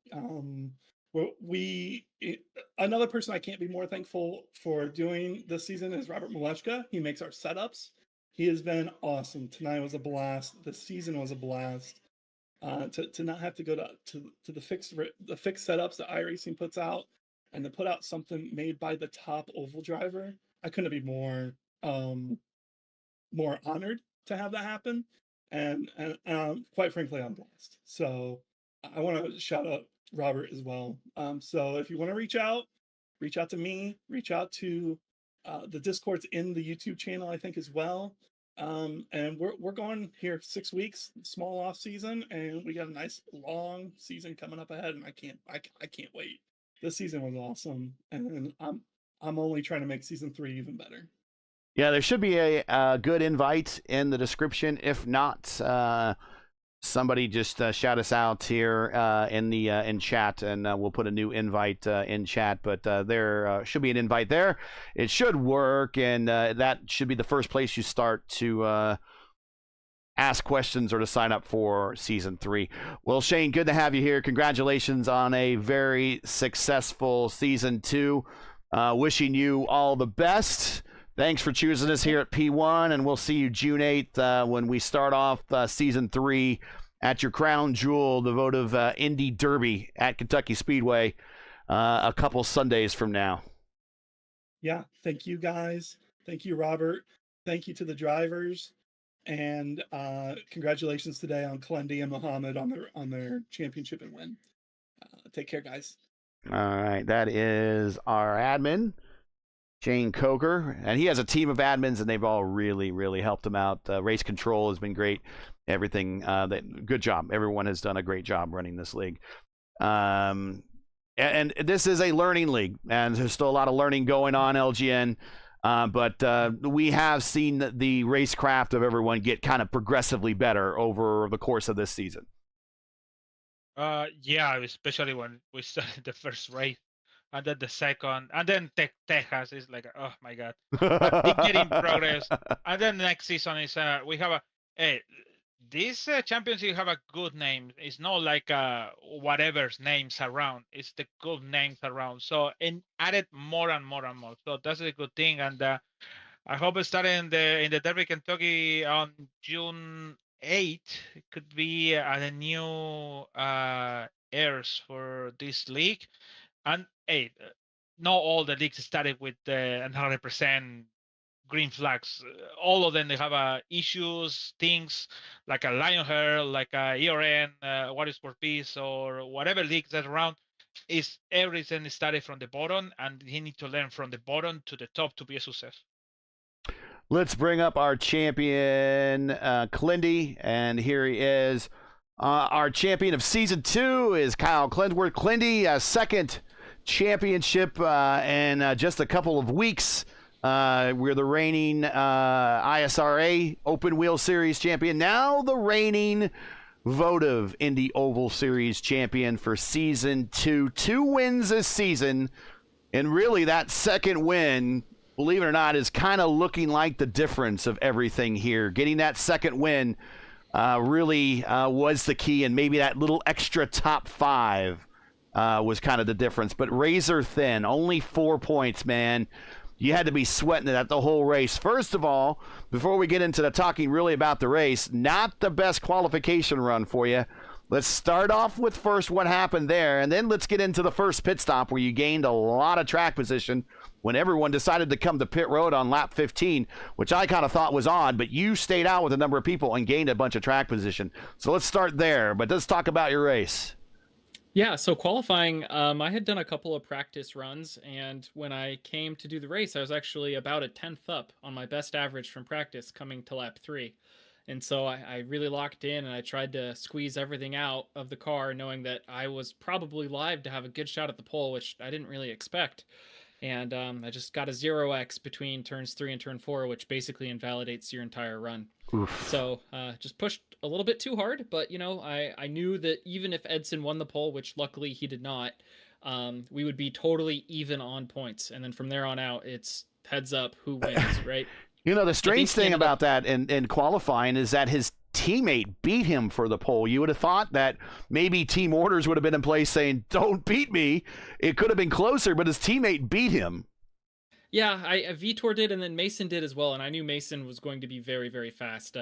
Another person I can't be more thankful for doing this season is Robert Maleshka. He makes our setups. He has been awesome. Tonight was a blast. The season was a blast. To not have to go to the fixed setups that iRacing puts out, and to put out something made by the top oval driver, I couldn't be more honored to have that happen, and quite frankly, I'm blessed. So I want to shout out Robert as well. So if you want to reach out to me, reach out to the Discords in the YouTube channel, I think, as well. And we're going here 6 weeks, small off season, and we got a nice long season coming up ahead, and I can't wait. This season was awesome, and I'm only trying to make season 3 even better. Yeah, there should be a good invite in the description. If not, somebody just shout us out here in chat, and we'll put a new invite in chat. But there should be an invite there. It should work, and that should be the first place you start to ask questions or to sign up for season 3. Well, Shane, good to have you here. Congratulations on a very successful season 2. Wishing you all the best. Thanks for choosing us here at P1, and we'll see you June 8th when we start off season 3 at your crown jewel, the Votive Indy Derby at Kentucky Speedway, a couple Sundays from now. Yeah, thank you guys. Thank you, Robert. Thank you to the drivers, and congratulations today on Kalendi and Muhammad on their championship and win. Take care, guys. All right, that is our admin, Shane Coker, and he has a team of admins, and they've all really, really helped him out. Race control has been great. Everything, good job. Everyone has done a great job running this league. And this is a learning league, and there's still a lot of learning going on, LGN. But we have seen the racecraft of everyone get kind of progressively better over the course of this season. Yeah, especially when we started the first race, and then the second, and then Texas is like, oh my god, but they get in progress. And then next season is we have this championship have a good name. It's not like whatever's names around. It's the good names around. So and added more and more and more. So that's a good thing. And I hope it started in the Derby, Kentucky on June 8th. It could be the new airs for this league. And not all the leagues started with 100% green flags. All of them, they have issues, things like a Lionheart, like a ERN, What is for Peace, or whatever leagues that's around. Is everything started from the bottom, and you need to learn from the bottom to the top to be a success. Let's bring up our champion, Clindy, and here he is. Our champion of season 2 is Kyle Clinsworth. Clindy, second championship in just a couple of weeks. We're the reigning ISRA Open Wheel Series champion. Now the reigning Votive Indy Oval Series champion for season 2. 2 wins this season, and really that second win, believe it or not, is kind of looking like the difference of everything here. Getting that second win really was the key, and maybe that little extra top 5 was kind of the difference. But razor thin, only 4 points, man. You had to be sweating it at the whole race. First of all, before we get into the talking really about the race, not the best qualification run for you. Let's start off with first what happened there, and then let's get into the first pit stop where you gained a lot of track position when everyone decided to come to pit road on lap 15, which I kind of thought was odd, but you stayed out with a number of people and gained a bunch of track position. So let's start there, but let's talk about your race. Yeah, so qualifying, I had done a couple of practice runs, and when I came to do the race, I was actually about a 10th up on my best average from practice coming to lap 3. And so I really locked in, and I tried to squeeze everything out of the car, knowing that I was probably live to have a good shot at the pole, which I didn't really expect. And I just got a 0x between turns 3 and turn 4, which basically invalidates your entire run. Oof. So just pushed a little bit too hard, but you know, I knew that even if Edson won the pole, which luckily he did not, we would be totally even on points. And then from there on out, it's heads up who wins, right? You know, the strange thing about that in qualifying is that his teammate beat him for the pole. You would have thought that maybe team orders would have been in place saying, don't beat me. It could have been closer, but his teammate beat him. Yeah, Vitor did, and then Mason did as well, and I knew Mason was going to be very, very fast.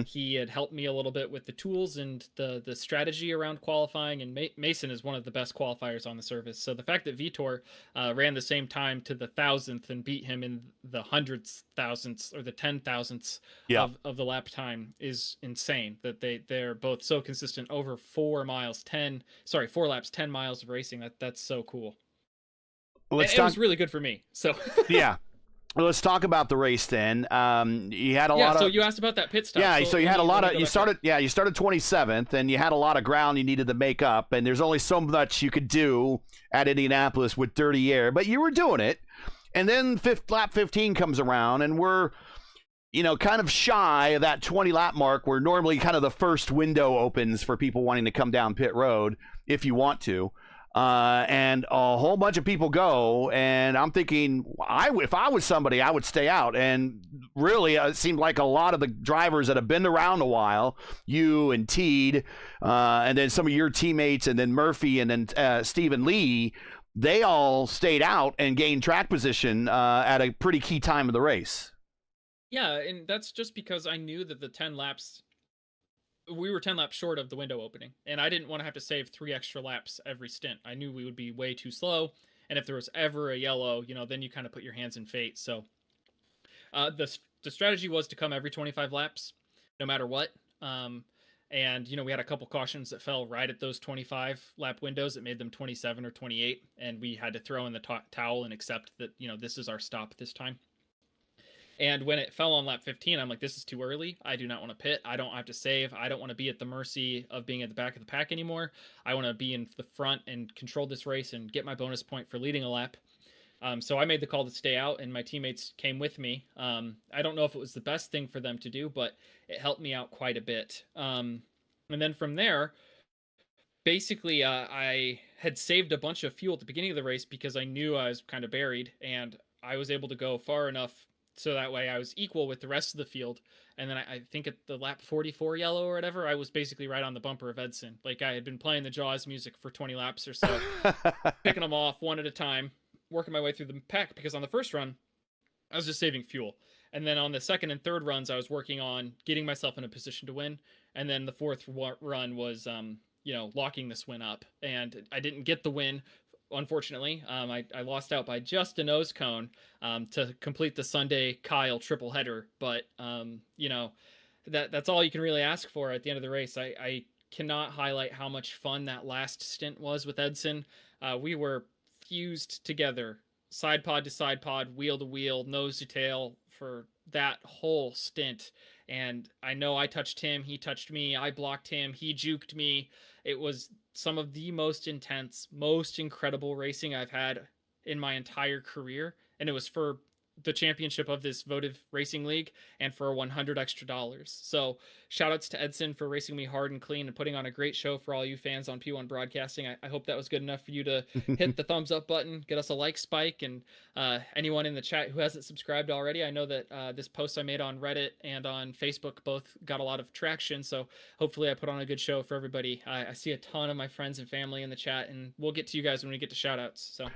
He had helped me a little bit with the tools and the strategy around qualifying, and Mason is one of the best qualifiers on the service. So the fact that Vitor ran the same time to the 1,000th and beat him in the 100th thousandths or the 10,000ths of the lap time is insane. That they're both so consistent over 4 laps, 10 miles of racing. That's so cool. Well, it was really good for me. So yeah. Well, let's talk about the race then. You had a lot of. So you asked about that pit stop. Yeah. So you had a lot of. You started 27th, and you had a lot of ground you needed to make up, and there's only so much you could do at Indianapolis with dirty air, but you were doing it. And then lap 15 comes around, and we're, kind of shy of that 20 lap mark where normally kind of the first window opens for people wanting to come down pit road if you want to. And a whole bunch of people go, and I'm thinking, if I was somebody, I would stay out. And really, it seemed like a lot of the drivers that have been around a while, you and Teed, and then some of your teammates, and then Murphy, and then Stephen Lee, they all stayed out and gained track position at a pretty key time of the race. Yeah, and that's just because I knew that the 10 laps, we were 10 laps short of the window opening, and I didn't want to have to save 3 extra laps every stint. I knew we would be way too slow, and if there was ever a yellow, then you kind of put your hands in fate. So the strategy was to come every 25 laps, no matter what. And, we had a couple cautions that fell right at those 25 lap windows. It made them 27 or 28, and we had to throw in the towel and accept that, this is our stop this time. And when it fell on lap 15, I'm like, this is too early. I do not want to pit. I don't have to save. I don't want to be at the mercy of being at the back of the pack anymore. I want to be in the front and control this race and get my bonus point for leading a lap. So I made the call to stay out, and my teammates came with me. I don't know if it was the best thing for them to do, but it helped me out quite a bit. And then from there, basically, I had saved a bunch of fuel at the beginning of the race because I knew I was kind of buried, and I was able to go far enough so that way I was equal with the rest of the field. And then I think at the lap 44 yellow or whatever, I was basically right on the bumper of Edson. Like, I had been playing the Jaws music for 20 laps or so, picking them off one at a time, working my way through the pack, because on the first run, I was just saving fuel. And then on the second and third runs, I was working on getting myself in a position to win. And then the fourth run was, locking this win up. And I didn't get the win, unfortunately. I lost out by just a nose cone to complete the Sunday Kyle triple header. But, that's all you can really ask for at the end of the race. I cannot highlight how much fun that last stint was with Edson. We were fused together, side pod to side pod, wheel to wheel, nose to tail for that whole stint. And I know I touched him, he touched me, I blocked him, he juked me. It was some of the most intense, most incredible racing I've had in my entire career. And it was for the championship of this Votive Racing League and for $100 extra. So shout outs to Edson for racing me hard and clean and putting on a great show for all you fans on P1 Broadcasting. I hope that was good enough for you to hit the thumbs up button, get us a like spike, and anyone in the chat who hasn't subscribed already. I know that this post I made on Reddit and on Facebook both got a lot of traction, so hopefully I put on a good show for everybody. I see a ton of my friends and family in the chat, and we'll get to you guys when we get to shout outs. So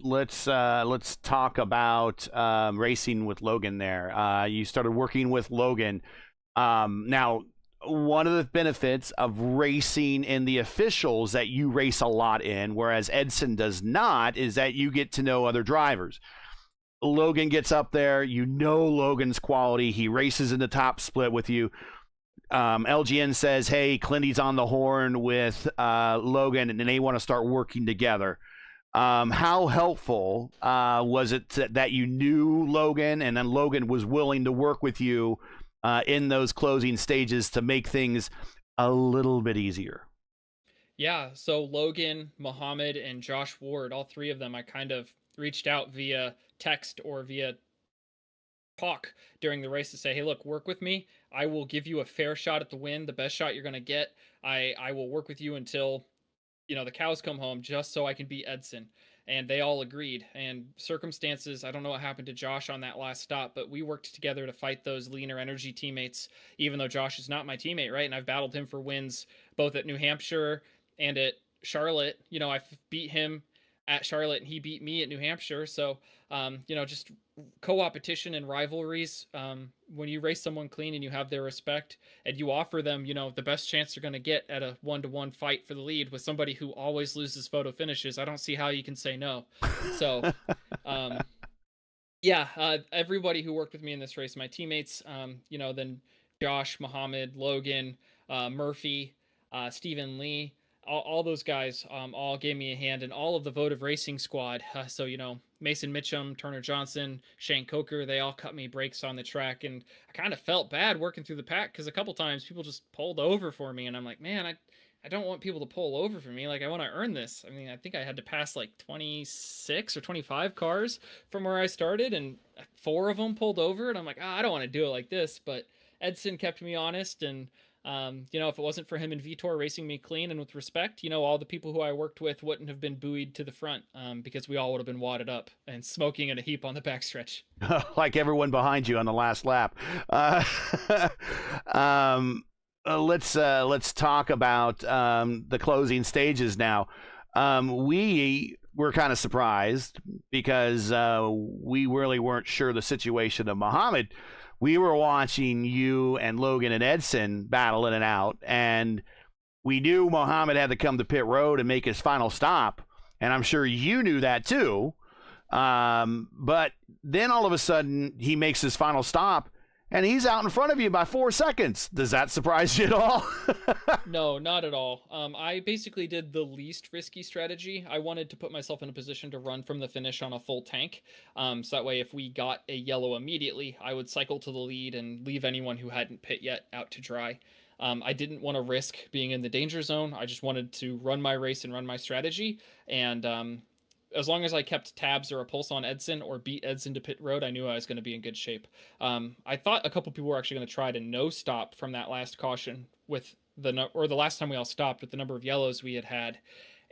let's talk about racing with Logan there. You started working with Logan. Now, one of the benefits of racing in the officials that you race a lot in, whereas Edson does not, is that you get to know other drivers. Logan gets up there, Logan's quality. He races in the top split with you. LGN says, hey, Clinty's on the horn with Logan, and they want to start working together. How helpful was it that you knew Logan, and then Logan was willing to work with you in those closing stages to make things a little bit easier? Yeah, so Logan, Muhammad, and Josh Ward, all three of them, I kind of reached out via text or via talk during the race to say, hey, look, work with me. I will give you a fair shot at the win, the best shot you're going to get. I will work with you until the cows come home, just so I can beat Edson. And they all agreed. And circumstances, I don't know what happened to Josh on that last stop, but we worked together to fight those leaner energy teammates, even though Josh is not my teammate, right? And I've battled him for wins both at New Hampshire and at Charlotte. I've beat him at Charlotte and he beat me at New Hampshire. So, just co-opetition and rivalries. When you race someone clean and you have their respect and you offer them, the best chance they're going to get at a 1-to-1 fight for the lead with somebody who always loses photo finishes, I don't see how you can say no. So, everybody who worked with me in this race, my teammates, then Josh, Muhammad, Logan, Murphy, Stephen Lee, all those guys all gave me a hand, and all of the Votive Racing squad. So, Mason Mitchum, Turner Johnson, Shane Coker, they all cut me breaks on the track. And I kind of felt bad working through the pack because a couple times people just pulled over for me. And I'm like, man, I don't want people to pull over for me. Like, I want to earn this. I mean, I think I had to pass like 26 or 25 cars from where I started, and 4 of them pulled over. And I'm like, I don't want to do it like this. But Edson kept me honest. And, if it wasn't for him and Vitor racing me clean and with respect, all the people who I worked with wouldn't have been buoyed to the front, because we all would have been wadded up and smoking in a heap on the backstretch. Like everyone behind you on the last lap. Let's talk about the closing stages now. We were kind of surprised because we really weren't sure the situation of Muhammad. We were watching you and Logan and Edson battle in and out, and we knew Muhammad had to come to pit road and make his final stop, and I'm sure you knew that too. But then all of a sudden he makes his final stop, and he's out in front of you by 4 seconds. Does that surprise you at all? No, not at all. I basically did the least risky strategy. I wanted to put myself in a position to run from the finish on a full tank. So that way, if we got a yellow immediately, I would cycle to the lead and leave anyone who hadn't pit yet out to dry. I didn't want to risk being in the danger zone. I just wanted to run my race and run my strategy. And as long as I kept tabs or a pulse on Edson or beat Edson to pit road, I knew I was going to be in good shape. I thought a couple people were actually going to try to no stop from that last caution with the last time we all stopped with the number of yellows we had.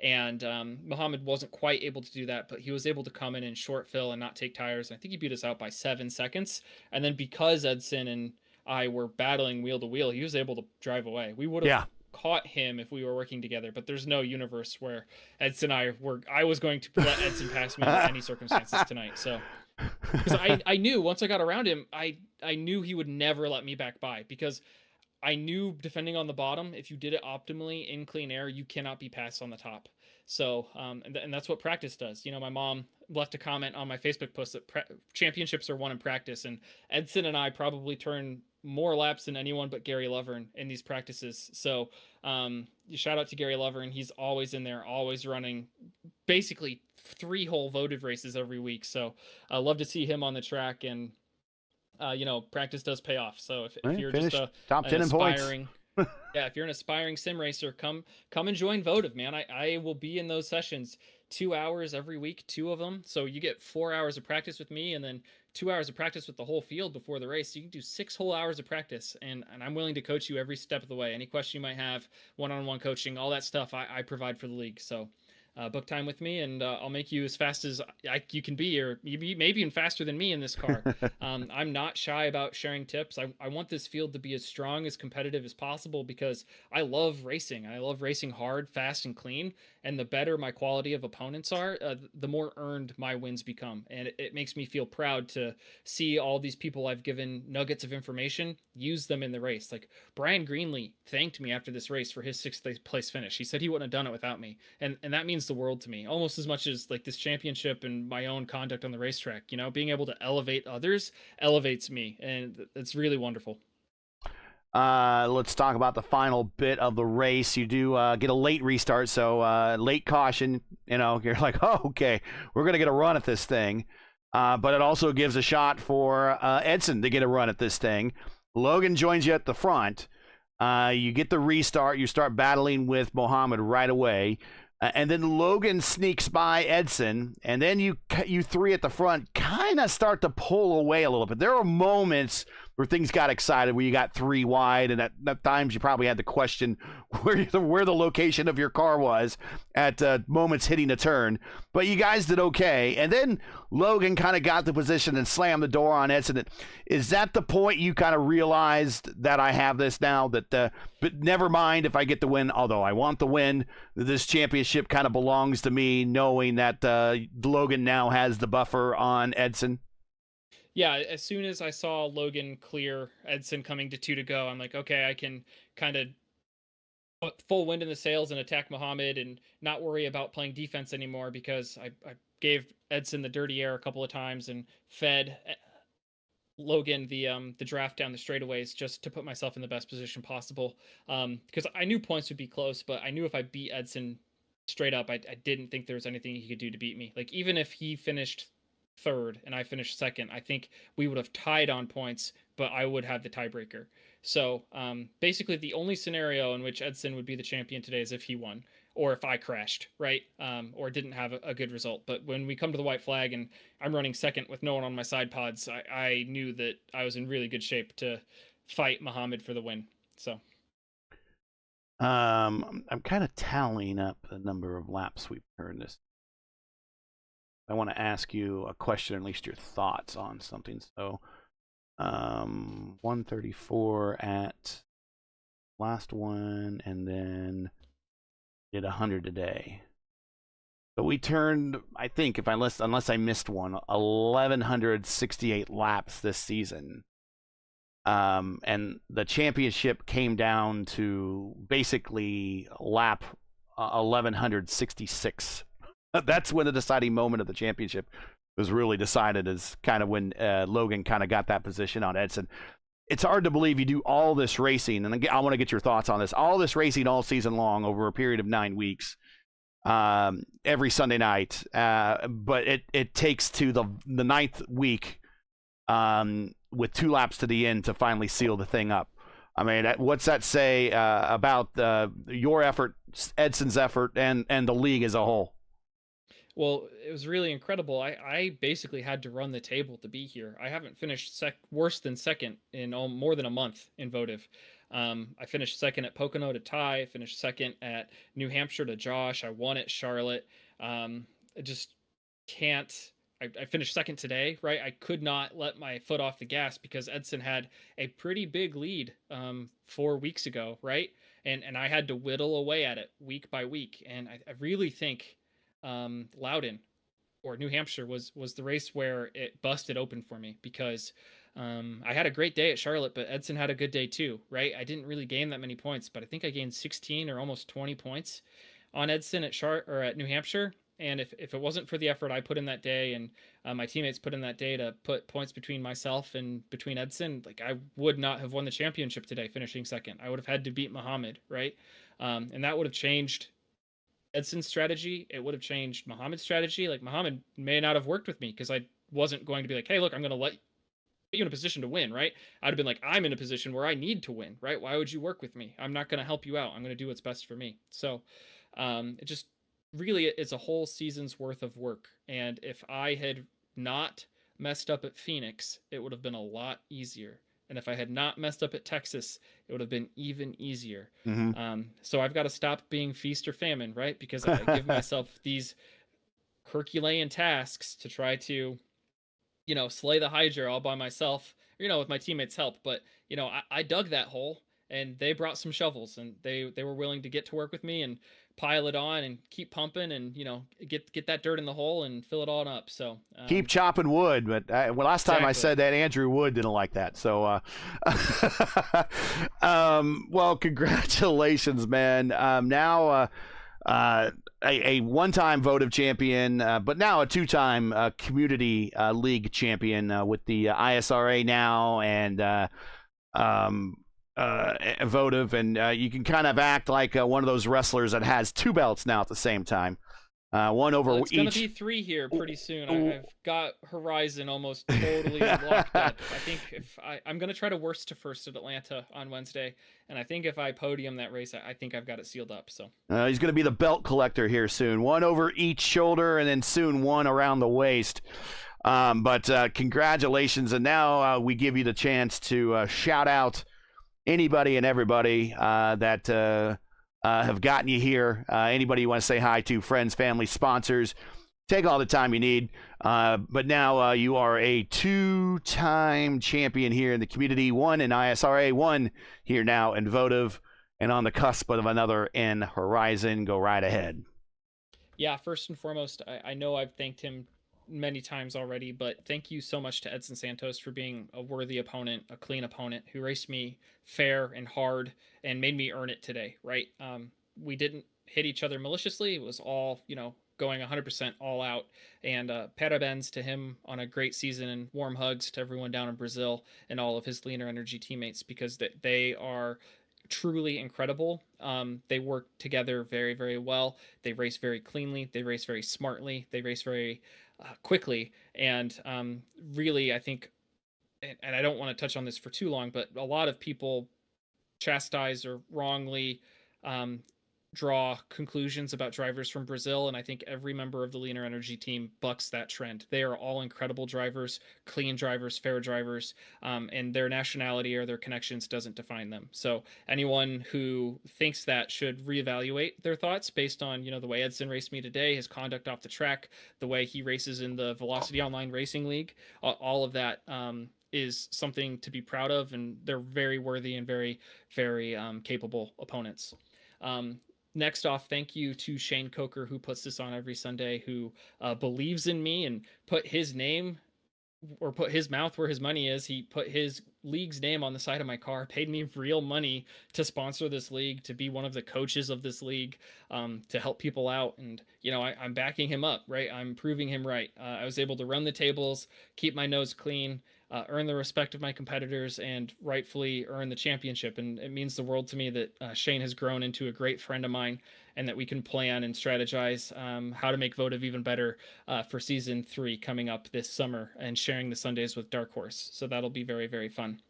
And Muhammad wasn't quite able to do that, but he was able to come in short fill and not take tires. I think he beat us out by 7 seconds. And then because Edson and I were battling wheel to wheel, he was able to drive away. We would have caught him if we were working together, but there's no universe where Edson and I was going to let Edson pass me under any circumstances tonight. So because I knew once I got around him, I knew he would never let me back by, because I knew defending on the bottom, if you did it optimally in clean air, you cannot be passed on the top. So and that's what practice does. My mom left a comment on my Facebook post that championships are won in practice, and Edson and I probably turn more laps than anyone but Gary Lovern in these practices. So shout out to Gary Lovern. He's always in there, always running basically 3 whole votive races every week. So I love to see him on the track, and practice does pay off. So if you're just top 10 in points. If you're an aspiring sim racer, come and join Votive, man. I will be in those sessions 2 hours every week, 2 of them. So you get 4 hours of practice with me, and then 2 hours of practice with the whole field before the race. So you can do 6 whole hours of practice, and I'm willing to coach you every step of the way. Any question you might have, one-on-one coaching, all that stuff I provide for the league. So book time with me, and I'll make you as fast as you can be, or maybe even faster than me in this car. I'm not shy about sharing tips. I want this field to be as strong, as competitive as possible, because I love racing. I love racing hard, fast, and clean. And the better my quality of opponents are, the more earned my wins become. And it makes me feel proud to see all these people I've given nuggets of information, use them in the race. Like Brian Greenlee thanked me after this race for his 6th place finish. He said he wouldn't have done it without me. And that means the world to me, almost as much as like this championship and my own conduct on the racetrack. Being able to elevate others elevates me, and it's really wonderful. Let's talk about the final bit of the race. You do get a late restart, so late caution. You're like, oh, okay, we're going to get a run at this thing. But it also gives a shot for Edson to get a run at this thing. Logan joins you at the front. You get the restart. You start battling with Muhammad right away. And then Logan sneaks by Edson, and then you 3 at the front kind of start to pull away a little bit. There are moments where things got excited, where you got 3 wide, and at times you probably had to question where the location of your car was at moments hitting a turn. But you guys did okay. And then Logan kind of got the position and slammed the door on Edson. Is that the point you kind of realized that I have this now? But never mind if I get the win, although I want the win. This championship kind of belongs to me, knowing that Logan now has the buffer on Edson. Yeah, as soon as I saw Logan clear Edson coming to 2 to go, I'm like, okay, I can kind of put full wind in the sails and attack Muhammad and not worry about playing defense anymore, because I gave Edson the dirty air a couple of times and fed Logan the draft down the straightaways just to put myself in the best position possible. Because I knew points would be close, but I knew if I beat Edson straight up, I didn't think there was anything he could do to beat me. Like, even if he finished third and I finished second, I think we would have tied on points, but I would have the tiebreaker. So basically, the only scenario in which Edson would be the champion today is if he won, or if I crashed, right? Or didn't have a good result. But when we come to the white flag and I'm running second with no one on my side pods, I knew that I was in really good shape to fight Muhammad for the win. So I'm kind of tallying up the number of laps we've turned this. I want to ask you a question, at least your thoughts on something. So 134 at last one, and then did 100 today. So we turned, I think, unless I missed one, 1,168 laps this season. And the championship came down to basically lap 1,166. That's when the deciding moment of the championship was really decided, is kind of when Logan kind of got that position on Edson. It's hard to believe you do all this racing, and I want to get your thoughts on this. All this racing all season long over a period of 9 weeks, every Sunday night, but it takes to the 9th week with 2 laps to the end to finally seal the thing up. I mean, what's that say about your effort, Edson's effort, and the league as a whole? Well, it was really incredible. I basically had to run the table to be here. I haven't finished worse than second in more than a month in Votive. I finished second at Pocono to Ty. I finished second at New Hampshire to Josh. I won at Charlotte. I just can't. I finished second today, right? I could not let my foot off the gas because Edson had a pretty big lead 4 weeks ago, right? And I had to whittle away at it week by week. And I really think Loudon or New Hampshire was the race where it busted open for me, because I had a great day at Charlotte, but Edson had a good day too, right? I didn't really gain that many points, but I think I gained 16 or almost 20 points on Edson at New Hampshire. And if it wasn't for the effort I put in that day, and my teammates put in that day to put points between myself and between Edson, like, I would not have won the championship today finishing second. I would have had to beat Muhammad, right? And that would have changed Edson's strategy. It would have changed Muhammad's strategy. Like, Muhammad may not have worked with me because I wasn't going to be like, hey, look, I'm going to let you in a position to win, right? I'd have been like, I'm in a position where I need to win, right? Why would you work with me? I'm not going to help you out. I'm going to do what's best for me. So it just really, it's a whole season's worth of work. And if I had not messed up at Phoenix, it would have been a lot easier. And if I had not messed up at Texas, it would have been even easier. Mm-hmm. So I've got to stop being feast or famine, right? Because I give myself these Herculean tasks to try to, slay the Hydra all by myself, with my teammates' help. But, I dug that hole, and they brought some shovels, and they were willing to get to work with me and pile it on and keep pumping and, get that dirt in the hole and fill it all up. So keep chopping wood. But last time I said that, Andrew Wood didn't like that. So, well, congratulations, man. Now, a one-time Votive champion, but now a 2-time community league champion with the ISRA now, and Votive, and you can kind of act like one of those wrestlers that has 2 belts now at the same time. One over it's each. It's going to be 3 here pretty soon. I've got Horizon almost totally locked up. I think if I'm going to try to worst to first at Atlanta on Wednesday, and I think if I podium that race, I think I've got it sealed up. So he's going to be the belt collector here soon. 1 over each shoulder, and then soon 1 around the waist. But congratulations, and now we give you the chance to shout out anybody and everybody that have gotten you here. Anybody you want to say hi to, friends, family, sponsors. Take all the time you need. But now you are a 2-time champion here in the community, 1 in ISRA, 1 here now in Votive, and on the cusp of another in Horizon. Go right ahead. Yeah, first and foremost, I know I've thanked him many times already, but thank you so much to Edson Santos for being a worthy opponent, a clean opponent who raced me fair and hard and made me earn it today, right? We didn't hit each other maliciously. It was all, going 100% all out. And parabéns to him on a great season, and warm hugs to everyone down in Brazil and all of his Leaner Energy teammates, because they are truly incredible. They work together very, very well. They race very cleanly. They race very smartly. They race very quickly. And really, I think, and I don't want to touch on this for too long, but a lot of people chastise or wrongly draw conclusions about drivers from Brazil, and I think every member of the Leaner Energy team bucks that trend. They are all incredible drivers, clean drivers, fair drivers, and their nationality or their connections doesn't define them. So anyone who thinks that should reevaluate their thoughts based on, you know, the way Edson raced me today, his conduct off the track, the way he races in the Velocity Online Racing League, all of that is something to be proud of, and they're very worthy and very, very capable opponents. Next off, thank you to Shane Coker, who puts this on every Sunday, who believes in me and put his name or put his mouth where his money is. He put his league's name on the side of my car, paid me real money to sponsor this league, to be one of the coaches of this league, to help people out. And, you know, I'm backing him up, right? I'm proving him right. I was able to run the tables, keep my nose clean, earn the respect of my competitors, and rightfully earn the championship. And it means the world to me that Shane has grown into a great friend of mine, and that we can plan and strategize how to make Votive even better for season 3 coming up this summer, and sharing the Sundays with Dark Horse. So that'll be very, very fun.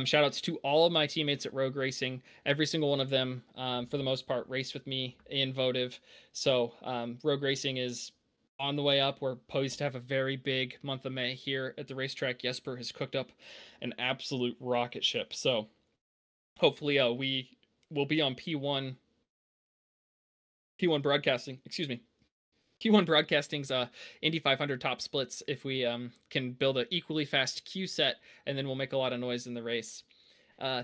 Shout outs to all of my teammates at Rogue Racing. Every single one of them, for the most part, raced with me in Votive. So Rogue Racing is on the way up. We're poised to have a very big month of May here at the racetrack. Jesper has cooked up an absolute rocket ship. So hopefully we will be on P1 Broadcasting, P1 Broadcasting's Indy 500 top splits if we can build an equally fast Q set, and then we'll make a lot of noise in the race.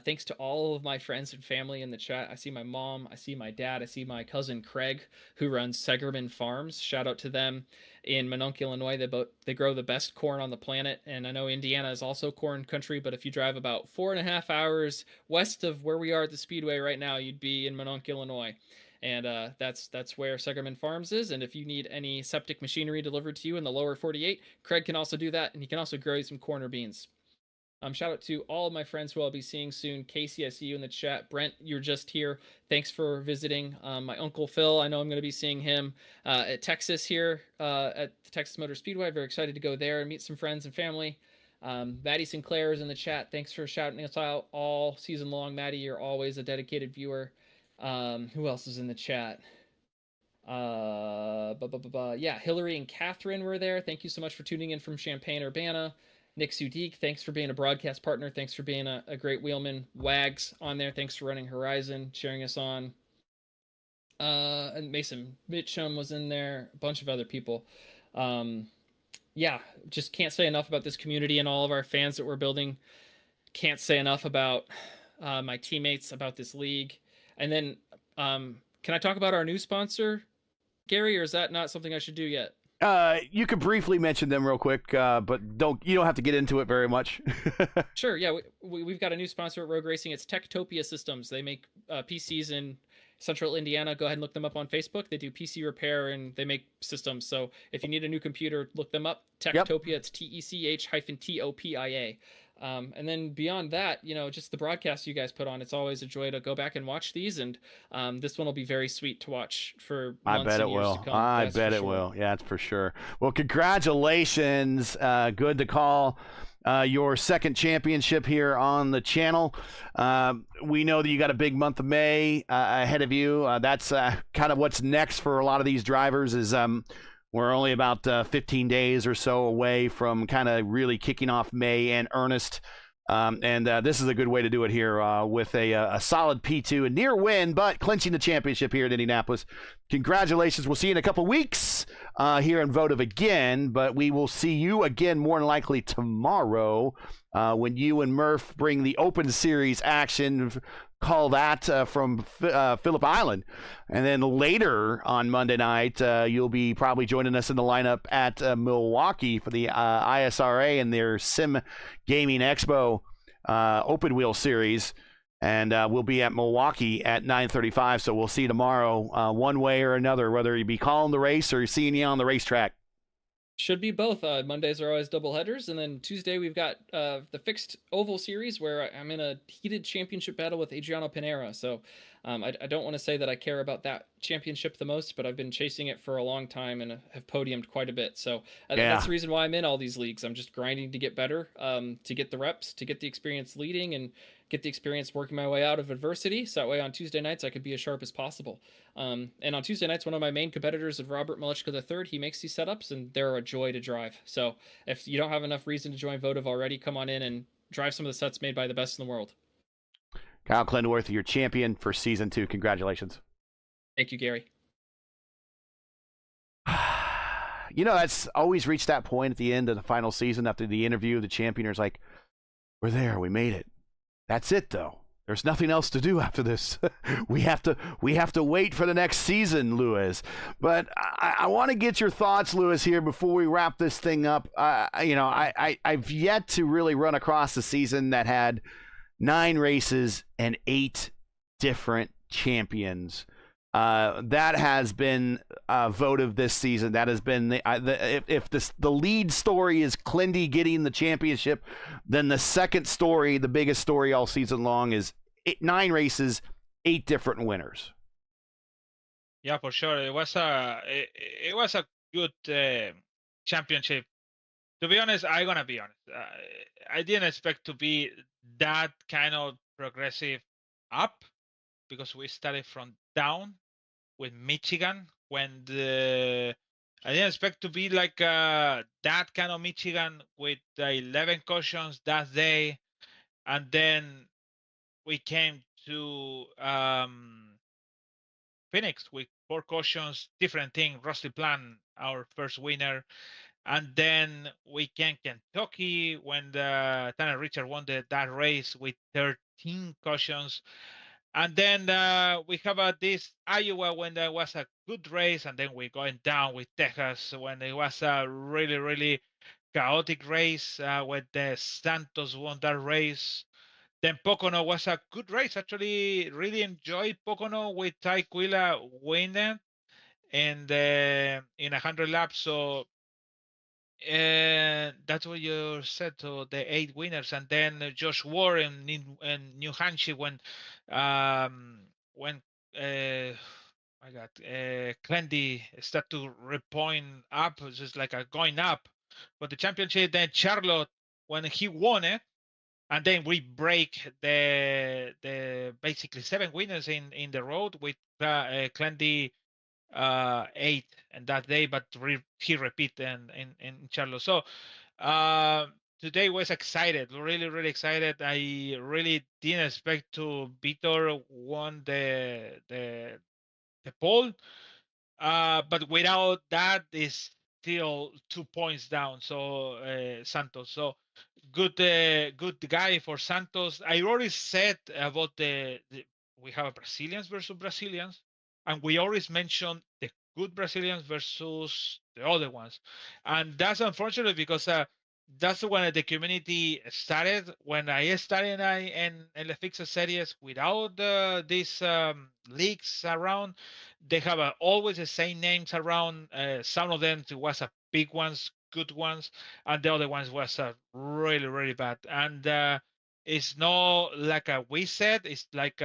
Thanks to all of my friends and family in the chat. I see my mom, I see my dad, I see my cousin Craig, who runs Segerman Farms. Shout out to them in Mononk, Illinois. They grow the best corn on the planet, and I know Indiana is also corn country, but if you drive about 4.5 hours west of where we are at the Speedway right now, you'd be in Mononk, Illinois. And that's where Segerman Farms is. And if you need any septic machinery delivered to you in the lower 48, Craig can also do that, and he can also grow you some corn or beans. Shout out to all of my friends who I'll be seeing soon. Casey, I see you in the chat. Brent, you're just here. Thanks for visiting. My Uncle Phil, I know I'm going to be seeing him at Texas here at the Texas Motor Speedway. Very excited to go there and meet some friends and family. Maddie Sinclair is in the chat. Thanks for shouting us out all season long. Maddie, you're always a dedicated viewer. Who else is in the chat? Yeah, Hillary and Catherine were there. Thank you so much for tuning in from Champaign-Urbana. Nick Sudik, thanks for being a broadcast partner. Thanks for being a great wheelman. Wags on there. Thanks for running Horizon, cheering us on. And Mason Mitchum was in there. A bunch of other people. Yeah, just can't say enough about this community and all of our fans that we're building. Can't say enough about my teammates, about this league. And then, can I talk about our new sponsor, Gary, or is that not something I should do yet? You could briefly mention them real quick, but you don't have to get into it very much. Sure. Yeah, we've got a new sponsor at Rogue Racing. It's Techtopia Systems. They make PCs in Central Indiana. Go ahead and look them up on Facebook. They do PC repair and they make systems. So if you need a new computer, look them up. Techtopia. Yep. It's TECH-TOPIA. And then beyond that, you know, just the broadcasts you guys put on, it's always a joy to go back and watch these. And this one will be very sweet to watch for months. I bet it will. I bet it will. Yeah, that's for sure. Well, congratulations. Good to call your second championship here on the channel. We know that you got a big month of May ahead of you. That's kind of what's next for a lot of these drivers is we're only about 15 days or so away from kind of really kicking off May in earnest. And this is a good way to do it here with a solid P2, a near win, but clinching the championship here at Indianapolis. Congratulations. We'll see you in a couple weeks here in Votive again, but we will see you again more than likely tomorrow when you and Murph bring the Open Series action. Call that from Phillip Island. And then later on Monday night, you'll be probably joining us in the lineup at Milwaukee for the ISRA and their Sim Gaming Expo Open Wheel Series. And we'll be at Milwaukee at 9:35. So we'll see you tomorrow one way or another, whether you be calling the race or seeing you on the racetrack. Should be both. Mondays are always double headers, and then Tuesday we've got the fixed oval series where I'm in a heated championship battle with Adriano Pinera. So I don't want to say that I care about that championship the most, but I've been chasing it for a long time and have podiumed quite a bit. So that's the reason why I'm in all these leagues. I'm just grinding to get better, to get the reps, to get the experience leading, and get the experience working my way out of adversity. So that way on Tuesday nights I could be as sharp as possible. And on Tuesday nights, one of my main competitors is Robert Malechka III. He makes these setups, and they're a joy to drive. So if you don't have enough reason to join Votive already, come on in and drive some of the sets made by the best in the world. Kyle Clenworth, your champion for season 2. Congratulations. Thank you, Gary. That's always reached that point at the end of the final season after the interview. The champion is like, we're there. We made it. That's it, though. There's nothing else to do after this. we have to wait for the next season, Lewis. But I want to get your thoughts, Lewis, here before we wrap this thing up. I've yet to really run across a season that had 9 races and 8 different champions. That has been Votive this season. That has been the lead story is Clindy getting the championship, then the second story, the biggest story all season long, is 9 races, 8 different winners. Yeah, for sure. It was a good championship. To be honest, I'm gonna be honest. I didn't expect to be that kind of progressive up, because we started from down with Michigan I didn't expect to be like that kind of Michigan with 11 cautions that day, and then we came to Phoenix with 4 cautions, different thing. Rusty Plan, our first winner. And then we came Kentucky when Tanner Richard won that race with 13 cautions. And then we have this Iowa when there was a good race, and then we're going down with Texas when it was a really, really chaotic race when the Santos won that race. Then Pocono was a good race. Actually, really enjoyed Pocono with Ty Quilla winning in 100 laps. So that's what you said. So the 8 winners, and then Josh Ward in New Hampshire when I got Clendy start to repoint up, just like a going up. But the championship, then Charlotte when he won it, and then we break the basically 7 winners in the road with Clendy 8 and that day, but he repeat in Charlotte. So today was excited, really, really excited. I really didn't expect to Vitor won the pole, but without that is still 2 points down. So Santos. So good guy for Santos. I already said about we have Brazilians versus Brazilians, and we always mention the good Brazilians versus the other ones, and that's unfortunate because that's when the community started. When I started in La Fixa Series without these leagues around, they have always the same names around. Some of them was a big ones, good ones, and the other ones was really, really bad. And it's not like we said, it's like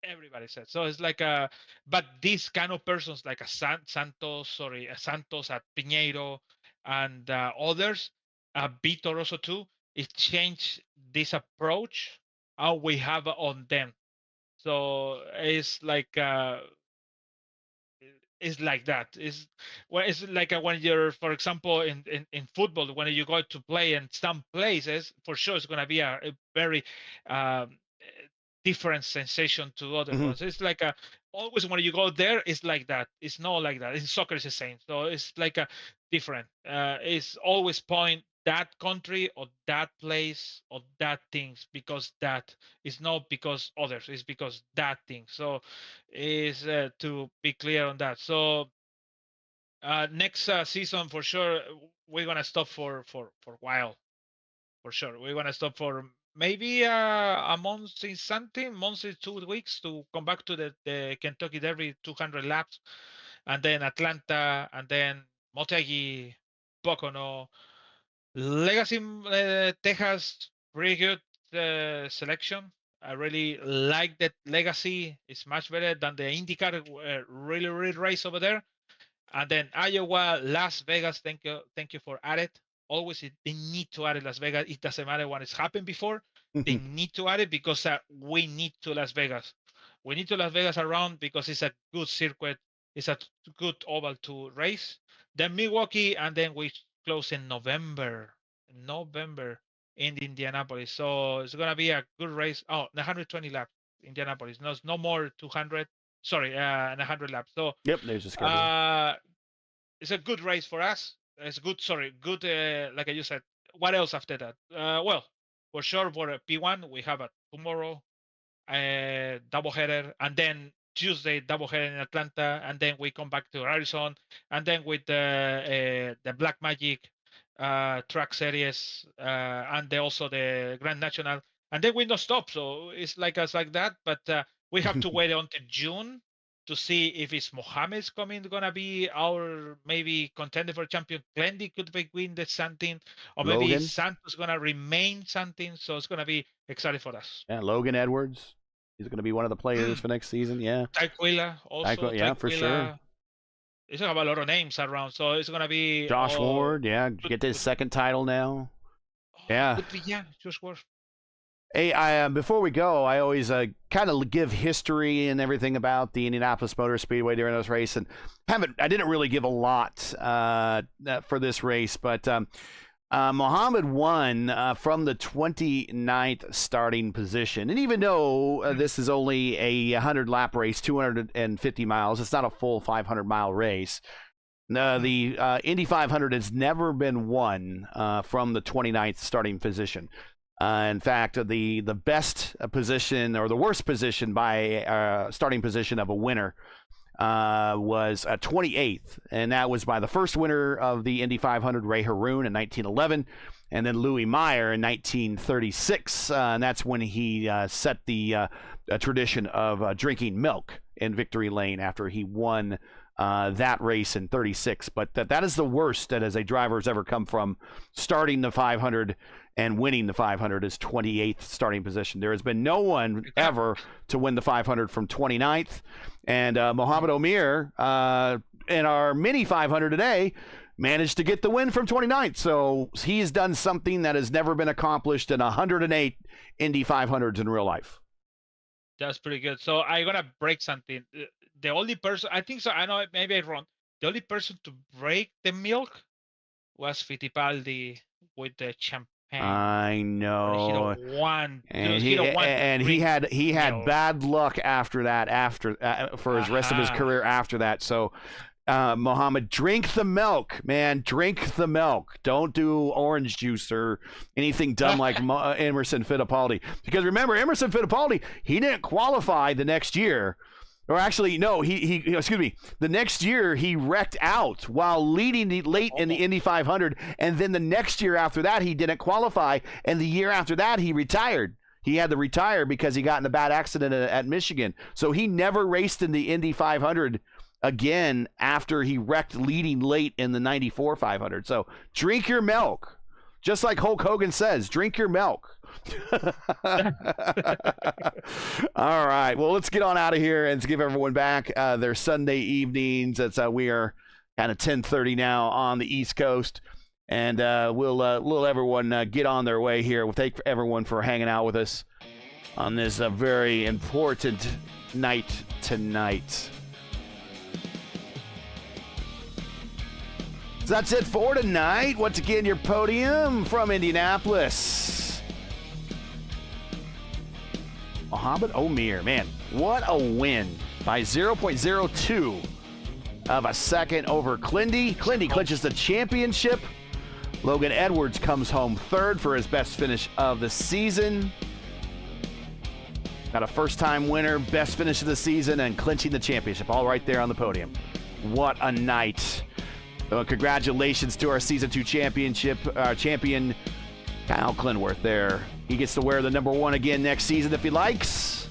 everybody said. So it's like but these kind of persons like a Santos, a Pinheiro, and others, Vitor also too, it changed this approach how we have on them. So it's like that. It's like when you're, for example, in football, when you go to play in some places, for sure it's going to be a very different sensation to other ones. It's like always when you go there, it's like that. It's not like that. In soccer, it's the same. So it's like a different. It's always point that country or that place or that things, because that is not because others. It's because that thing. So is to be clear on that. So next season for sure we're gonna stop for a while. For sure, we're gonna stop for maybe a month in something, month in 2 weeks to come back to the Kentucky Derby 200 laps, and then Atlanta, and then Motegi, Pocono, Legacy, Texas, pretty good selection. I really like that legacy. It's much better than the INDYCAR really race over there. And then Iowa, Las Vegas. Thank you for adding it. Always they need to add it, Las Vegas. It doesn't matter what has happened before. They need to add it because we need to Las Vegas. We need to Las Vegas around because it's a good circuit. It's a good oval to race. Then Milwaukee, and then we close in November in Indianapolis. So it's gonna be a good race. Oh, 120 laps, Indianapolis. No more 200. Sorry, 100 laps. So Yep, there's a schedule. It's a good race for us. It's good. Sorry, good. Like you said. What else after that? Well, for sure for P1 we have a tomorrow doubleheader, and then Tuesday doubleheader in Atlanta, and then we come back to Arizona, and then with the Black Magic track series, and also the Grand National, and then we don't stop. So it's like us like that, but we have to wait until June to see if it's Mohammed's gonna be our maybe contender for champion. Glendy could be win the something, or maybe Logan. Santos gonna remain something. So it's gonna be exciting for us. Yeah, Logan Edwards. He's going to be one of the players for next season. Yeah. Tyquila also. Yeah, for sure. It's gonna have a lot of names around, so it's gonna be Josh Ward. Yeah, get his second title now. Yeah. Josh Ward. Hey, before we go, I always kind of give history and everything about the Indianapolis Motor Speedway during those races, and I didn't really give a lot for this race, but Mohammed won from the 29th starting position, and even though this is only a 100-lap race, 250 miles, it's not a full 500-mile race. The Indy 500 has never been won from the 29th starting position. In fact, the best position or the worst position by starting position of a winner was 28th, and that was by the first winner of the Indy 500, Ray Haroon, in 1911, and then Louis Meyer in 1936, and that's when he set the tradition of drinking milk in victory lane after he won that race in 36. But that is the worst that as a driver has ever come from, starting the 500 and winning the 500 is 28th starting position. There has been no one ever to win the 500 from 29th. And Mohamed Omir in our mini 500 today managed to get the win from 29th. So he's done something that has never been accomplished in 108 Indy 500s in real life. That's pretty good. So I'm going to break something. The only person, I think so, I know maybe I'm wrong. The only person to break the milk was Fittipaldi with the champagne. I know. He had bad luck after that, for his rest of his career after that. So Mohammed, drink the milk, man. Drink the milk. Don't do orange juice or anything dumb like Emerson Fittipaldi. Because remember, Emerson Fittipaldi, he didn't qualify the next year. Or actually, no, the next year he wrecked out while leading late in the Indy 500. And then the next year after that, he didn't qualify. And the year after that, he retired. He had to retire because he got in a bad accident at Michigan. So he never raced in the Indy 500 again after he wrecked leading late in the 94 500. So drink your milk. Just like Hulk Hogan says, drink your milk. All right. Well, let's get on out of here and give everyone back their Sunday evenings. We are kind of 10:30 now on the East Coast, and we'll let everyone get on their way here. We'll thank everyone for hanging out with us on this very important night tonight. So that's it for tonight. Once again, your podium from Indianapolis. Mohamed Omir, man, what a win by 0.02 of a second over Clindy. Clindy clinches the championship. Logan Edwards comes home third for his best finish of the season. Got a first-time winner, best finish of the season, and clinching the championship, all right there on the podium. What a night. Congratulations to our Season 2 champion, Kyle Clinworth there. He gets to wear the number 1 again next season if he likes.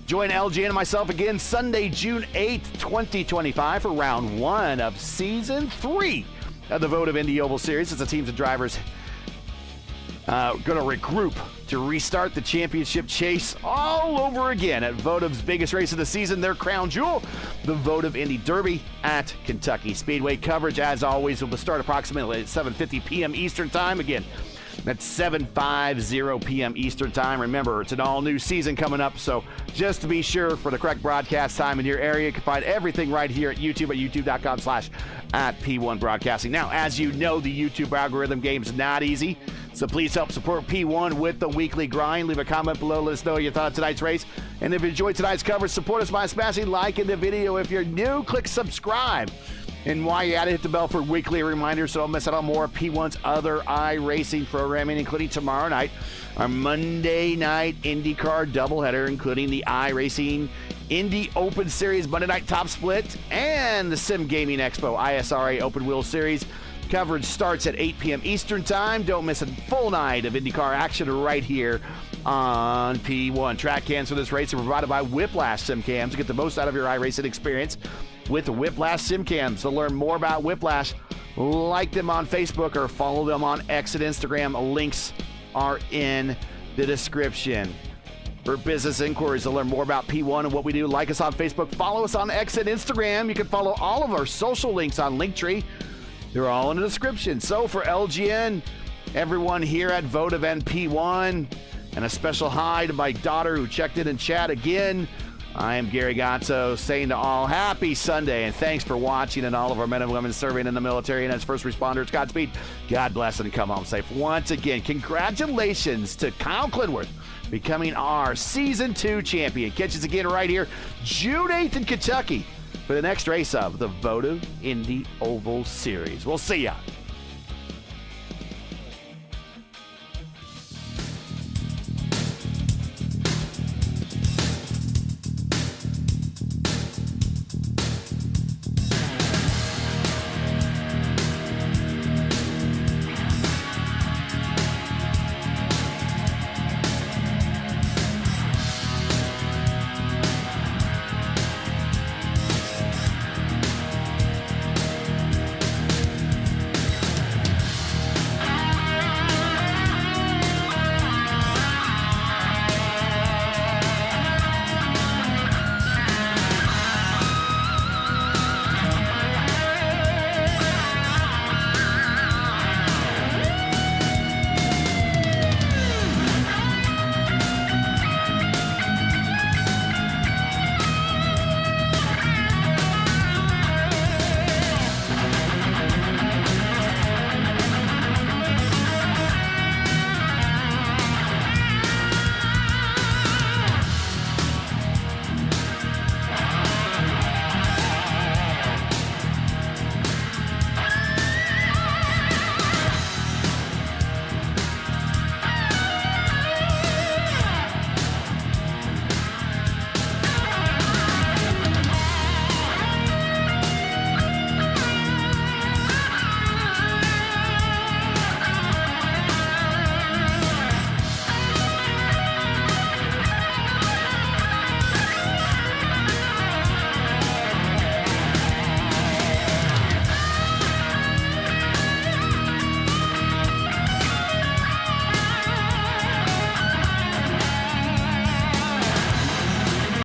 Join LJ and myself again Sunday, June 8th, 2025 for round 1 of Season 3 of the Votive Indy Oval Series as the teams and drivers going to regroup to restart the championship chase all over again at Votive's biggest race of the season, their crown jewel, the Votive Indy Derby at Kentucky Speedway. Coverage, as always, will start approximately at 7:50 p.m. Eastern Time. Again, that's 7:50 p.m. Eastern Time. Remember, it's an all-new season coming up, so just to be sure for the correct broadcast time in your area, you can find everything right here at YouTube at youtube.com/@P1 Broadcasting. Now, as you know, the YouTube algorithm game is not easy, so please help support P1 with the weekly grind. Leave a comment below. Let us know your thoughts on tonight's race. And if you enjoyed tonight's coverage, support us by smashing like in the video. If you're new, click subscribe. And while you're at it, hit the bell for weekly reminders so don't miss out on more of P1's other iRacing programming, including tomorrow night, our Monday night INDYCAR doubleheader, including the iRacing Indy Open Series Monday Night Top Split and the Sim Gaming Expo ISRA Open Wheel Series. Coverage starts at 8 p.m. Eastern Time. Don't miss a full night of INDYCAR action right here on P1. Track cams for this race are provided by Whiplash Sim Cams to get the most out of your iRacing experience with Whiplash Sim Cams. To learn more about Whiplash, like them on Facebook or follow them on X and Instagram. Links are in the description. For business inquiries to learn more about P1 and what we do, like us on Facebook, follow us on X and Instagram. You can follow all of our social links on Linktree. They're all in the description. So for LGN, everyone here at Votive and P1, and a special hi to my daughter who checked in chat again, I am Gary Gatto saying to all, happy Sunday, and thanks for watching, and all of our men and women serving in the military and as first responders. Godspeed, God bless, and come home safe. Once again, congratulations to Kyle Clinworth becoming our Season 2 champion. Catch us again right here June 8th in Kentucky for the next race of the Votive Indy Oval Series. We'll see ya.